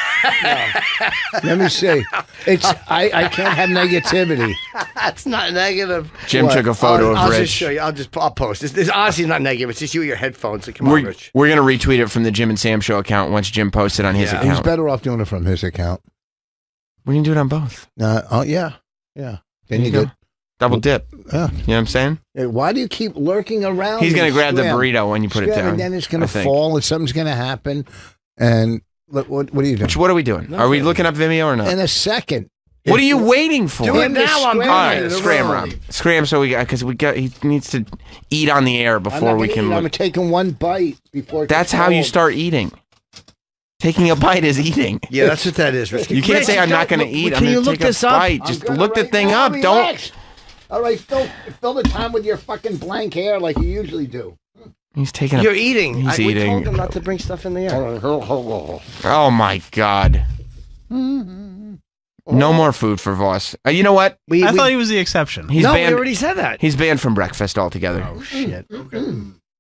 Let me see. It's. I can't have negativity. That's not negative. Jim What? took a photo I'll of just Rich. show you. I'll post. This honestly is not negative. It's just you with your headphones. So come on, We're Rich. gonna retweet it from the Jim and Sam Show account once Jim posts it on his Yeah. He's account. better off doing it from his account. We can do it on both. Oh yeah. Then you go. get. Double dip. Yeah. You know what I'm saying? Why do you keep lurking around? He's gonna me? grab the Scram. burrito when you put it Scram, down. and then it's I gonna think. fall, and something's gonna happen. And look, what are you doing? Rich, what are we doing? Are we looking up Vimeo or not? In a second. What are you waiting for? Do it now. I'm All doing right, it. scram, Rob. Scram, so he needs to eat on the air I'm before not we gonna can eat. I'm look. taking one bite before. it That's gets how you cold. start eating. Taking a bite is eating. Yeah, that's what that is, Rich. You can't Rich, say I'm not don't- going to eat. Can I'm you going to look take this a up? bite. I'm Just gonna look the right thing now, up. Don't. relax. All right, fill the time with your fucking blank hair like you usually do. He's taking You're a. eating. He's We eating. told him not to bring stuff in the air. Oh my God. No more food for Voss. You know what? I thought he was the exception. He's no, banned. we already said that. He's banned from breakfast altogether. Oh shit.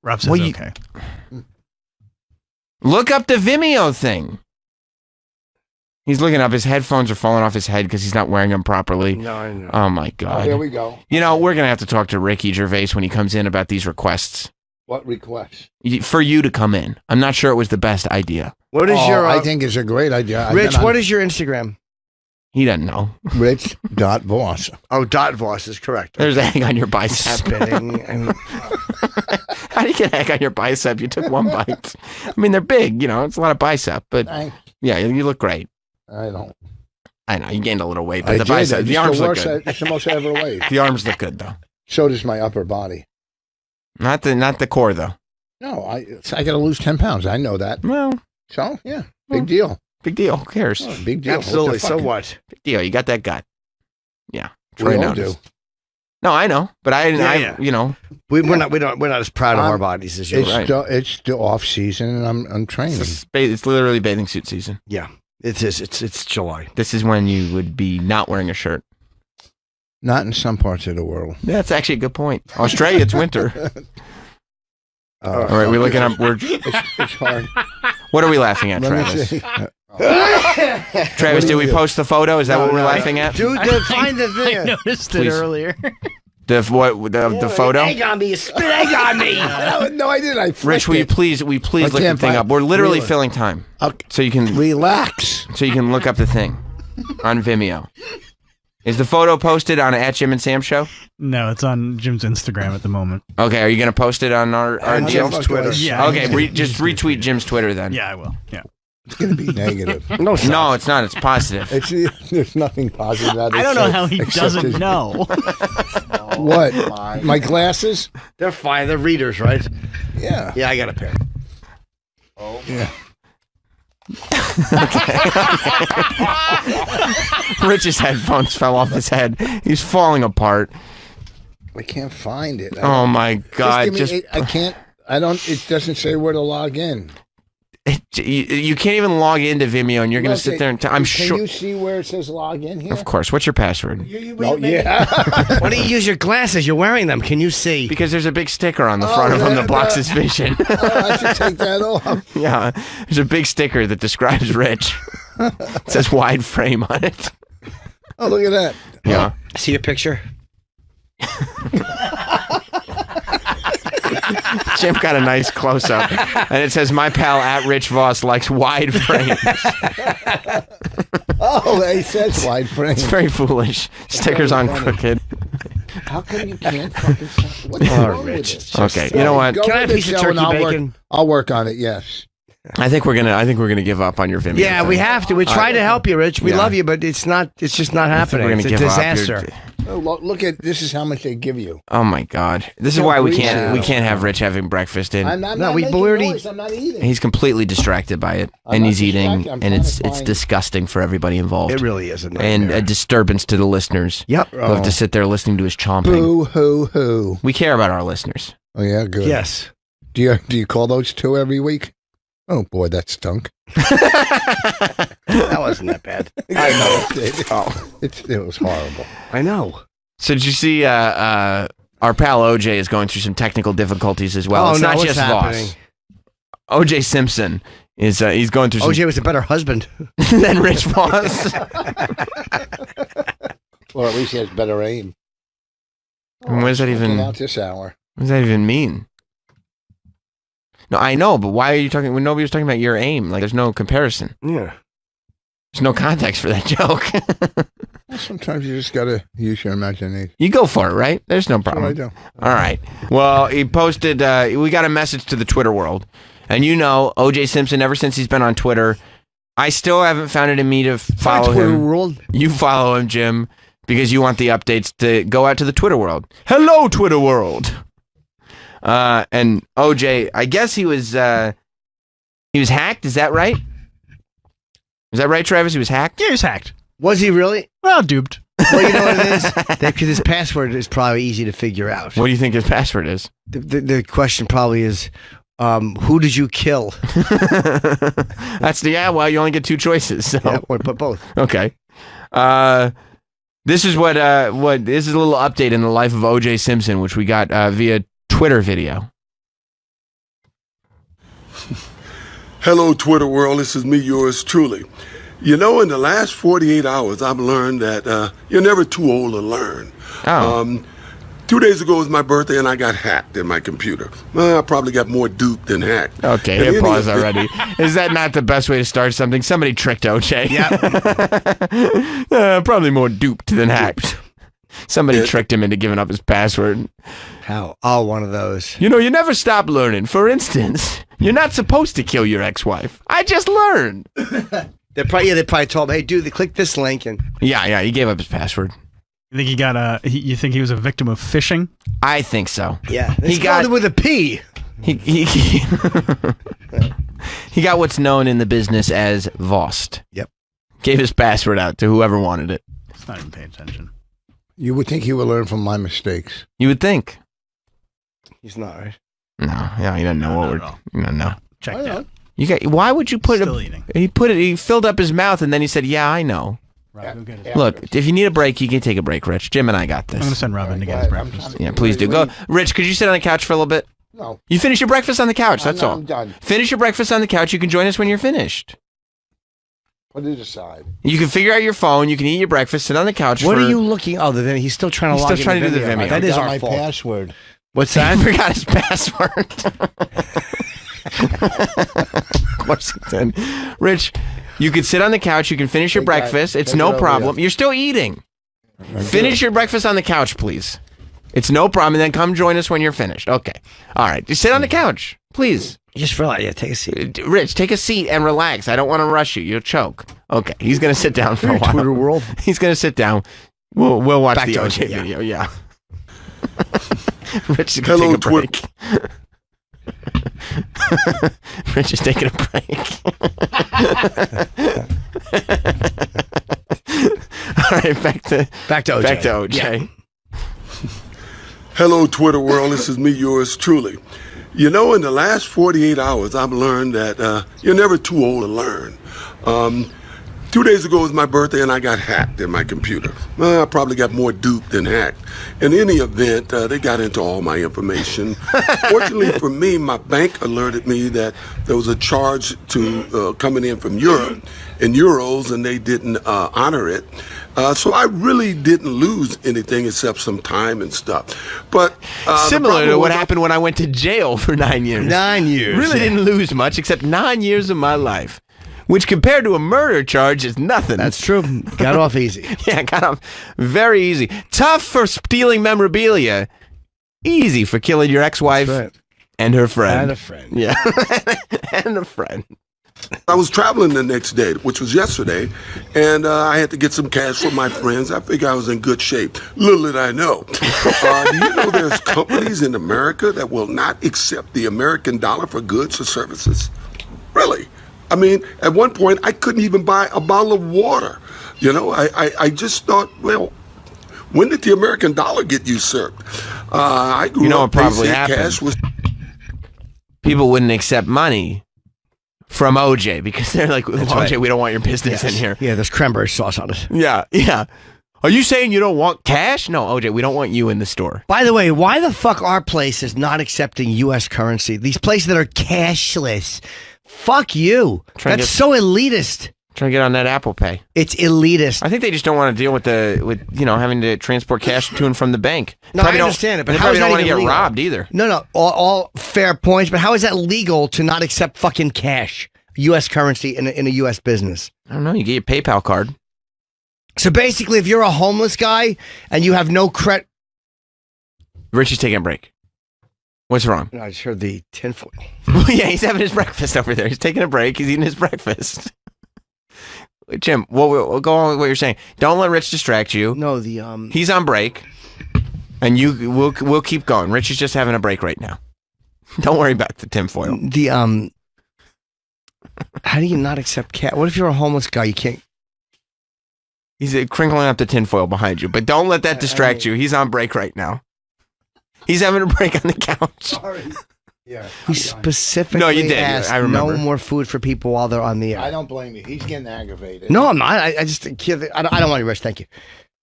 Rob says Well, you- okay. Look up the Vimeo thing. He's looking up. His headphones are falling off his head because he's not wearing them properly. No, I know. Oh my God. Here we go. You know, we're going to have to talk to Ricky Gervais when he comes in about these requests What request? for you to come in. I'm not sure it was the best idea. What is your? I think it's a great idea. Rich, what is your Instagram? He doesn't know. Rich.Voss. Oh, dot Voss is correct. There's egg on your bicep. Spitting and How do you get egg on your bicep? You took one bite. I mean, they're big, you know, it's a lot of bicep, but Thanks. yeah, you look great. I don't. I know, you gained a little weight, but I the did. bicep, It's the arms look worst good. It's the most I ever weighed. The arms look good, though. So does my upper body. Not the core, though. No, I got to lose 10 pounds. I know that. Well, So, yeah, big deal. big deal. Who cares? Oh, big deal. absolutely. What the So fuck? what? Big deal. You got that gut. Yeah. We Troy all noticed. do. No, I know, but Yeah. you know, We're not as proud of our Um, bodies as you. It's, right. it's the off season, and I'm training. it's literally bathing suit season. Yeah, it is. It's July. This is when you would be not wearing a shirt. Not in some parts of the world. That's actually a good point. Australia, it's winter. All right, we're looking up. It's hard. What are we laughing at, Let me Travis? see. Travis, did we post the photo? Is that what we're laughing at? Dude, find the I thing. noticed it Please. earlier. The photo? Egg on me. You spit egg on me. No, I didn't. I flicked Rich, will you it. please look the can't thing find- up? We're literally Really? filling time. Okay. So you can Relax. look up the thing on Vimeo. Is the photo posted on @Jim and Sam show? No, it's on Jim's Instagram at the moment. Okay, are you going to post it on our deal? Jim's Twitter. Yeah. Okay, just retweet Jim's Twitter then. Yeah, I will. Yeah. It's going to be negative. No, it's not. No, it's not. It's positive. There's nothing positive about it. I don't know how he doesn't know. What? My glasses? They're fine. They're readers, right? Yeah. Yeah, I got a pair. Yeah. Rich's headphones fell off his head. He's falling apart. I can't find it. Oh my God! I can't. I don't. It doesn't say where to log in. You can't even log into Vimeo, and you're going to sit there and I'm Can sure. you see where it says log in here? Of course. What's your password? No, yeah. Why don't you use your glasses? You're wearing them. Can you see? Because there's a big sticker on the front of him that blocks his vision. I should take that off. Yeah, there's a big sticker that describes Rich. It says wide frame on it. Oh, look at that. Yeah. See your picture? Jim got a nice close up, and it says, "My pal @Rich Voss likes wide frames." Oh, it says wide frame. It's very foolish. Stickers on crooked. How come you can't fucking see? What's wrong with this? Okay, you know what? Go Can I have with a piece it, of Joe, and turkey I'll bacon? I'll work on it. Yes. I think we're gonna give up on your Vimeo. Yeah, we have to. We're trying to help you, Rich. We Yeah. love you, but it's not. It's just not I think happening. we're It's gonna a give up. disaster. Oh, look at this. Is how much they give you. Oh my God! This is Don't why we breathe can't out. have Rich having breakfast in. I'm No, not we making already- noise. I'm not eating. He's completely distracted by it, I'm and not he's eating, distracted. I'm and trying it's to find- disgusting for everybody involved. It really is a and nightmare. a disturbance to the listeners. Yep. Who have to sit there listening to his chomping. Boo hoo hoo. We care about our listeners. Oh yeah, good. Yes. Do you call those two every week? Oh boy, that stunk. That wasn't that bad. I know it did. It was horrible. I know. So did you see our pal OJ is going through some technical difficulties as well? Oh, It's no, not what's just happening? Voss. OJ Simpson is he's going through some OJ was a better husband. than Rich Voss. Well, at least he has better aim. And what does that Looking even out this hour? what does that even mean? No, I know, but why are you talking when nobody was talking about your aim? Like there's no comparison. Yeah. There's no context for that joke. Well, sometimes you just gotta use your imagination. You go for it, right? There's no That's what I problem. do. All right. Well, he posted, we got a message to the Twitter world. And you know, OJ Simpson, ever since he's been on Twitter, I still haven't found it in me to follow Twitter him. world. You follow him, Jim, because you want the updates to go out to the Twitter world. Hello, Twitter world. And OJ, I guess he was hacked. Is that right? Is that right, Travis? He was hacked? Yeah, he was hacked. Was he really? Well, duped. Well, you know what it is? Because his password is probably easy to figure out. What do you think his password is? The question probably is, who did you kill? That's well, you only get two choices. So. Yeah, or put both. Okay. This is what this is a little update in the life of OJ Simpson, which we got via Twitter video. Hello, Twitter world. This is me, yours truly. You know, in the last 48 hours, I've learned that you're never too old to learn. Oh. 2 days ago was my birthday, and I got hacked in my computer. Well, I probably got more duped than hacked. Okay, And hit any- pause already. Is that not the best way to start something? Somebody tricked OJ. Yeah. Probably more duped than hacked. Somebody tricked him into giving up his password. How? Oh, one of those. You know, you never stop learning. For instance, you're not supposed to kill your ex-wife. I just learned. They probably told him, hey, dude, click this link. And Yeah, he gave up his password. You think he got you think he was a victim of phishing? I think so. yeah, He he got- got it with a P. He he got what's known in the business as Vost. Yep. Gave his password out to whoever wanted it. It's not even paying attention. You would think he would learn from my mistakes. You would think. He's not, right? No, yeah, he doesn't know what not we're. at all. You don't know. Check I that. know. You got. Why would you put Still a? eating. He filled up his mouth and then he said, "Yeah, I know." Rob, go get it. Look, if you need a break, you can take a break, Rich. Jim and I got I'm gonna this. send Robin to get his breakfast. Yeah, please do. Go, Rich. Could you sit on the couch for a little bit? No. You finish your breakfast on the couch. That's all. I'm done. Finish your breakfast on the couch. You can join us when you're finished. Put it aside. You can figure out your phone. You can eat your breakfast. Sit on the couch. What are you looking? Oh, then he's still trying to log He's still trying to do the Vimeo. That I is got our my fault. password. What's I that? forgot his password. Of course he did. Rich, you can sit on the couch. You can finish your breakfast. It's take no it over problem. here. You're still eating. Finish your breakfast on the couch, please. It's no problem. And then come join us when you're finished. Okay. All right. Just sit on the couch, please. Just relax. Yeah, take a seat. Rich, take a seat and relax. I don't want to rush you. You'll choke. Okay. He's going to sit down for a while. Twitter world. He's going to sit down. We'll watch Back the to OJ OJ, yeah. video. Yeah. Rich is going Hello, to take a break. Rich is taking a break. All right, back to OJ. Back to OJ. Yeah. Hello, Twitter world. This is me, yours truly. You know, in the last 48 hours, I've learned that you're never too old to learn. 2 days ago was my birthday, and I got hacked in my computer. I probably got more duped than hacked. In any event, they got into all my information. Fortunately for me, my bank alerted me that there was a charge to coming in from Europe in euros, and they didn't honor it. So I really didn't lose anything except some time and stuff. But similar to what happened when I went to jail for 9 years. 9 years. Really didn't lose much except 9 years of my life, which compared to a murder charge is nothing. That's true. Got off easy. Yeah, got off very easy. Tough for stealing memorabilia. Easy for killing your ex-wife That's right. and her friend. And a friend. Yeah, and a friend. I was traveling the next day, which was yesterday, and I had to get some cash for my friends. I figured I was in good shape. Little did I know. Do you know there's companies in America that will not accept the American dollar for goods or services? Really? I mean, at one point, I couldn't even buy a bottle of water. You know, I just thought, well, when did the American dollar get usurped? I grew what up probably basic happened? cash was People wouldn't accept money from OJ because they're like, OJ, right. we don't want your business in here. Yeah, there's cranberry sauce on it. Yeah, yeah. Are you saying you don't want cash? No, OJ, we don't want you in the store. By the way, why the fuck our place is not accepting U.S. currency? These places that are cashless. Fuck you. Trying to That's get- so elitist. Trying to get on that Apple Pay. It's elitist. I think they just don't want to deal with having to transport cash to and from the bank. No, Probably I don't- understand it, but they how probably is don't that want to even get legal? robbed either. No, all fair points, but how is that legal to not accept fucking cash, U.S. currency in a U.S. business? I don't know. You get your PayPal card. So basically, if you're a homeless guy and you have no credit... Rich is taking a break. What's wrong? I just heard the tinfoil. Yeah, he's having his breakfast over there. He's taking a break. He's eating his breakfast. Jim, we'll go on with what you're saying. Don't let Rich distract you. No, He's on break, and we'll keep going. Rich is just having a break right now. Don't worry about the tinfoil. How do you not accept cash? What if you're a homeless guy? You can't... He's crinkling up the tinfoil behind you, but don't let that distract you. He's on break right now. He's having a break on the couch. Sorry. Yeah. He specifically No, you did. asked I remember. no more food for people while they're on the air. I don't blame you. He's getting aggravated. No, I'm not. I just I don't want you, Rich. Thank you.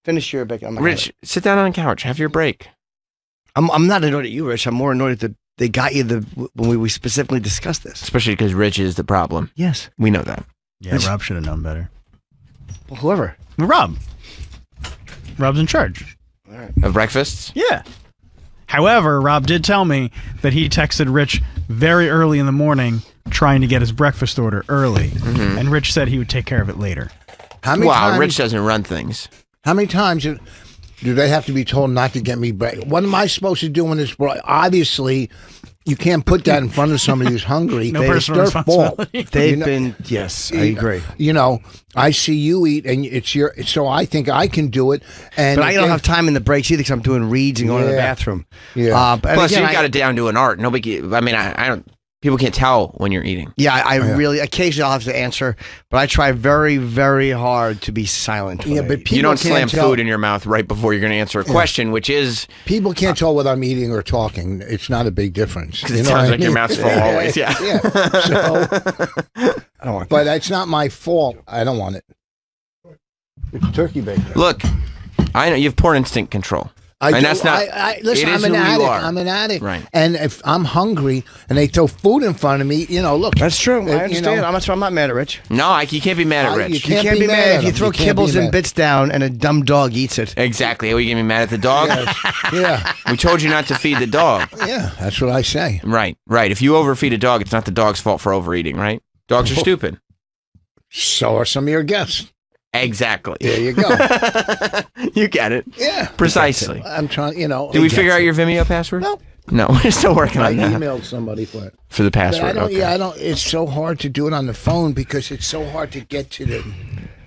Finish your bacon. I'm not Rich, sit down on the couch. Have your break. I'm not annoyed at you, Rich. I'm more annoyed that they got you when we specifically discussed this. Especially because Rich is the problem. Yes. We know that. Yeah, Rob should have known better. Well, whoever. Rob. Rob's in charge. Of breakfasts? Yeah. However, Rob did tell me that he texted Rich very early in the morning trying to get his breakfast order early. Mm-hmm. And Rich said he would take care of it later. How many Wow, times, Rich doesn't run things. How many times do they have to be told not to get me break? What am I supposed to do when it's obviously you can't put that in front of somebody who's hungry. No It's personal their fault. responsibility. They've been, yes, I agree. You know, I see you eat, and it's your. So I think I can do it. And But I don't have time in the breaks either because I'm doing reads and going to the Yeah. bathroom. Yeah. And Plus, again, you've got it down to an art. Nobody. I mean, I don't. People can't tell when you're eating. Yeah, I really occasionally I'll have to answer, but I try very, very hard to be silent. Yeah, when I but eat. people You don't can't slam tell. food in your mouth right before you're going to answer a question, which is People can't tell whether I'm eating or talking. It's not a big difference. because it sounds like your mouth's full always. Yeah. Yeah. So, I don't want. but it's not my fault. I don't want it. It's turkey bacon. Look, I know you have poor instinct control. That's not. Listen, it is I'm an who you addict. are. I'm an addict. Right. And if I'm hungry and they throw food in front of me, look. That's true. I understand. know, I'm not mad at Rich. No, you can't be mad at Rich. you You can't be mad if you him. throw can't be kibbles and mad. bits down and a dumb dog eats it. Exactly. Are you getting me mad at the dog? Yeah. We told you not to feed the dog. Yeah, that's what I say. Right. If you overfeed a dog, it's not the dog's fault for overeating, right? Dogs are stupid. So are some of your guests. Exactly. There you go. You get it. Yeah. Precisely. I'm trying, Did we figure out your Vimeo password? No. No, we're still working I on that. emailed somebody for it. For the But password. I don't. Okay. Yeah, I don't. It's so hard to do it on the phone because it's so hard to get to the.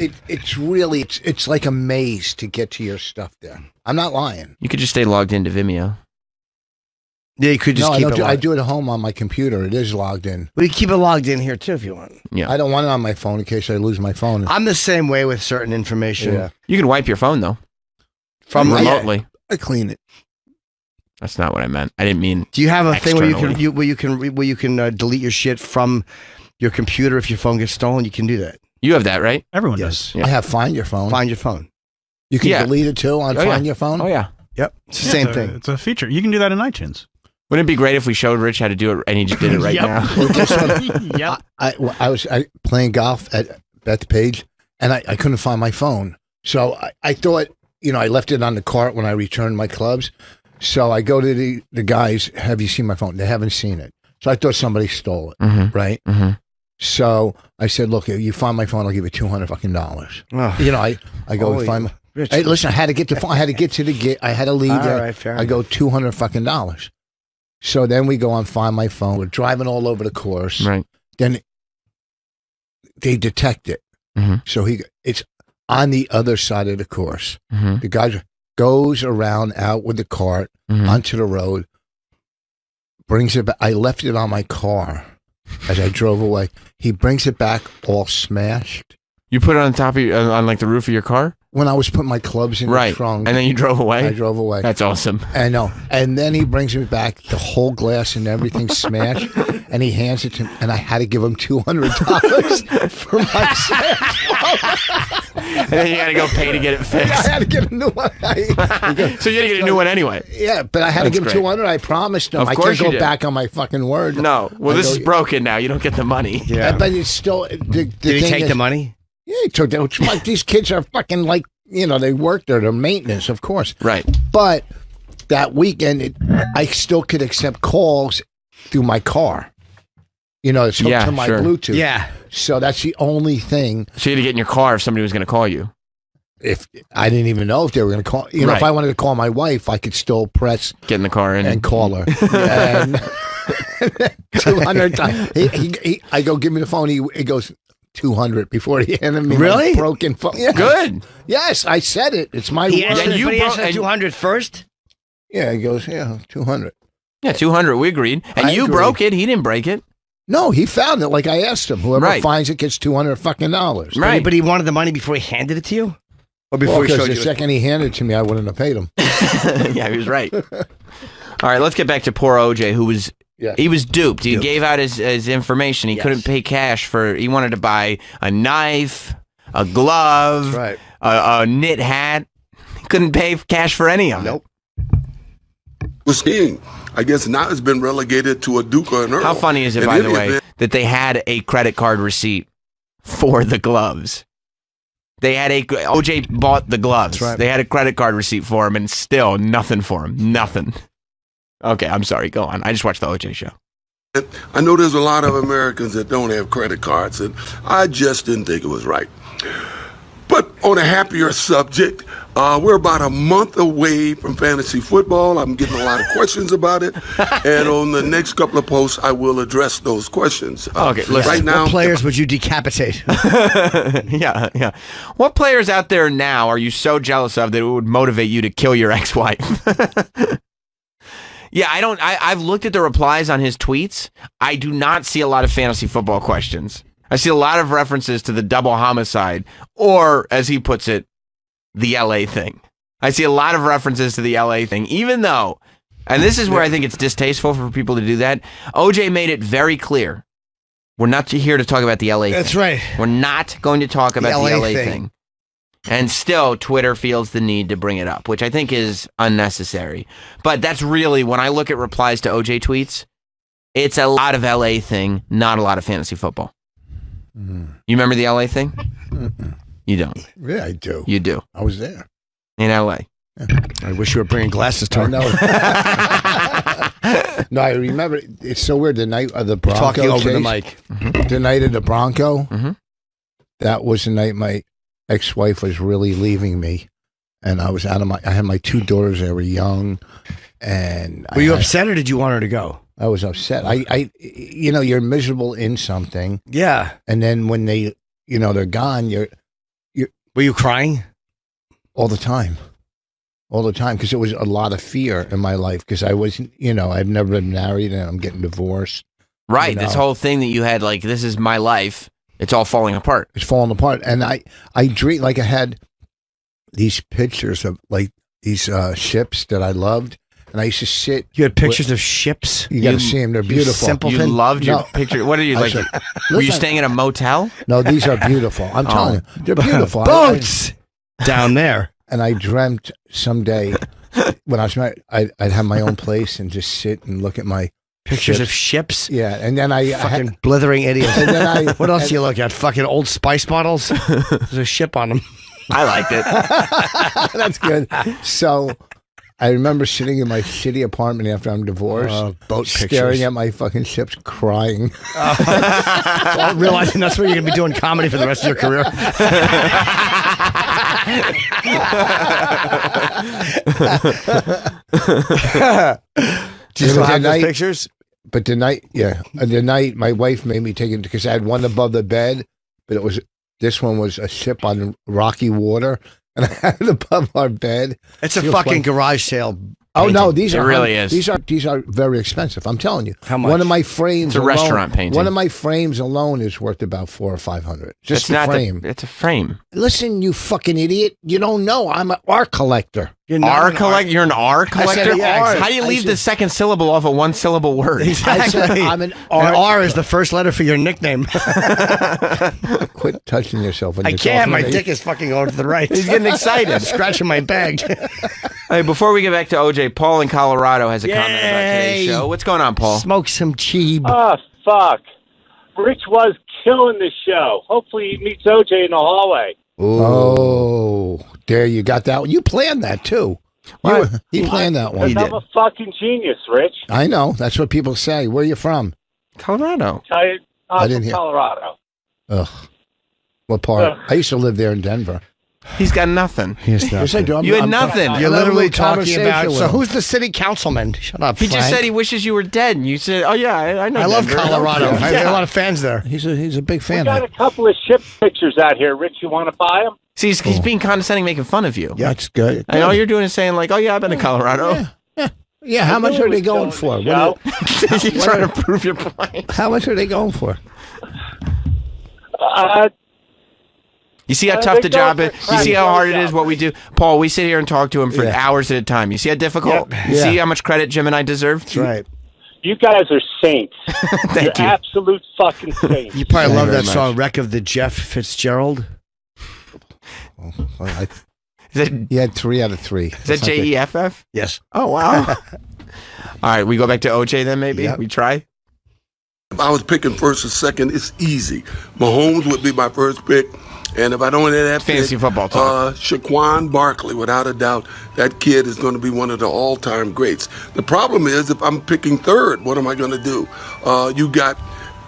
It's like a maze to get to your stuff there. I'm not lying. You could just stay logged into Vimeo. Yeah, you could just keep it I logged. do it at home on my computer. It is logged in. We keep it logged in here too if you want. Yeah. I don't want it on my phone in case I lose my phone. I'm the same way with certain information. Yeah. You can wipe your phone though. From remotely. I clean it. That's not what I meant. I didn't mean. Do you have a thing where you externally. can delete your shit from your computer if your phone gets stolen? You can do that. You have that, right? Everyone Yes. does. I have Find Your Phone. Find your phone. You can Yeah. delete it too on Oh, Find yeah. Your Phone. Oh yeah. Yep. It's the Yeah, same it's a- thing. It's a feature. You can do that in iTunes. Wouldn't it be great if we showed Rich how to do it and he just did it right Yep. now? Well, guess what? Yep. I was playing golf at Bethpage, and I couldn't find my phone. So I thought, I left it on the cart when I returned my clubs. So I go to the guys, have you seen my phone? They haven't seen it. So I thought somebody stole it, right? Mm-hmm. So I said, look, if you find my phone, I'll give you $200 fucking. Oh. I go Holy and find my. Rich. Hey, listen, I had to get the phone. I had to get to the gate. I had to leave All there. right, fair I go $200 fucking. So then we go on Find My Phone. We're driving all over the course. Right. Then they detect it. Mhm. So it's on the other side of the course. Mhm. The guy goes around out with the cart Mhm. onto the road, brings it back. I left it on my car as I drove away. He brings it back all smashed. You put it on top of on like the roof of your car? When I was putting my clubs in Right. the trunk. And then you drove away? I drove away. That's awesome. I know. And then he brings me back the whole glass and everything smashed, and he hands it to me, and I had to give him $200 for my smash. And then you got to go pay to get it I fixed. had to get a new one. So you got to get a new one anyway. Yeah, but I had That's to give him great. 200. I promised him. Of I course can't you go did. back on my fucking word. No. Well, I this go, is broken now. You don't get the money. Yeah. But it's still the Did he thing take is- the money? Yeah, he took that. Which, like, these kids are fucking like, they work there. They're maintenance, of course. Right. But that weekend, I still could accept calls through my car. It's hooked Yeah, to my sure. Bluetooth. Yeah. So that's the only thing. So you had to get in your car if somebody was going to call you. If I didn't even know if they were going to call, Right. if I wanted to call my wife, I could still press Get in the car and call her. And 200 times. I go, give me the phone. He goes 200 before he handed me Really? my broken phone. Yeah. Good. Yes, I said it. It's my He word. answered, you but he bro- answered and- 200 first? Yeah, he goes, 200. Yeah, 200. We agreed. And I you agree. broke it. He didn't break it. No, he found it like I asked him. Whoever Right. finds it gets $200 fucking dollars. Right. But he wanted the money before he handed it to you? Or before Well, he because showed the you? second he handed it to me, I wouldn't have paid him. Yeah, he was right. All right, let's get back to poor OJ, who was Yeah. he was duped. He gave out his information. He Yes. couldn't pay cash for. He wanted to buy a knife, a glove, Right. a knit hat. He couldn't pay cash for any of it. Nope. Was skiing. I guess now it's been relegated to a Duke or an Earl. How funny is it, In by the any way, event, that they had a credit card receipt for the gloves? They had OJ bought the gloves. That's right. They had a credit card receipt for him, and still nothing for him. Nothing. Okay, I'm sorry. Go on. I just watched the OJ show. I know there's a lot of Americans that don't have credit cards, and I just didn't think it was right. But on a happier subject, we're about a month away from fantasy football. I'm getting a lot of questions about it, and on the next couple of posts, I will address those questions. Okay, listen. Right now, What players would you decapitate? Yeah, yeah. What players out there now are you so jealous of that it would motivate you to kill your ex-wife? Yeah, I've looked at the replies on his tweets. I do not see a lot of fantasy football questions. I see a lot of references to the double homicide, or as he puts it, the LA thing. I see a lot of references to the LA thing, even though, and this is where I think it's distasteful for people to do that. OJ made it very clear. We're not here to talk about the LA thing. That's right. We're not going to talk about the LA thing. thing. And still, Twitter feels the need to bring it up, which I think is unnecessary. But that's really, when I look at replies to OJ tweets, it's a lot of LA thing, not a lot of fantasy football. You remember the LA thing? You don't. Yeah, I do. You do. I was there. In LA. I wish you were bringing glasses to I her. know. No, I remember. It's so weird. The night of the Bronco Talking over the chase, mic. the night of the Bronco, that was the night my ex-wife was really leaving me, and I was out of I had my 2 daughters. They were young, and Were you upset or did you want her to go? I was upset. You're miserable in something. Yeah. And then when they, they're gone, Were you crying? All the time. All the time, because it was a lot of fear in my life, because I wasn't, I've never been married and I'm getting divorced. Right. This whole thing that you had, like, this is my life. It's all falling apart. It's falling apart. And I dream, like I had these pictures of like these ships that I loved. And I used to sit. You had pictures of ships? You got to see them. They're beautiful. Simpleton. You loved your picture. What are you, like, were you staying at a motel? No, these are beautiful. I'm telling you. They're beautiful. Boats! Down there. And I dreamt someday when I was married, I'd have my own place and just sit and look at my pictures of ships. Yeah, and then I fucking blithering idiot. And then what else do you look at? Fucking Old Spice bottles. There's a ship on them. I liked it. That's good. So I remember sitting in my shitty apartment after I'm divorced, boat staring pictures. at my fucking ships, crying. Well, realizing that's where you're gonna be doing comedy for the rest of your career. Do you still have those pictures? But the night my wife made me take it because I had one above the bed, but this one was a ship on rocky water, and I had it above our bed. It's a fucking garage sale. Oh no, these It are really is. These are very expensive. I'm telling you. How much? One of my frames. It's a alone, restaurant painting. One of my frames alone is worth about $400 or $500. Just It's the not frame. it's a frame. Listen, you fucking idiot! You don't know. I'm an art collector. You're not R an collect. You're an R collector. art. How do you I leave said- the second syllable off a one syllable word? I said I'm an And art. R is the first letter for your nickname. Quit touching yourself. When I you're can't. talking My to me. dick is fucking going to the right. He's getting excited. Scratching my bag. Hey, before we get back to OJ, Paul in Colorado has a comment about today's Yay. show. What's going on, Paul? Smoke some cheeb. Oh, fuck. Rich was killing the show. Hopefully he meets OJ in the hallway. Oh, there you got that one. You planned that too. You planned that one. I'm a fucking genius, Rich. I know. That's what people say. Where are you from? Colorado. I'm I didn't from hear. Colorado. Ugh. What part? Ugh. I used to live there in Denver. He's got nothing. Yes, I do. You had nothing. You're literally talking conversation about. with So him. who's the city councilman? Shut up. He just Frank. said he wishes you were dead, and you said, "Oh yeah, I know." I love Denver." Colorado. I have a lot of fans there. He's a big We fan. got a couple of ship pictures out here, Rich. You want to buy them? See, he's being condescending, making fun of you. Yeah, it's good. And all you're doing is saying like, "Oh yeah, I've been to Colorado." Yeah, how much are they going for? Joe? You're trying to prove your point. How much are they going for? You see how I tough think the job is? those are You see how crap. hard it is what we do? Paul, we sit here and talk to him for hours at a time. You see how difficult? Yep. You Yeah. see how much credit Jim and I deserve? That's right. You guys are saints. Thank You're you. absolute fucking saints. You probably Thank love you that very song, "Wreck of the Jeff Fitzgerald." Is that, He had 3 out of 3. is that JEFF? Yes. Oh, wow. All right, we go back to OJ then, maybe? Yep. We try? If I was picking first or second, it's easy. Mahomes would be my first pick. And if I don't have that Fantasy pick, football talk. Shaquan Barkley, without a doubt, that kid is going to be one of the all-time greats. The problem is, if I'm picking third, what am I going to do? You got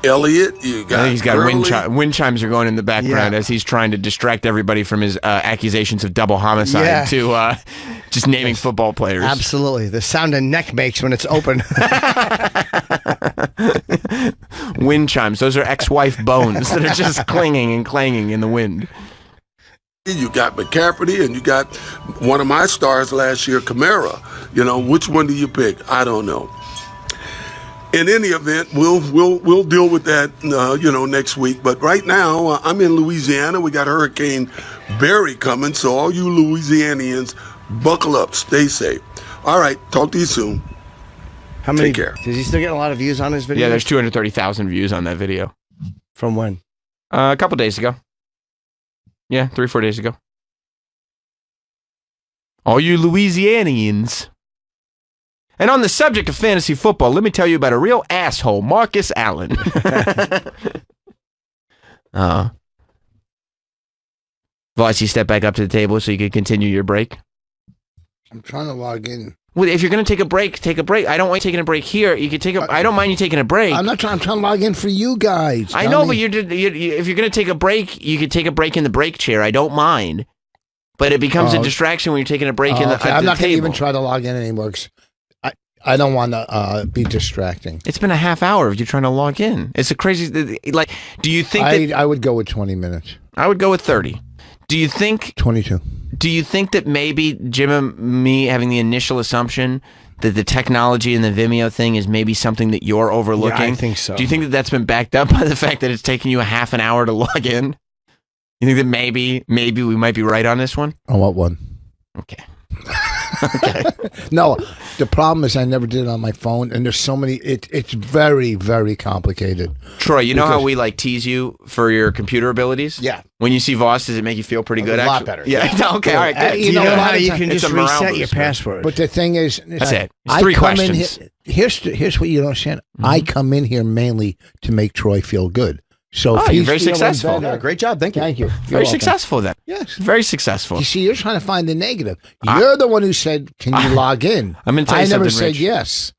Elliott, you I got think he's got Gurley. wind chimes are going in the background Yeah. as he's trying to distract everybody from his accusations of double homicide Yeah. to just naming football players. Absolutely. The sound a neck makes when it's open. Wind chimes. Those are ex-wife bones that are just clinging and clanging in the wind. You got McCaffrey, and you got one of my stars last year, Kamara. You know, which one do you pick? I don't know. In any event, we'll deal with that, next week. But right now, I'm in Louisiana. We got Hurricane Barry coming, so all you Louisianians, buckle up, stay safe. All right, talk to you soon. How many? Take care. Does he still get a lot of views on his video? Yeah, there's 230,000 views on that video. From when? A couple days ago. Yeah, 3-4 days ago. All you Louisianians. And on the subject of fantasy football, let me tell you about a real asshole, Marcus Allen. Voss, you step back up to the table so you can continue your break. I'm trying to log in. Well, if you're going to take a break, take a break. I don't want you taking a break here. You can take a. I don't mind you taking a break. I'm not trying. I'm trying to log in for you guys. I know, but if you're going to take a break, you could take a break in the break chair. I don't mind, but it becomes a distraction when you're taking a break in the. Okay. I'm not going to even try to log in anymore. I don't want to be distracting. It's been a half hour of you trying to log in. It's a crazy. Like, do you think I would go with 20 minutes? I would go with 30. Do you think 22? Do you think that maybe Jim and me having the initial assumption that the technology and the Vimeo thing is maybe something that you're overlooking? Yeah, I think so. Do you think that that's been backed up by the fact that it's taking you a half an hour to log in? You think that maybe we might be right on this one? On what one? Okay. Okay. No, the problem is I never did it on my phone, and there's so many. It's very, very complicated. Troy, you know how we like tease you for your computer abilities? Yeah. When you see Voss, does it make you feel pretty good? A lot better. Yeah. Okay. All right. Good. You know how you can It's just a morale reset your booster. password. But the thing is, That's it. It's I 3 come questions. in here. Here's what you don't understand. I come in here mainly to make Troy feel good. So if you're he's very feeling successful. better- Great job. Thank you. Thank you. You're Very welcome. successful then. Yes. Very successful. You see, you're trying to find the negative. You're the one who said, "Can you log in?" I'm gonna tell you I never something, said Rich. yes.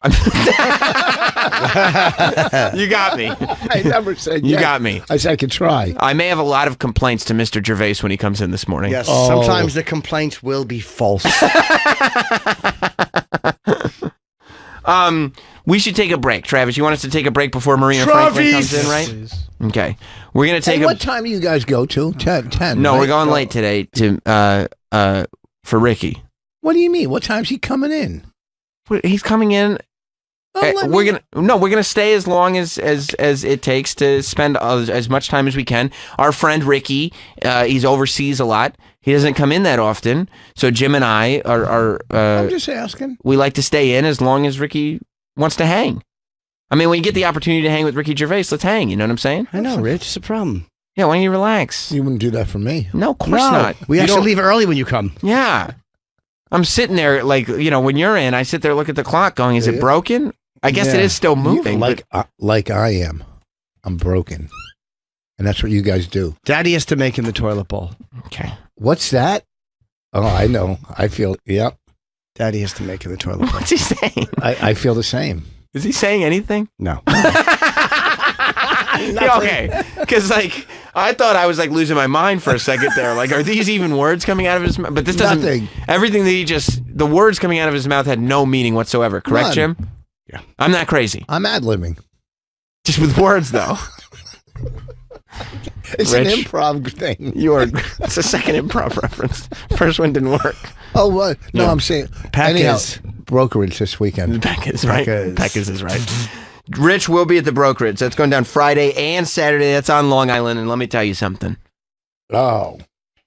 You got me. I never said You yes. got me. I said I could try. I may have a lot of complaints to Mr. Gervais when he comes in this morning. Yes, Oh. sometimes the complaints will be false. We should take a break. Travis, you want us to take a break before Marina Franklin comes in, right? Please. Okay. We're going to take Hey, a... what time do you guys go to? 10. No, right? we're going late today to for Ricky. What do you mean? What time's he coming in? He's coming in. We're gonna stay as long as it takes to spend as much time as we can. Our friend Ricky, he's overseas a lot. He doesn't come in that often. So Jim and I are I'm just asking. we like to stay in as long as Ricky wants to hang. I mean, when you get the opportunity to hang with Ricky Gervais, let's hang. You know what I'm saying? I know, Rich. It's a problem. Yeah, why don't you relax? You wouldn't do that for me. No, of course not. We You actually don't- leave early when you come. Yeah. I'm sitting there like, when you're in, I sit there, look at the clock going, is it broken? I guess it Yeah. is still moving. Like I am. I'm broken. And that's what you guys do. Daddy has to make in the toilet bowl. Okay. What's that? Oh, I know. I feel, yep. Daddy has to make in the toilet bowl. What's he saying? I feel the same. Is he saying anything? No. Yeah, okay. Because, I thought I was, losing my mind for a second there. Are these even words coming out of his mouth? But this doesn't... Nothing. Everything that the words coming out of his mouth had no meaning whatsoever. Correct, None. Jim? Yeah. I'm not crazy. I'm ad-libbing. Just with words, though. It's Rich. an improv thing. It's a second improv reference. First one didn't work. Oh, what? No, Yeah. I'm saying. Pack anyhow, is. brokerage this weekend. Peckers, right? Peckers. Peckers is right. Rich will be at the brokerage. That's going down Friday and Saturday. That's on Long Island. And let me tell you something. Oh.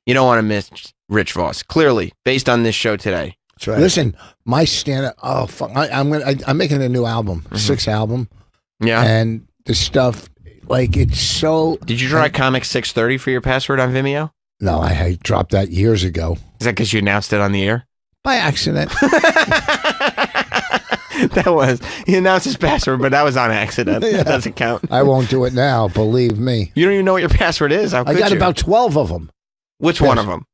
You don't want to miss Rich Voss. Clearly, based on this show today. That's right. Listen, my stand-up. Oh, fuck. I'm making a new album, 6th album. Yeah. And the stuff, it's so. Did you try Comic 630 for your password on Vimeo? No, I dropped that years ago. Is that because you announced it on the air? By accident. He announced his password, but that was on accident. Yeah. That doesn't count. I won't do it now, believe me. You don't even know what your password is. How I could got you? about 12 of them. Which one of them?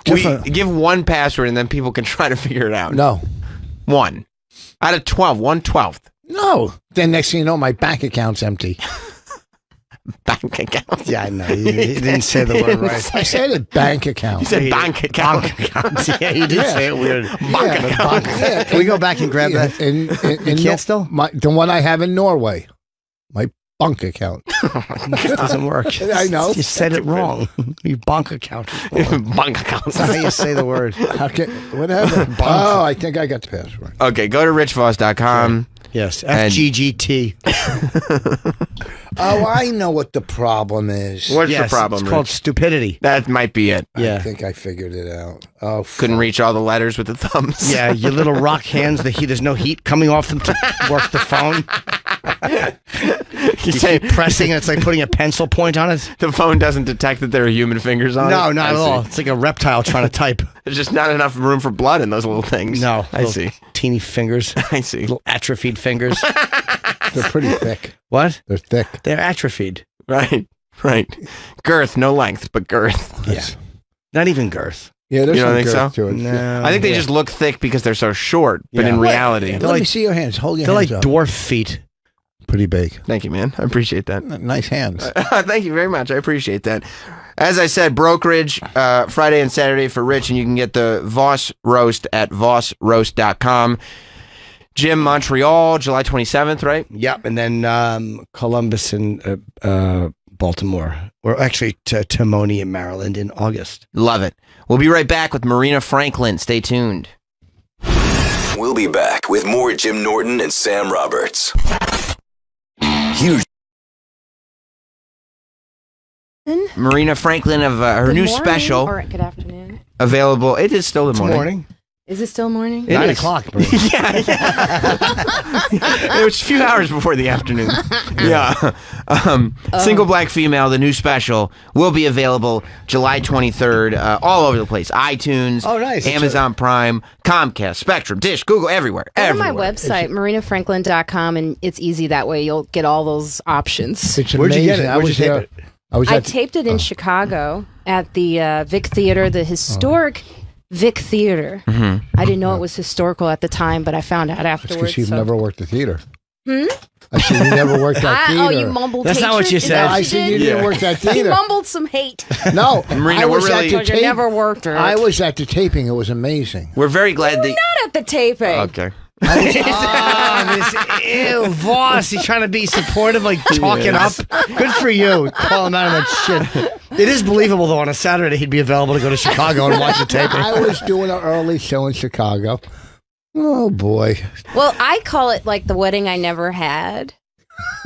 Different. Give one password and then people can try to figure it out. No. One. Out of 12, 1/12. No. Then next thing you know, my bank account's empty. Bank account. Yeah, I know. You didn't say the word right. I said it, bank account. You said bank account. Bank account. Yeah, you did say it weird. Bank account. Yeah. Can we go back and grab that? You can't still? The one I have in Norway. My bank account. It doesn't work. I know. You said it wrong. Your bank account. is wrong. Bank account. That's not how you say the word. Whatever. Oh, I think I got the password. Okay, go to richvoss.com. Yes, And- FGGT. Oh, I know what the problem is. What's Yes, the problem, it's called Rich? stupidity. That might be it. I Yeah. think I figured it out. Oh, Couldn't reach all the letters with the thumbs. Yeah, your little rock hands, there's no heat coming off them to work the phone. You keep pressing, and it's like putting a pencil point on it. The phone doesn't detect that there are human fingers on it? No, not I at see. all. It's like a reptile trying to type. There's just not enough room for blood in those little things. No, I see. Teeny fingers. I see. Little atrophied fingers. They're pretty thick. What? They're thick. They're atrophied. Right. Girth, no length, but girth. Yeah. Not even girth. Yeah, there's You don't some think girth so? to it. No. I think they just look thick because they're so short, but Yeah. in What? reality. Let me see your hands. Hold your They're hands like up. dwarf feet. Pretty big. Thank you, man. I appreciate that. Nice hands. Thank you very much. I appreciate that. As I said, brokerage Friday and Saturday for Rich, and you can get the Voss Roast at vossroast.com. Jim, Montreal, July 27th, right? Yep. And then Columbus and Baltimore. Or actually Timony in Maryland in August. Love it. We'll be right back with Marina Franklin. Stay tuned. We'll be back with more Jim Norton and Sam Roberts. Huge. Marina Franklin of her Good new morning, special or good afternoon. available. It is still the morning. Is it still morning? It 9 is. o'clock. Yeah. It was a few hours before the afternoon. Yeah. Single Black Female, the new special, will be available July 23rd, all over the place. iTunes, Oh, nice. Amazon Prime, Comcast, Spectrum, Dish, Google, everywhere. Go to Everywhere. my website, marinafranklin.com, and it's easy that way. You'll get all those options. It's Where'd you amazing. get it? I Where'd was you tape there. it? I was I at taped it in Chicago at the Vic Theater, the historic Vic Theater. Mhm. I didn't know it was historical at the time, but I found out It's afterwards. because you've so- never worked the theater. Hmm? I said you never worked that theater. Oh, you mumbled That's not hatred? what you Is said. that what I you said you did? didn't work that He theater. mumbled some hate. No, Marina, I we're was really- at the Because you tape. never worked it. I was at the taping. It was amazing. We're very glad that. Not at the taping. Okay. Ew, Voss. He's trying to be supportive, like talking up. Good for you. Call him out of that shit. It is believable, though, on a Saturday he'd be available to go to Chicago and watch the taping. I was doing an early show in Chicago. Oh, boy. Well, I call it like the wedding I never had.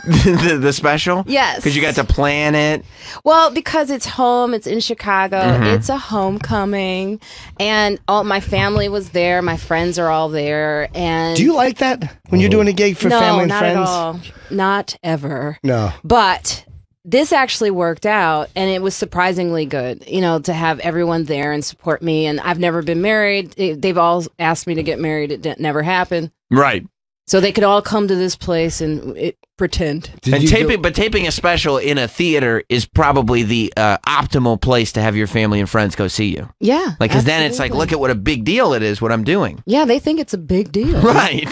the special? Yes. Because you got to plan it. Well, because it's home, it's in Chicago, Mhm. it's a homecoming, and all my family was there, my friends are all there, and Do you like that when you're doing a gig for no, family and not friends? at all, not ever. No. But this actually worked out, and it was surprisingly good. You know, to have everyone there and support me. And I've never been married. They've all asked me to get married. It never happened. Right. So they could all come to this place and pretend. And taping a special in a theater is probably the optimal place to have your family and friends go see you. Yeah. Like, because then it's like, absolutely. look at what a big deal it is, what I'm doing. Yeah, they think it's a big deal. Right.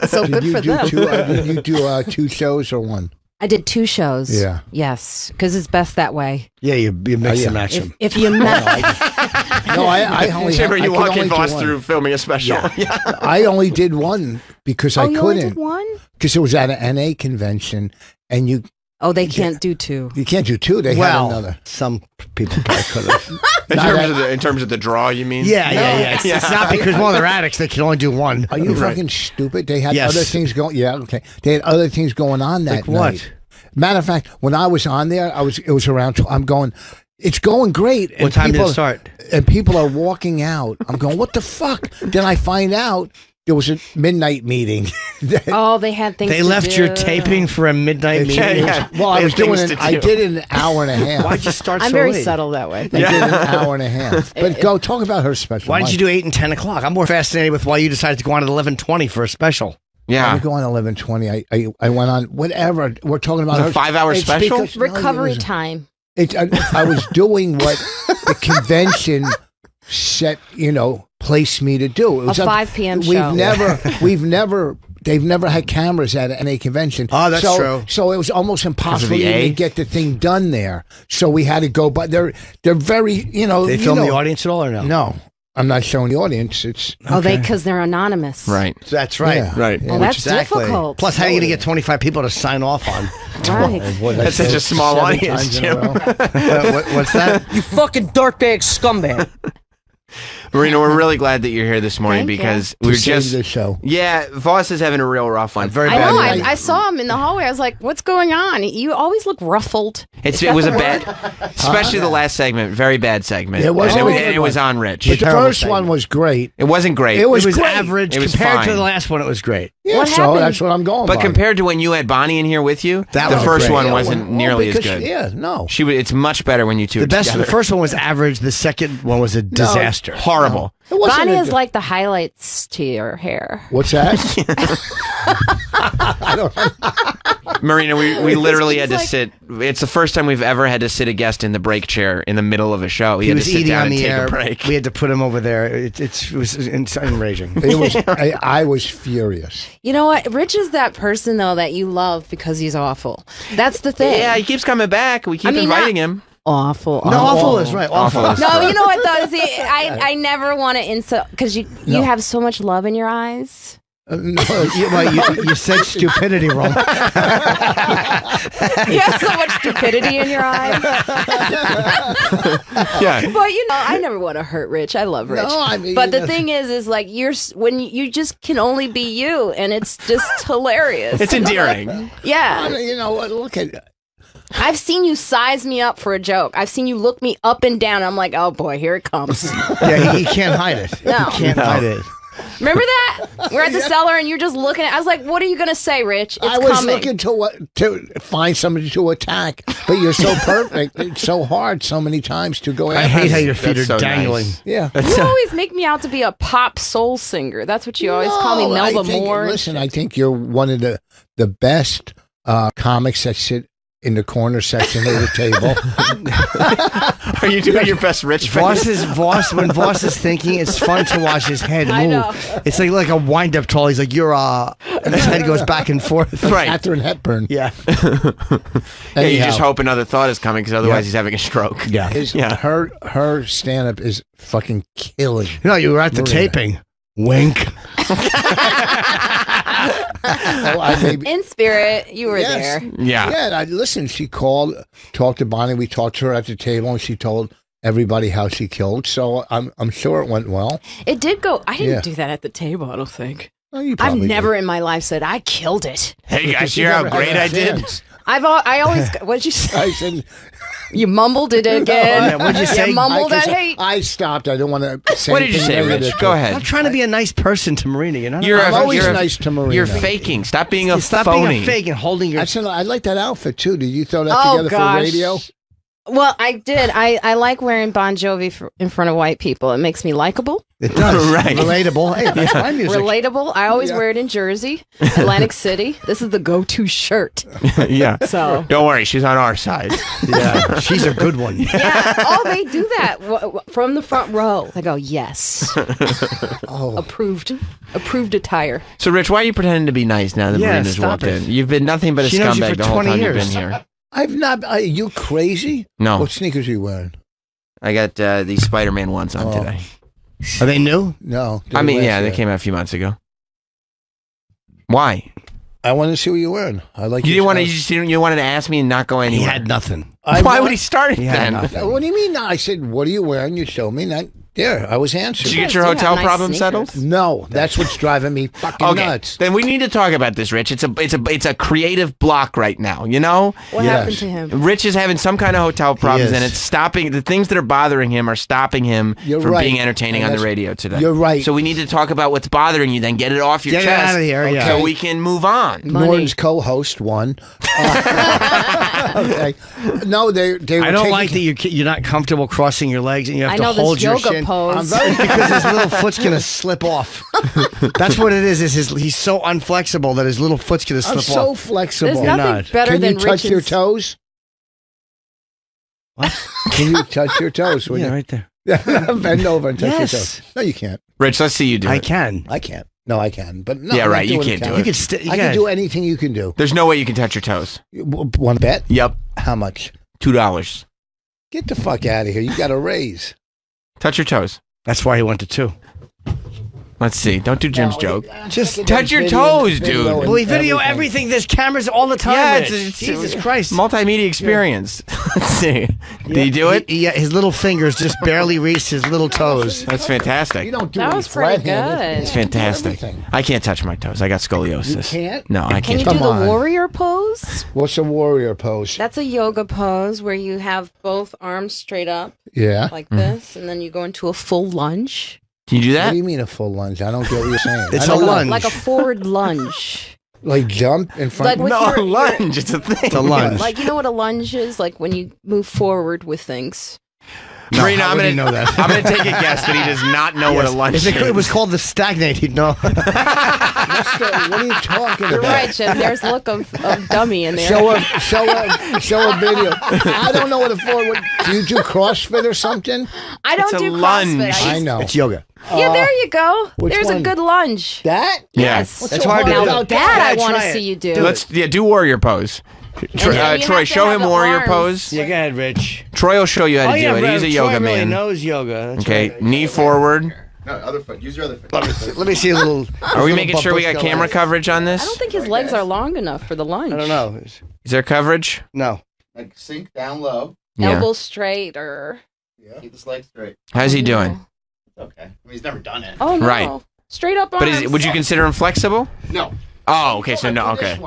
So Did good you for do them. did you do 2 shows or 1? I did 2 shows. Yeah. Yes, because it's best that way. Yeah, you mix and match If, them. if you met, No, I only Remember, I you could walk only in do Voss one. through filming a special. I only did 1 because oh, I you only did couldn't. one? Because it was at an NA convention, and you They can't do 2. you can't do 2. They had Well, another. some people probably could have. In terms of the draw, you mean? Yeah. It's not because one of their addicts, they can only do one. Are you fucking stupid? They had Yes. other things going. Yeah, okay. They had other things going on that Like what? night. Matter of fact, when I was on there, it was around. I'm going. It's going great. What time did it start? And people are walking out. I'm going. What the fuck? Then I find out there was a midnight meeting. Oh, they had things They to left do. your taping for a midnight meeting. Well, I They was had things doing. to I do. did an hour and a half. Why'd you start I'm so very late? subtle that way. I did an hour and a half. But go talk about her special. Why didn't you do 8 and 10 o'clock? I'm more fascinated with why you decided to go on at 11:20 for a special. I Yeah. would go on 11:20. I went on whatever. We're talking about Was it her a 5-hour It's special? because- no, it Recovery was- time. I was doing what the convention set, placed me to do. It was A 5 p.m. We've show. they've never had cameras at any convention. Oh, that's true. So it was almost impossible the to A? even get the thing done there. So we had to go, but they're very, They film the audience at all or no? No, I'm not showing the audience. It's Oh, because they're anonymous. Right. That's right. Yeah. Right. Well, that's difficult. Plus, how are you going to get 25 people to sign off on? Right. That's such a small 7 audience, times in a Jim. row. What's that? You fucking dirtbag scumbag. Marina, we're really glad that you're here this morning Thank you. because To we're save just the show. Yeah, Voss is having a real rough one. Very I bad. know. night. I saw him in the hallway. I was like, "What's going on? You always look ruffled." It was a bad, especially the last segment, very bad segment. It was and a it, good and it was one. on Rich. But the Terrible first segment. one was great. It wasn't great. It was It was great. average It was compared to fine. the last one. It was great. Yeah, What so happened? that's what I'm going But by. compared to when you had Bonnie in here with you, That the was first great. one Yeah, wasn't nearly as good. Yeah, no. It's much better when you two The are best. together. The first one was average. The second one was a disaster. Horrible. It wasn't Bonnie a- is like the highlights to your hair. What's that? I don't. Marina, we literally had to It's sit. It's the first time we've ever had to sit a guest in the break chair in the middle of a show. He had was to sit eating down on and the take air. a break. We had to put him over there. It was enraging. It was. I was furious. You know what? Rich is that person though that you love because he's awful. That's the thing. Yeah, he keeps coming back. We keep I mean, inviting not- him. Awful. No, awful is right. Awful. Awful is No, you know what though? See, I never want to insult because you have so much love in your eyes. No, you said stupidity wrong. You have so much stupidity in your eyes. Yeah. But I never want to hurt Rich. I love Rich. No, I mean, but the that's- thing is like when you just can only be you, and it's just hilarious. It's endearing. Yeah. you know what? Look at. I've seen you size me up for a joke. I've seen you look me up and down. I'm like, oh boy, here it comes. Yeah, he can't hide it. No. He can't hide it. Remember that? We're at the cellar and you're just looking at I was like, what are you going to say, Rich? It's I was coming. looking to find somebody to attack, but you're so perfect. It's so hard so many times to go after. I hate how your feet That's are so dangling. nice. Yeah. You always make me out to be a pop soul singer. That's what you always call me, No, Melba I think- Moore. Listen, I think you're one of the best comics that sit in the corner section of the table. Are you doing your best Rich When face? Voss is thinking, it's fun to watch his head I know. move. It's like a wind-up troll. He's like, and his head goes back and forth. Right. Catherine Hepburn. Yeah. Yeah, you Anyhow. just hope another thought is coming because otherwise he's having a stroke. Yeah. Her stand-up is fucking killing. No, you were at the Marina. taping. Wink. In spirit, you were Yes. there. Yeah. Yeah, listen, she talked to Bonnie. We talked to her at the table, and she told everybody how she killed. So I'm sure it went well. It did go. I didn't Yeah. do that at the table, I don't think. Oh, you I've probably never did. in my life said I killed it. Hey guys, You hear how never had great a I did? chance. I always. What'd you say? I said, You mumbled it again. What'd you say? You mumbled that I hate. I stopped. I don't want to say What did you anything say, negative. Rich? Go I'm ahead. trying to be a nice person to Marina. You're not. I'm always nice to Marina. You're faking. Stop being a Stop phony. being a fake and holding your. I said, I like that outfit, too. Did you throw that Oh, together gosh. for radio? Well, I did. I like wearing Bon Jovi in front of white people. It makes me likable, It does. Right. Relatable. Hey, that's my music. relatable. I always wear it in Jersey, Atlantic City. This is the go-to shirt. Yeah. So Don't worry, she's on our side. Yeah, she's a good one. yeah. Oh, they do that from the front row. I go, yes, Oh, approved attire. So, Rich, why are you pretending to be nice now that Yeah, Marina's stop walked it. in? You've been nothing but a She knows you scumbag for the whole 20 time years. you've been here. I've not. Are you crazy? No. What sneakers are you wearing? I got these Spider-Man ones on Oh. today. Are they new? No. I mean, last yeah, they year. came out a few months ago. Why? I want to see what you're wearing. I like. You your didn't want to. style. You wanted to ask me and not go He anywhere. had nothing. I Why want- would he start it He had then? nothing. What do you mean? I said, "What are you wearing?" You showed me. That there, I was Did answering. you get your You have hotel nice problem sneakers. settled? No, that's what's driving me fucking Okay, nuts. then we need to talk about this, Rich. It's a creative block right now. You know, What Yes. happened to him? Rich is having some kind of hotel problems, is. and it's stopping the things that are bothering him are stopping him You're from right. being entertaining And on the that's- radio today. you're right. So we need to talk about what's bothering you, then get it off your Get it chest, out of here, yeah. so we can move on. Norton's co-host won. Okay. No, they were I don't taking- like that you're not comfortable crossing your legs and you have I to know hold this your yoga shin. pose. I'm very Because his little foot's gonna slip off. That's what it is. He's so unflexible that his little foot's gonna I'm slip so off. flexible. There's You're nothing not. better Can than you touch your Rich's. toes? Can you touch your toes? Yeah, right there. Bend over and touch Yes. your toes. No, you can't. Rich, let's see you do I it. can. I can't. No, I can. But no, Yeah, I'm not right, you doing can't do count. it. You can still. I can do anything you can do. There's no way you can touch your toes. One bet? Yep, How much? $2. Get the fuck out of here. You got a raise. Touch your toes. That's why he went to 2. Let's see. Don't do Jim's joke. Just touch your toes, dude. Well, we video everything. There's cameras all the time. Yeah, Rich. it's Jesus Christ. Multimedia experience. Let's see. Did he do it? Yeah, his little fingers just barely reached his little toes. That's fantastic. You don't do That any was pretty flat-handed. good. It's fantastic. Everything. I can't touch my toes. I got scoliosis. You can't? No, I Can can't. you do Come the on. warrior pose? What's a warrior pose? That's a yoga pose where you have both arms straight up Yeah. like this, and then you go into a full lunge. Can you do What that? do you mean a full lunge? I don't get what you're saying. It's I don't a know. lunge. Like a forward lunge. Like jump in front. Like with No, your- lunge. It's a thing. It's a lunge. Like, you know what a lunge is? Like when you move forward with things. No, Marina, how I'm would gonna he know that? I'm gonna take a guess that he does not know what a lunge If is. it was called the stagnate, he'd know. What are you talking You're about? right, Jim. There's a look of dummy in there. Show a video. I don't know what a forward. Do you do CrossFit or something? I don't It's a do lunge. CrossFit. I know. It's yoga. Yeah, there you go. which There's a one? good lunge. That? Yes. What's That's so hard to hard do. Now about that I Yeah, want try to it. see you do. Do warrior pose. Troy, then you Troy, have to show have him the warrior arms. pose. Yeah, go ahead, Rich. Troy will show you how to do it. bro, He's a Troy yoga really man. knows yoga. That's Okay, right. knee forward. No, other foot. Use your other foot. Let me see a little. Are we making sure we got camera coverage on I this? don't think his legs are long enough for the lunge. I don't know. Is there coverage? No. Like sink down low. Yeah. Elbow straight or. Keep the leg straight. How's he doing? It's okay. I mean, he's never done it. Oh no. Right. Straight up arms. But would you consider him flexible? No. Oh, okay. So no. Okay.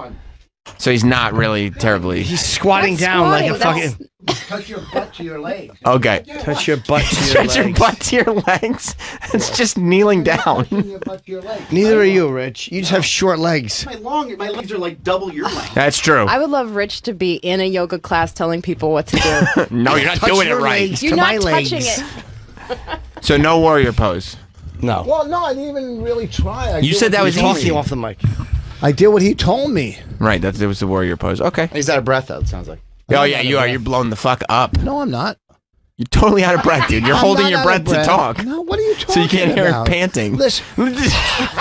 So he's not really terribly. He's squatting That's down like a squatting. fucking. Touch your butt to your legs. Okay. Touch your butt to your Stretch your legs. butt to your legs. It's just kneeling down. Touching your butt to your legs. Neither are you, Rich. You just have short legs. My legs are like double your length. That's true. I would love Rich to be in a yoga class telling people what to do. No, you're not Touch doing it your right. legs You're to not my touching legs. it. So no warrior pose. No. Well, no, I didn't even really try. You said that was He's talking easy. off the mic. I did what he told me. Right. That was the warrior pose. Okay. He's out of breath, though, it sounds like. Oh yeah, you are. You're blowing the fuck up. No, I'm not. You're totally out of breath, dude. You're I'm holding not your out breath of to talk. No, what are you talking So you can't hear it about? panting. Listen,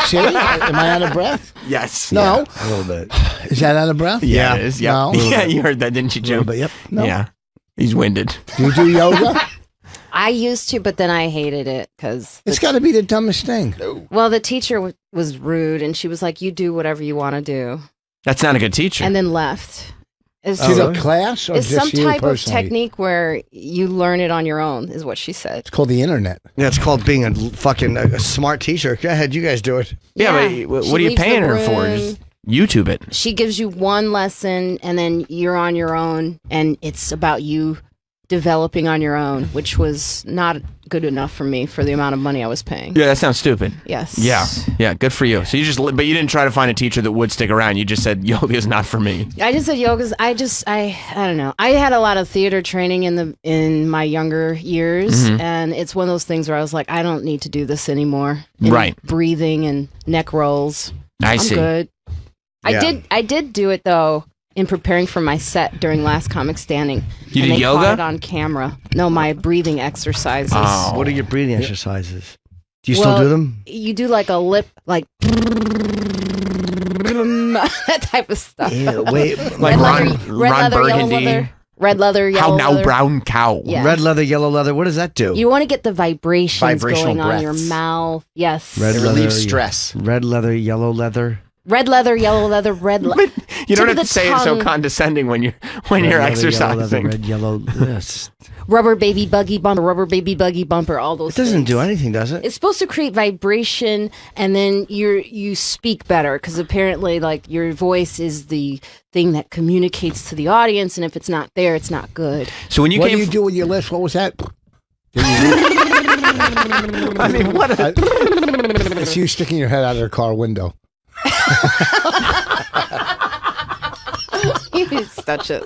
see, am I out of breath? Yes. No. A little bit. Is that out of breath? Yeah, it is. Yeah. No. Yeah, you heard that, didn't you, A little Jim? bit. Yep. No. Yeah. He's winded. Do you do yoga? I used to, but then I hated it because. It's got to be the dumbest thing. Well, the teacher was rude, and she was like, "You do whatever you want to do," That's not a good teacher. and then left. It's, To the class or it's just some you type of personally? technique where you learn it on your own, is what she said. It's called the internet. Yeah, it's called being a fucking a smart teacher. Go ahead, you guys do it. yeah, Yeah. but She what are you leaves the paying her for? room. Just YouTube it. She gives you one lesson, and then you're on your own, and it's about you developing on your own, which was not good enough for me for the amount of money I was paying. Yeah, that sounds stupid. Yes. Yeah. Yeah, good for you. So you just, but you didn't try to find a teacher that would stick around. You just said yoga is not for me. I just said yoga's. I don't know. I had a lot of theater training in my younger years, Mm-hmm. and it's one of those things where I was like, I don't need to do this anymore. And Right. Breathing and neck rolls. I I'm see. good. Yeah. I did do it though in preparing for my set during Last Comic Standing. You and did they yoga? caught it on camera. No, my breathing exercises. Oh. What are your breathing exercises? Do you Well, still do them? You do like a lip, like that type of stuff. Yeah, wait, Like Ron yellow Burgundy. leather, red leather, How yellow now, leather. brown cow. Yeah. red leather, yellow leather. What does that do? You want to get the vibrations Vibrational going on your breaths. mouth. Yes. Red It leather, relieves stress. Red leather, yellow leather. Red leather, yellow leather, red leather. You don't have the to say it so tongue. condescending when you're Red leather, exercising. Yellow leather, red, yellow. Yes. Rubber baby buggy bumper, rubber baby buggy bumper, all those It doesn't things. do anything, does it? It's supposed to create vibration, and then you speak better because apparently, like, your voice is the thing that communicates to the audience, and if it's not there, it's not good. So when you What came, do you do with your lips? What was that? I mean, what? It's you sticking your head out of the car window. It's such a.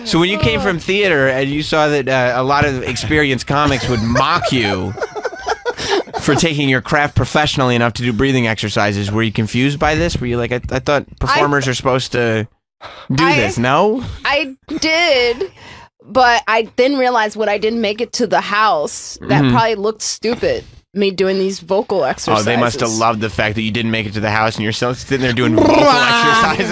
So when you came from theater and you saw that a lot of experienced comics would mock you for taking your craft professionally enough to do breathing exercises, were you confused by this? Were you like, I thought performers are supposed to do this? No? I did, but I then realized when I didn't make it to the house, that probably looked stupid. Me doing these vocal exercises. Oh, they must have loved the fact that you didn't make it to the house and you're still sitting there doing vocal exercises.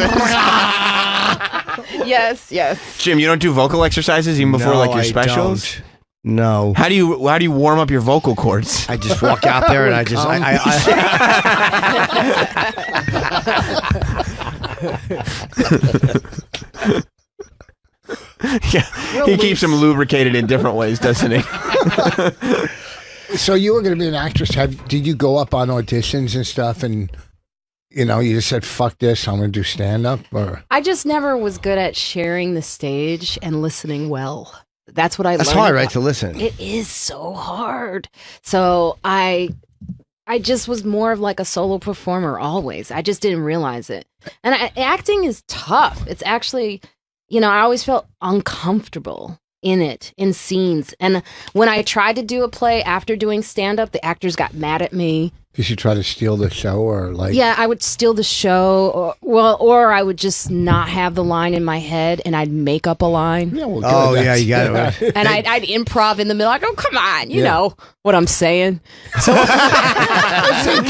Yes, yes. Jim, you don't do vocal exercises even before No, like your I specials? don't. No. How do you warm up your vocal cords? I just walk out there and I just Yeah, he keeps them lubricated in different ways, doesn't he? So you were going to be an actress. Did you go up on auditions and stuff, and you just said, "Fuck this, I'm going to do stand up"? Or I just never was good at sharing the stage and listening well. That's what I learned. That's hard, right, to listen. It is so hard. So I just was more of like a solo performer always. I just didn't realize it. And acting is tough. It's actually, I always felt uncomfortable in scenes. And when I tried to do a play after doing stand-up, the actors got mad at me. did you try to steal the show, or like? Yeah, I would steal the show, or I would just not have the line in my head, and I'd make up a line. Yeah, well, oh yeah, you got it. And I'd improv in the middle. I go, come on, you know what I'm saying. So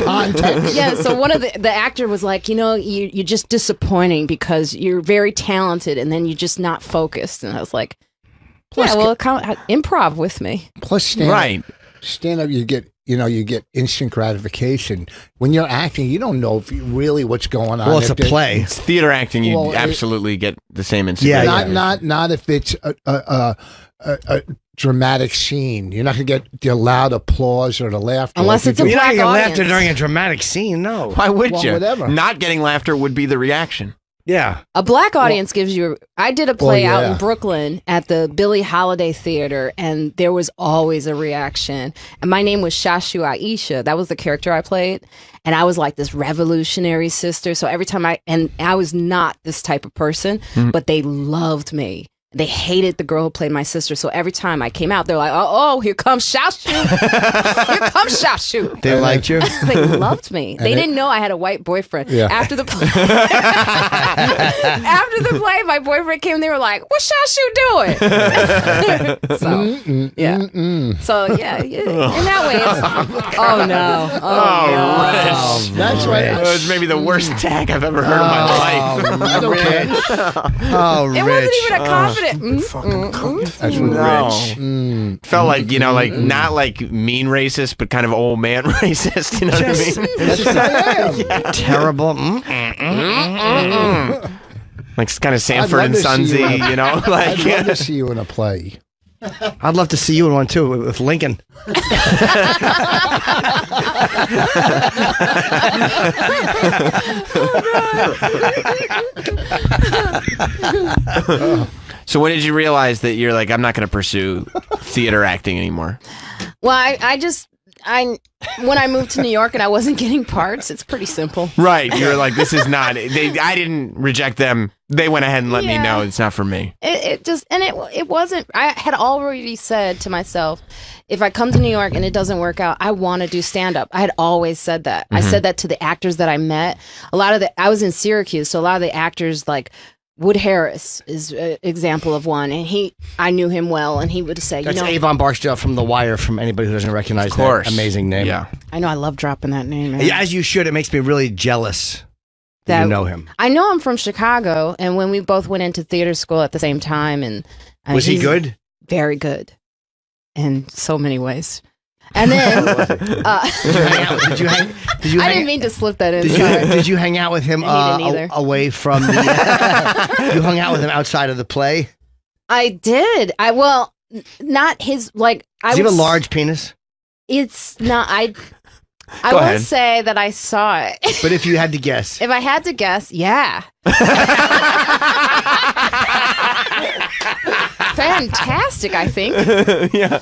context. Yeah, so one of the actor was like, you're just disappointing because you're very talented, and then you're just not focused. And I was like, improv with me. Plus, stand up, you get instant gratification. When you're acting, you don't know really what's going on. Well, it's a play. It's theater acting. You absolutely get the same instant. Yeah, not if it's a dramatic scene. You're not going to get the loud applause or the laughter. Unless it's a you're not black going to get audience. laughter during a dramatic scene. No. Why would you? Whatever. Not getting laughter would be the reaction. Yeah. A black audience gives you. I did a play out yeah. in Brooklyn at the Billie Holiday Theater, and there was always a reaction. And my name was Shashu Aisha. That was the character I played. And I was like this revolutionary sister. So every time I was not this type of person, but they loved me. They hated the girl who played my sister. So every time I came out, they're like, oh, here comes Shashu. Here comes Shashu. They liked you? They loved me. They didn't know I had a white boyfriend. Yeah. After the play, my boyfriend came, they were like, what's Shashu doing? So in that way, oh no. Rich. That's right. That was maybe the worst tag I've ever heard in my life. I don't care. It wasn't even a confident. That's Rich. Felt like, like not like mean racist, but kind of old man racist. You know what I mean? That's what I am. Terrible. Like kind of Sanford and Sonsy, like. I'd love to see you in a play. I'd love to see you in one too with Lincoln. So when did you realize that you're like, I'm not going to pursue theater acting anymore? Well, when I moved to New York and I wasn't getting parts, it's pretty simple. Right. You're like, this is not, I didn't reject them. They went ahead and let me know it's not for me. It wasn't, I had already said to myself, if I come to New York and it doesn't work out, I want to do stand-up. I had always said that. I said that to the actors that I met. I was in Syracuse, so a lot of the actors like, Wood Harris is an example of one, and I knew him well, and he would say, That's Avon Barksdale from The Wire, from anybody who doesn't recognize that amazing name. Yeah. I know, I love dropping that name. Man. Yeah, as you should. It makes me really jealous that you know him. I know him from Chicago, and when we both went into theater school at the same time, and was he good? Very good, in so many ways. And then, did you hang? I didn't mean to slip that in. Did you hang out with him away from the? You hung out with him outside of the play? I did. Not his like. Does he have a large penis? It's not. I won't say that I saw it. But if you had to guess, if I had to guess, yeah. Fantastic, I think. Yeah.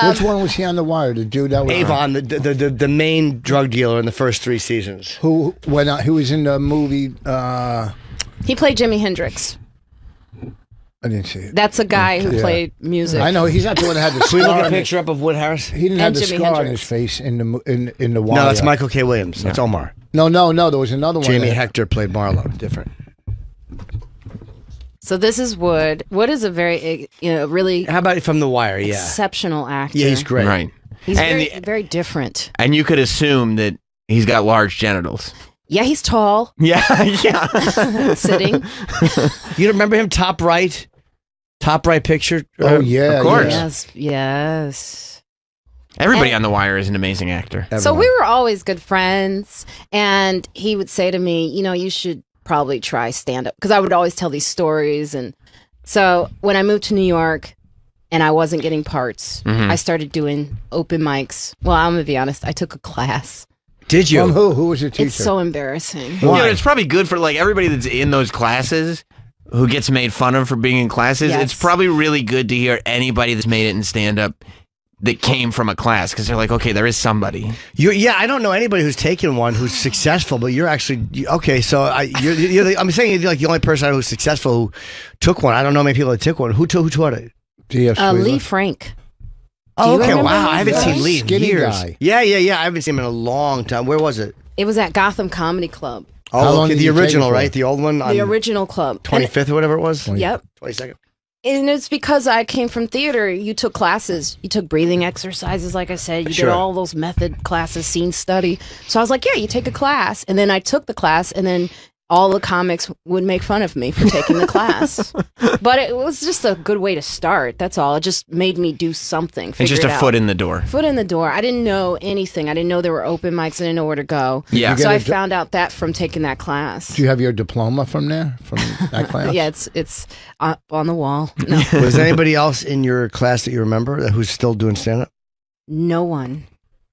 Which one was he on The Wire? The dude that was Avon, the main drug dealer in the first 3 seasons. Who was in the movie? He played Jimi Hendrix. I didn't see it. That's a guy who played music. I know he's not the one that had the Can we scar. look a picture up of Wood Harris? He didn't have the Jimi scar on Hendrix. his face in the Wire. No, that's Michael K. Williams. That's Omar. No. There was another one. Jamie Hector played Marlowe. Different. So this is Wood. Wood is a very, really. How about from The Wire? Yeah. Exceptional actor. Yeah, he's great. Right. He's very different. And you could assume that he's got large genitals. Yeah, he's tall. Yeah. Sitting. You remember him top right? Top right picture. Oh yeah, Of course. Yes, yes. Everybody And- on The Wire is an amazing actor. So we were always good friends, and he would say to me, you should probably try stand up, because I would always tell these stories. And so when I moved to New York and I wasn't getting parts, Mhm. I started doing open mics. Well, I'm gonna be honest, I took a class. Did you? From who? Who was your teacher? It's so embarrassing. You know, it's probably good for like everybody that's in those classes who gets made fun of for being in classes. Yes. It's probably really good to hear anybody that's made it in stand up that came from a class, because they're like, okay, there is somebody. Yeah, I don't know anybody who's taken one who's successful, but you're actually okay. So I'm saying you're like the only person I know who's successful who took one. I don't know many people that took one. Who taught it? Lee Frank. Oh, Do you okay. remember Wow, Lee I haven't Frank? seen Lee in Skinny years. guy. Yeah. I haven't seen him in a long time. Where was it? It was at Gotham Comedy Club, How Oh, long okay, did the you take original, it for? right? The old one. the original club. 25th or whatever it was. And- Yep. 22nd. And it's because I came from theater. You took classes. You took breathing exercises, like I said. You Sure. did all those method classes, scene study. So I was like, yeah, you take a class. And then I took the class, and then all the comics would make fun of me for taking the class. But it was just a good way to start. That's all. It just made me do something. It's just figure a it foot out. in the door. Foot in the door. I didn't know anything. I didn't know there were open mics. I didn't know where to go. Yeah. Did you So get I a di- found out that from taking that class. Do you have your diploma from there? From that class? Yeah, it's up on the wall. No, Was there anybody else in your class that you remember who's still doing stand up? no one.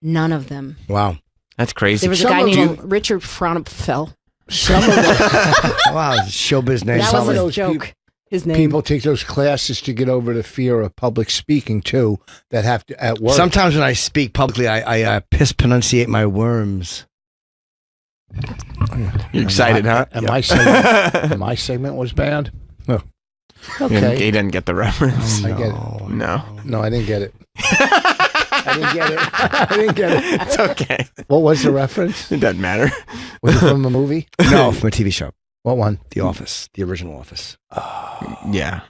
None of them. Wow. That's crazy. There was a Some guy of named Richard Frontfell. Some of the Wow. Showbiz name. That some was of his those joke. His name. people take those classes to get over the fear of public speaking too. That have to at work. Sometimes when I speak publicly, I mispronunciate my worms. You're excited, huh? And my segment was bad. Oh. Okay. He didn't get the reference. I get it. No. No, I didn't get it. I didn't get it. I didn't get it. It's okay. What was the reference? It doesn't matter. Was it from a movie? No, from a TV show. What one? The Office. The original Office. Yeah.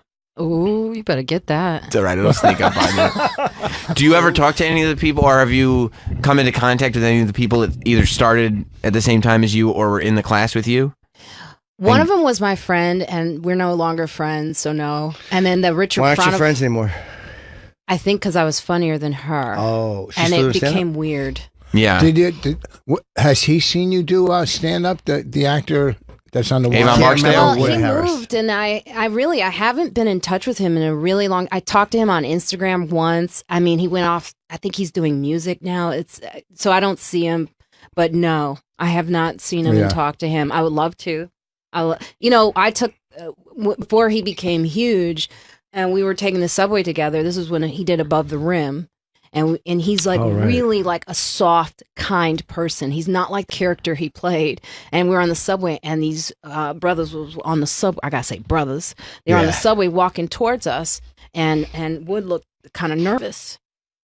Ooh, you better get that. It's all right. It'll sneak up on you. Do you ever talk to any of the people, or have you come into contact with any of the people that either started at the same time as you or were in the class with you? One of them was my friend, and we're no longer friends, so no. And then the Richard Why aren't you Frontfell. friends anymore? I think because I was funnier than her. Oh, she's and still it doing stand-up? became weird. Yeah. Has he seen you do stand up? The actor that's on the Avon wall? Barksdale? Well, Wood he Harris. moved, and I haven't been in touch with him in a really long. I talked to him on Instagram once. I mean, he went off. I think he's doing music now. It's so I don't see him, but no, I have not seen him Yeah. and talked to him. I would love to. I took before he became huge, and we were taking the subway together. This is when he did Above the Rim. And he's like Oh, right. really like a soft, kind person. He's not like the character he played. And we were on the subway, and these brothers was on the subway. I gotta say brothers. They were on the Yeah. subway walking towards us, and Wood looked kind of nervous.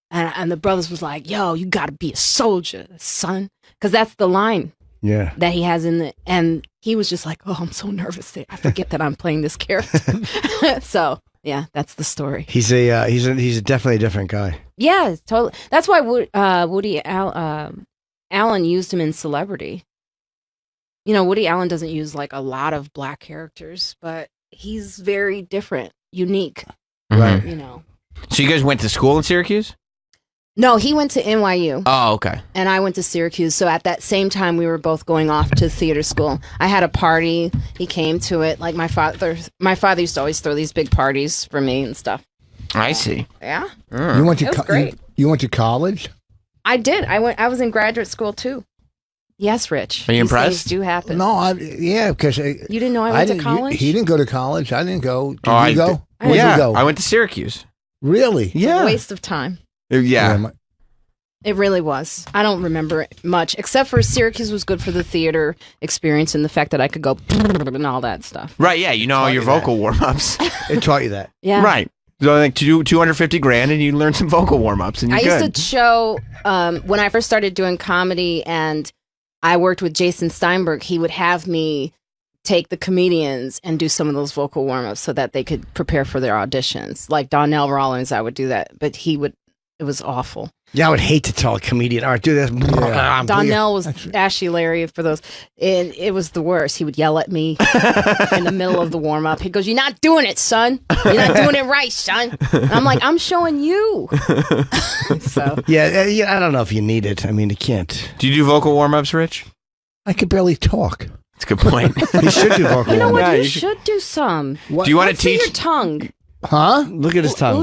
And the brothers was like, "Yo, you gotta be a soldier, son," because that's the line Yeah. that he has in the. And he was just like, "Oh, I'm so nervous. I forget that I'm playing this character." So yeah, that's the story. He's definitely a different guy. Yeah, totally. That's why Woody Allen used him in Celebrity. You know, Woody Allen doesn't use like a lot of black characters, but he's very different, unique. Right. You know. So you guys went to school in Syracuse? No, he went to NYU. Oh, okay. And I went to Syracuse. So at that same time, we were both going off to theater school. I had a party. He came to it. Like my father used to always throw these big parties for me and stuff. I see. Yeah. You went to It was great. You went to college? I did. I was in graduate school too. Yes, Rich. Are you These impressed? things do happen. No, because You didn't know I went to college? He didn't go to college. I didn't go. Did Oh, you go? Where'd yeah, you go? I went to Syracuse. Really? It's a waste of time. Yeah. It really was. I don't remember it much, except for Syracuse was good for the theater experience and the fact that I could go and all that stuff. Right, yeah. You know all your vocal warm-ups. It taught you that. Yeah. Right. So like 250 grand and you learn some vocal warm-ups and you're I good. used to show when I first started doing comedy and I worked with Jason Steinberg, he would have me take the comedians and do some of those vocal warm-ups so that they could prepare for their auditions. Like Donnell Rollins, I would do that, but he would It was awful. Yeah, I would hate to tell a comedian, all right, do this. Donnell was Ashley Larry for those. And it was the worst. He would yell at me in the middle of the warm up. He goes, "You're not doing it, son. You're not doing it right, son." And I'm like, "I'm showing you." So Yeah, I don't know if you need it. I mean, you can't. Do you do vocal warm-ups, Rich? I could barely talk. That's a good point. You should do vocal you know what? warm-up. You should do some. Do you want to Let's see teach? your tongue? Huh? Look at his tongue.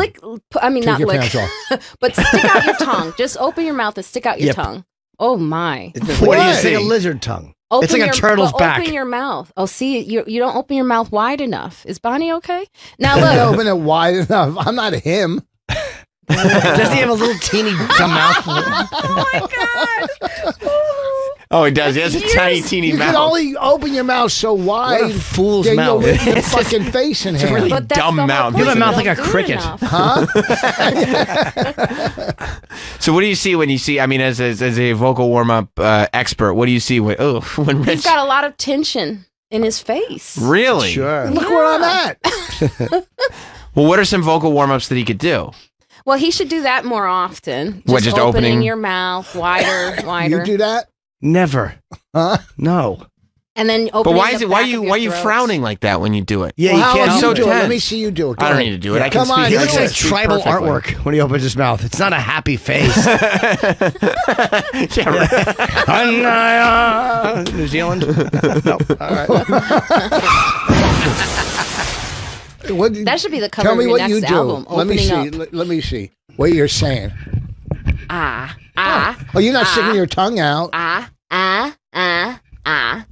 I mean, Take not your lick, pants but stick out your tongue. Just open your mouth and stick out your Yep. tongue. Oh my! What do you say? A lizard tongue. It's like a turtle's back. Open your mouth. Oh, see, you don't open your mouth wide enough. Is Bonnie okay? Now I look. open it wide enough. I'm not him. Does he have a little teeny dumb mouth? Oh my god! Oh, he does. He has a tiny, teeny You mouth. can only open your mouth so wide. What a fool's that mouth. You'll rip your fucking face in half. really But that's dumb the whole mouth. point. You have a mouth You like a don't do it cricket. enough. Huh? So what do you see when you see? I mean, as a vocal warm-up expert, what do you see when when Rich? He's got a lot of tension in his face. Really? Sure. Look where I'm at. Well, what are some vocal warm-ups that he could do? Well, he should do that more often. What, just opening? your mouth wider, wider, You do that? Never. Huh? No. and then But opening. why is the it? Why back you of why your you throat. frowning like that when you do it? Yeah, Well, you how can't. else so you do it? Let tense. me see you do it. Go I don't ahead. need to do it. I can Come speak. on, He you looks do like it. tribal perfectly. artwork when he opens his mouth. It's not a happy face. Yeah, right. New Zealand? No. All right. What, That should be the cover tell of me your what next you do. album. Let me Opening see. up. Let me see what you're saying. Ah. Oh, you're not sticking your tongue out.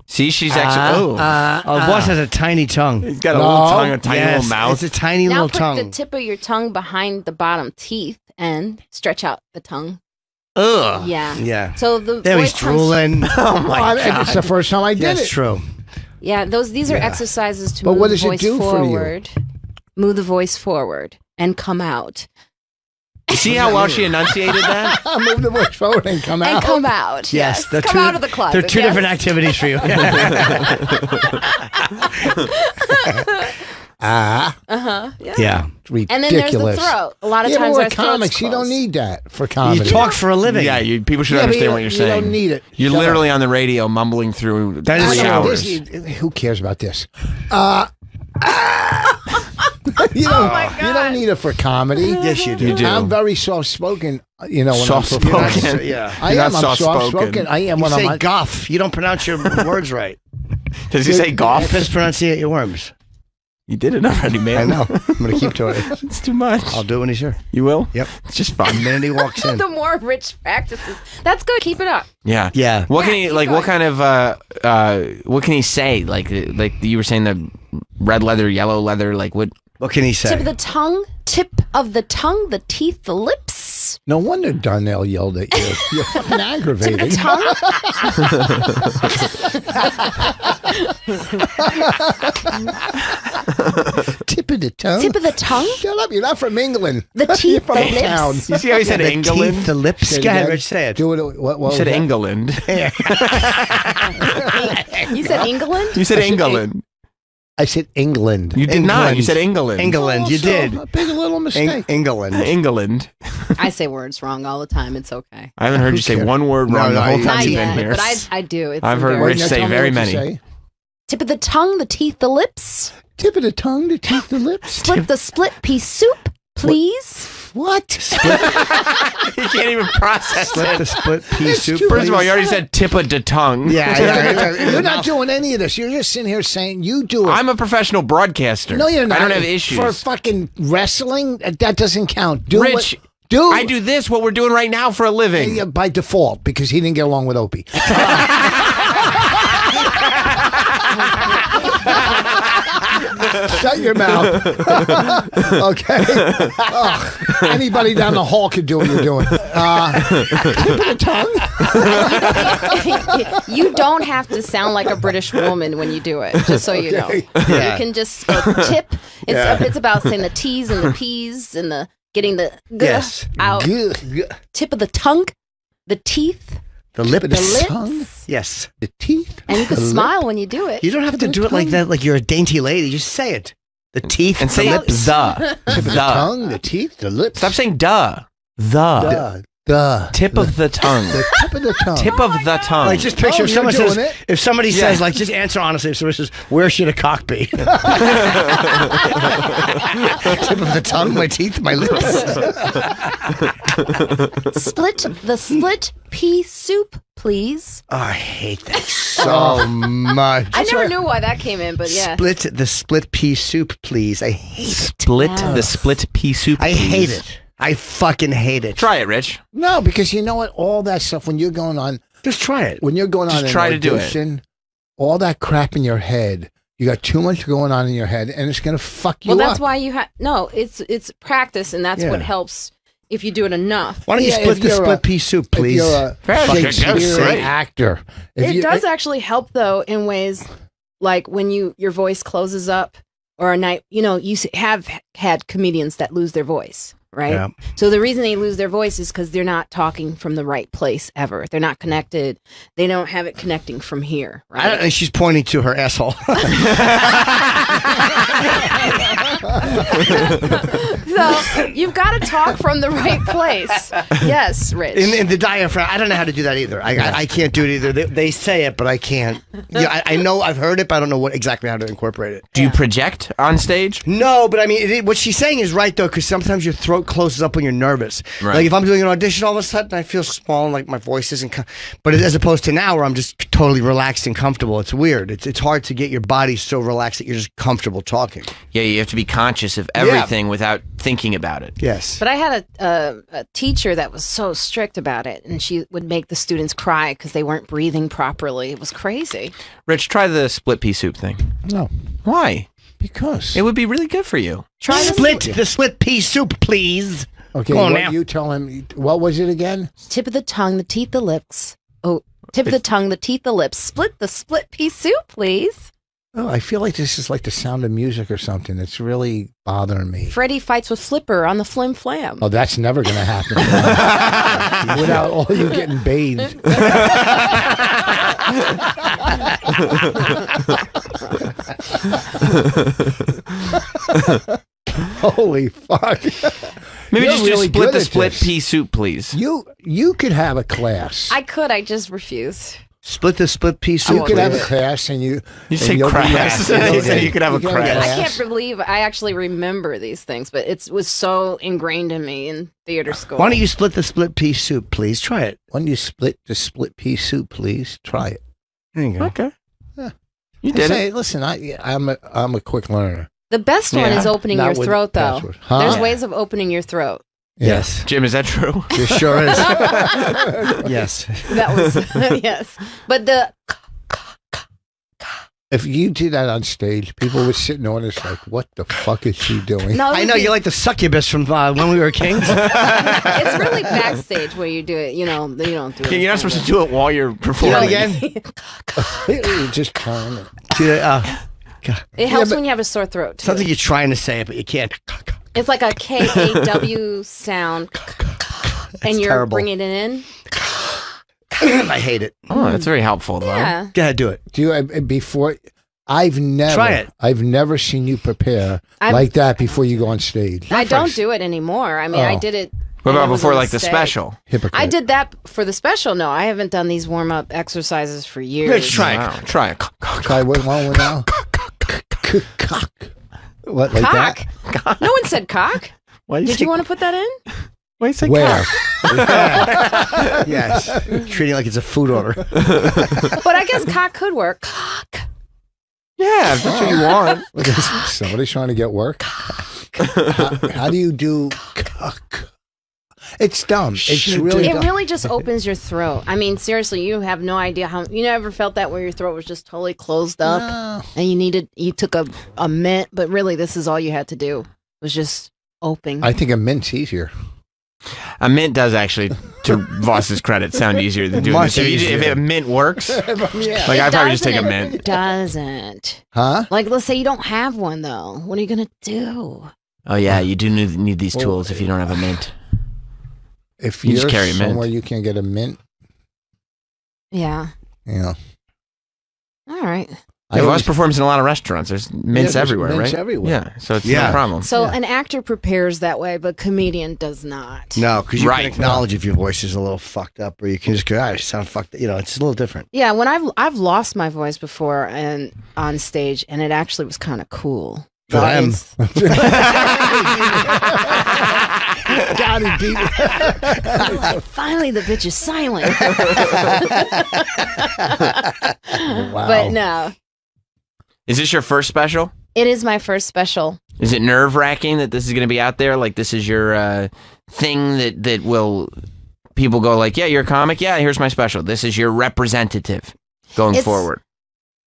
See, she's actually. Boss has a tiny tongue. He's got a little tongue, a tiny Yes, little mouth. It's a tiny Now little put tongue. the tip of your tongue behind the bottom teeth and stretch out the tongue. Ugh. Yeah. Yeah. So the There he's voice comes- drooling. Oh my Well, god! it's the first time I did That's it. true. Yeah, these are exercises to But move what the does it voice do for you? forward. Move the voice forward and come out. See how well she enunciated that? Move the voice forward and come And out. come out. Yes. Yes. Come out of the closet. They're two yes. different activities for you. Yeah. Yeah. Ridiculous. And then there's the throat. A lot of Yeah, but times we're our throat's comics. You don't closed. need that for You comedy. talk for a living. Yeah, people should Yeah, but understand you what you're don't- saying. you don't need it. You're Shut literally on the radio mumbling through That is 3 true. hours. Who cares about this? You don't need it for comedy. Yes, you do. You do. I'm very soft spoken. You know, when Soft-spoken. I'm performing. Yeah. I You're am. not I'm soft-spoken. soft spoken. I am You when say I'm. goff. You don't pronounce your words right. Does he say golf? Mispronunciate your words. You did it already, man. I know. I'm going to keep to it. It's too much. I'll do it when he's here. You will? Yep. It's just The fun. minute he walks in. The more Rich practices. That's good. Keep it up. Yeah. Yeah. What can Yeah, he keep like? What going. kind of what can he say? Like you were saying, the red leather, yellow leather. Like what? What can he say? Tip of the tongue, the teeth, the lips. No wonder Donnell yelled at you. You're fucking aggravating. Tongue. Tip of the tongue. Tip of the tongue. Shut up. You're not from England. The You're teeth, from the town. lips. You see how he said the England? teeth, the lips. Say it Go ahead, again. Rich. Say it. Do it. What You was said that? England. You said England? You said I said England. I said England. You did not. You said England. England. You Also, did. A big little mistake. England. England. I say words wrong all the time. It's okay. I haven't heard Who you say cares? one word No, wrong the no, whole you- time Not you've been yet, here. but I do. It's I've heard embarrassing. Rich say Now tell me very what you many. say. Tip of the tongue, the teeth, the lips. Tip of the tongue, the teeth, the lips. Split the split pea soup, please. What? You can't even process Split the it. split pea soup. First of all, please. you already said tip of the tongue. Yeah. You're not doing any of this. You're just sitting here saying you do it. I'm a professional broadcaster. No, you're not. I don't have issues. For fucking wrestling, that doesn't count. Do Rich, what, I do this, what we're doing right now, for a living. Yeah, by default, because he didn't get along with Opie. Shut your mouth. Okay? Ugh. Anybody down the hall could do what you're doing. Tip of the tongue? You don't have to sound like a British woman when you do it, just so you know. Okay. Yeah. You can just go tip. It's about saying the T's and the P's and the getting the g Yes. out. G- Tip of the tongue, the teeth, The lips. the tongue? lips. Yes. The teeth? And you can The lip? smile when you do it. You don't have to do it like that, like you're a dainty lady. Just say it. The teeth And say the it lips. the. Tip of the tongue, the teeth, the lips. Stop saying duh. The tip of the tongue. The tip of the tongue. Tip of the tongue. Like, just picture if you're someone doing says, it? if somebody says, like, just answer honestly. If somebody says, where should a cock be? Tip of the tongue, my teeth, my lips. Split pea soup, please. Oh, I hate that so much. I never knew why that came in, but yeah. Split pea soup, please. I hate it. The split pea soup. I please. hate it. I fucking hate it. Try it, Rich. No, because you know what? All that stuff when you're going on, Just try it. when you're going Just on try an to do it. audition, all that crap in your head, you got too much going on in your head, and it's gonna fuck you Well, up. that's why you have it's practice, and that's what Yeah. helps if you do it enough. Why don't you Yeah, split if the you're split a- pea soup, If please? you're a Fucking Shakespearean great. actor, It does actually help though in ways like when your voice closes up, or a night. You know, you have had comedians that lose their voice. Right. Yeah. So the reason they lose their voice is because they're not talking from the right place ever. They're not connected. They don't have it connecting from here. I don't know. She's pointing to her asshole. So you've got to talk from the right place. Yes, Rich. in the diaphragm. I don't know how to do that either. I can't do it either. They say it, but I can't. Yeah, I know I've heard it, but I don't know exactly how to incorporate it. Do you project on stage? No, but I mean, what she's saying is right though, because sometimes your throat closes up when you're nervous. Right. Like if I'm doing an audition, all of a sudden I feel small and like my voice isn't. But as opposed to now, where I'm just totally relaxed and comfortable, it's weird. It's hard to get your body so relaxed that you're just comfortable talking. Yeah, you have to be conscious of everything without thinking about it. Yes. But I had a teacher that was so strict about it, and she would make the students cry because they weren't breathing properly. It was crazy. Rich, try the split pea soup thing. No, Why? because It would be really good for you. Try the split pea soup, please. okay. Go on What now. you tell him? What was it again? Tip of the tongue, the teeth, the lips. Oh, tip of the tongue, the teeth, the lips. Split the split pea soup, please. Oh, I feel like this is like the Sound of Music or something. It's really bothering me. Freddie fights with Flipper on the Flim Flam. Oh, that's never going to happen without all you getting bathed. Holy fuck! Maybe You're just really split good the at split this. pea soup, please. You could have a class. I could, I just refuse. Split the split pea soup. You could have a please. class, and you. You and say you'll be crass. back. You said you could have a You crass. I can't believe I actually remember these things, but it was so ingrained in me in theater school. Why don't you split the split pea soup, please? Try it. Why don't you split the split pea soup, please? Try it. There you go. Okay. Yeah. You did Say, it. Listen, I'm a quick learner. The best one Yeah. is opening Not your with throat, though. password. Huh? There's Yeah. ways of opening your throat. Yes. Jim, is that true? It sure is. Yes. That was yes, but the If you do that on stage, people would sit in the audience like, "What the fuck is she doing?" no, I know you're like the succubus from when we were kings. it's really backstage where you do it. You know, you don't do it. You're not supposed to do it while you're Do performing. it again. You just turn it. It helps when you have a sore throat. Too. Sounds like you're trying to say it, but you can't. It's like a KAW sound, and you're terrible. bringing it in. I hate it. Oh, that's very helpful, though. Yeah. Go ahead, do it. Do you before? I've never. Try it. I've never seen you prepare like that before you go on stage. I don't do it anymore. I mean, I Oh. did it. What and about it was before, a like, the mistake. special? Hypocrite. I did that for the special. No, I haven't done these warm up exercises for years. Rich, try it. Wow. Try it. Try what one now? Cock. What like Cock. that? No one said cock. Why do you Did say, you want to put that in? why do you say Where? cock? Yes. Treating it like it's a food order. But I guess cock could work. Cock. Yeah, if that's what you want. Look at this. Somebody's trying to get work. How do you do cock? It's dumb. It's really It dumb. really just opens your throat. I mean, seriously, you have no idea how. You never felt that where your throat was just totally closed up, and you took a mint, but really, this is all you had to do was just open. I think a mint's easier. A mint does actually, to Voss's credit, sound easier than doing Much this. easier. If a mint works, Yeah. like I'd probably just take a mint. It doesn't. Huh? Like, let's say you don't have one though. What are you gonna do? Oh yeah, you do need these tools if you don't have a mint. If You you're just carry a mint. somewhere you can't get a mint, Yeah. you know. All right. Voss performs in a lot of restaurants. There's mints there's everywhere, mints right? everywhere. Yeah, so it's no problem. So an actor prepares that way, but comedian does not. No, because you Right. can acknowledge if your voice is a little fucked up, or you can just go, I sound fucked up. You know, it's a little different. Yeah, when I've lost my voice before and on stage, and it actually was kind of cool. For them. God, he beat me. Finally, the bitch is silent. Wow. But no, Is this your first special? it is my first special. Is it nerve-wracking that this is going to be out there? Like, this is your thing that will... People go like, yeah, you're a comic? Yeah, here's my special. This is your representative going forward.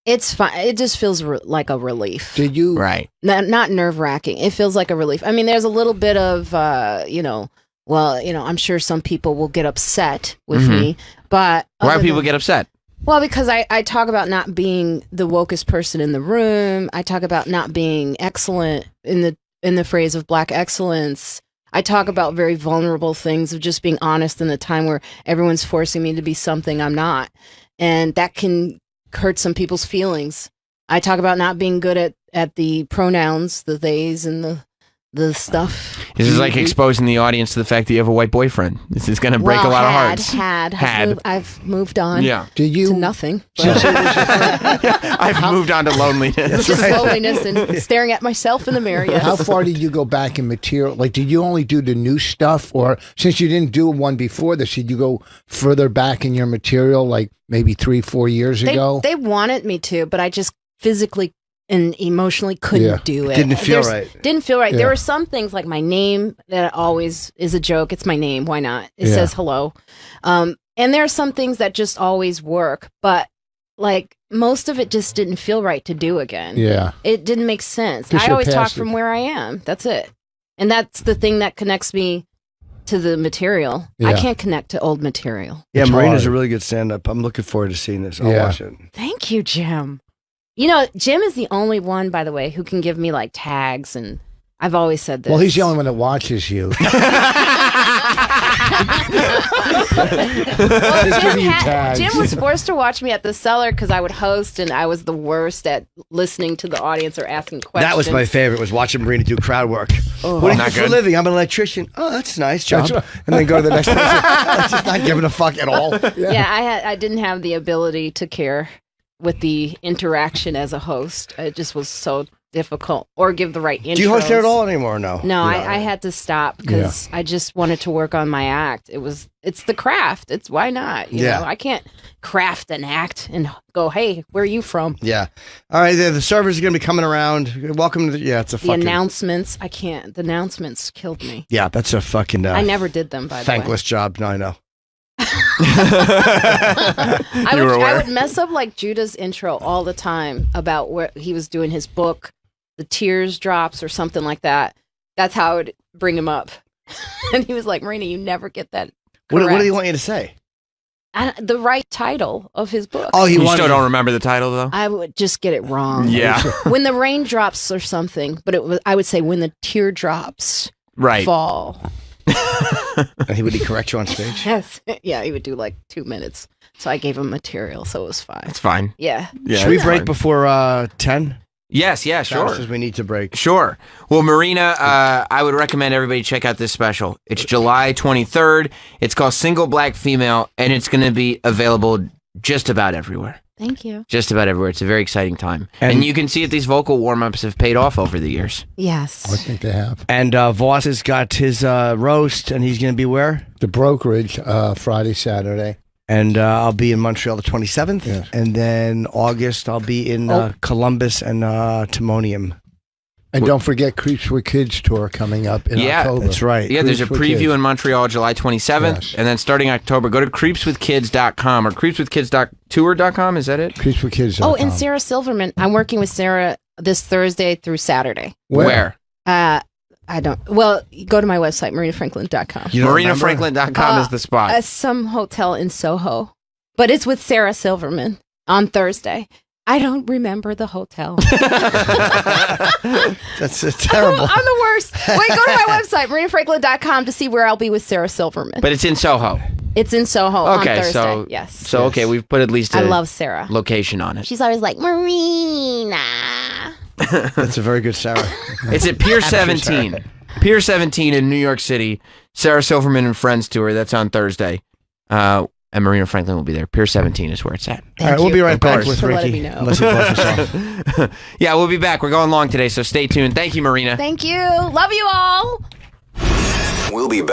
It's fine. It just feels like a relief. Did you? Right. Not nerve-wracking. It feels like a relief. I mean, there's a little bit of, I'm sure some people will get upset with me, but... Why do people get upset? Well, because I talk about not being the wokest person in the room. I talk about not being excellent in the phrase of Black excellence. I talk about very vulnerable things of just being honest in the time where everyone's forcing me to be something I'm not. And that can hurt some people's feelings. I talk about not being good at the pronouns, the theys and the stuff. This is like exposing the audience to the fact that you have a white boyfriend. This is going to break a lot of hearts. I've moved on. Yeah. Did you? To nothing. I've moved on to loneliness. Just loneliness and staring at myself in the mirror. Yes. How far did you go back in material? Like, did you only do the new stuff, or since you didn't do one before this, did you go further back in your material, like maybe 3-4 years ago? They wanted me to, but I just physically and emotionally couldn't do it. Didn't feel right. Didn't feel right. Yeah. There were some things like my name that always is a joke. It's my name. Why not? It says hello. And there are some things that just always work, but like most of it just didn't feel right to do again. Yeah. It didn't make sense. 'Cause I you're always talk past it. from where I am. That's it. And that's the thing that connects me to the material. I Yeah. can't connect to old material. Yeah, It's Marina's hard. a really good stand-up. I'm looking forward to seeing this. I'll Yeah. watch it. Thank you, Jim. You know, Jim is the only one, by the way, who can give me like tags, and I've always said this. Well, he's the only one that watches you. Well, giving you tags. Jim was forced to watch me at the Cellar because I would host, and I was the worst at listening to the audience or asking questions. That was my favorite, was watching Marina do crowd work. What do you do Not for a good. living? I'm an electrician. Oh, that's a nice job. That's right. And then go to the next person. That's just not giving a fuck at all. Yeah, I didn't have the ability to care with the interaction as a host. It just was so difficult, or give the right intros. Do you host there at all anymore or no? No, I had to stop because I just wanted to work on my act. It's the craft. It's why not? You know, I can't craft an act and go, hey, where are you from? Yeah. All right, the servers are going to be coming around. Welcome to it's a The fucking... announcements, I can't. The announcements killed me. Yeah, that's a fucking... I never did them, by the way. thankless job. No, I know. I would mess up like Judah's intro all the time about where he was doing his book, the tears drops or something like that. That's how I would bring him up. And he was like, Marina, you never get that What correct. do you want you to say? The right title of his book. Oh, You still don't remember the title, though? I would just get it wrong. Yeah. When the rain drops or something, but I would say when the teardrops Right. fall. And would he correct you on stage? Yes. Yeah, he would do like 2 minutes. So I gave him material, so it was fine. It's fine. Yeah. Yeah, Should we it's break fine. before 10? Yes, yeah, sure. Says we need to break. Sure. Well, Marina, I would recommend everybody check out this special. It's July 23rd. It's called Single Black Female, and it's going to be available just about everywhere. Thank you. Just about everywhere. It's a very exciting time. And you can see that these vocal warm-ups have paid off over the years. Yes. I think they have. And Voss has got his roast, and he's going to be where? The brokerage, Friday, Saturday. And I'll be in Montreal the 27th. Yes. And then August, I'll be in Columbus and Timonium. And don't forget Creeps with Kids tour coming up in October. That's right. Yeah, there's a Creeps with preview Kids. in Montreal July 27th, Yes. and then starting October, go to creepswithkids.com or creepswithkids.tour.com, is that it? Creepswithkids.com. Oh, and Sarah Silverman. I'm working with Sarah this Thursday through Saturday. Where? I don't. Well, go to my website, marinafranklin.com. MarinaFranklin.com is the spot. Some hotel in Soho. But it's with Sarah Silverman on Thursday. I don't remember the hotel. That's terrible. I'm the worst. Wait, go to my website, marinafranklin.com to see where I'll be with Sarah Silverman. But it's in Soho. It's in Soho on Okay, Thursday. so Yes. So okay, we've put at least I a love Sarah. location on it. She's always like, Marina. That's a very good Sarah. It's at Pier 17. Pier 17 in New York City. Sarah Silverman and Friends tour. That's on Thursday. And Marina Franklin will be there. Pier 17 is where it's at. All right, we'll be right back Thanks with for letting Ricky. me know. Unless you brush us off. Yeah, we'll be back. We're going long today, so stay tuned. Thank you, Marina. Thank you. Love you all. We'll be back.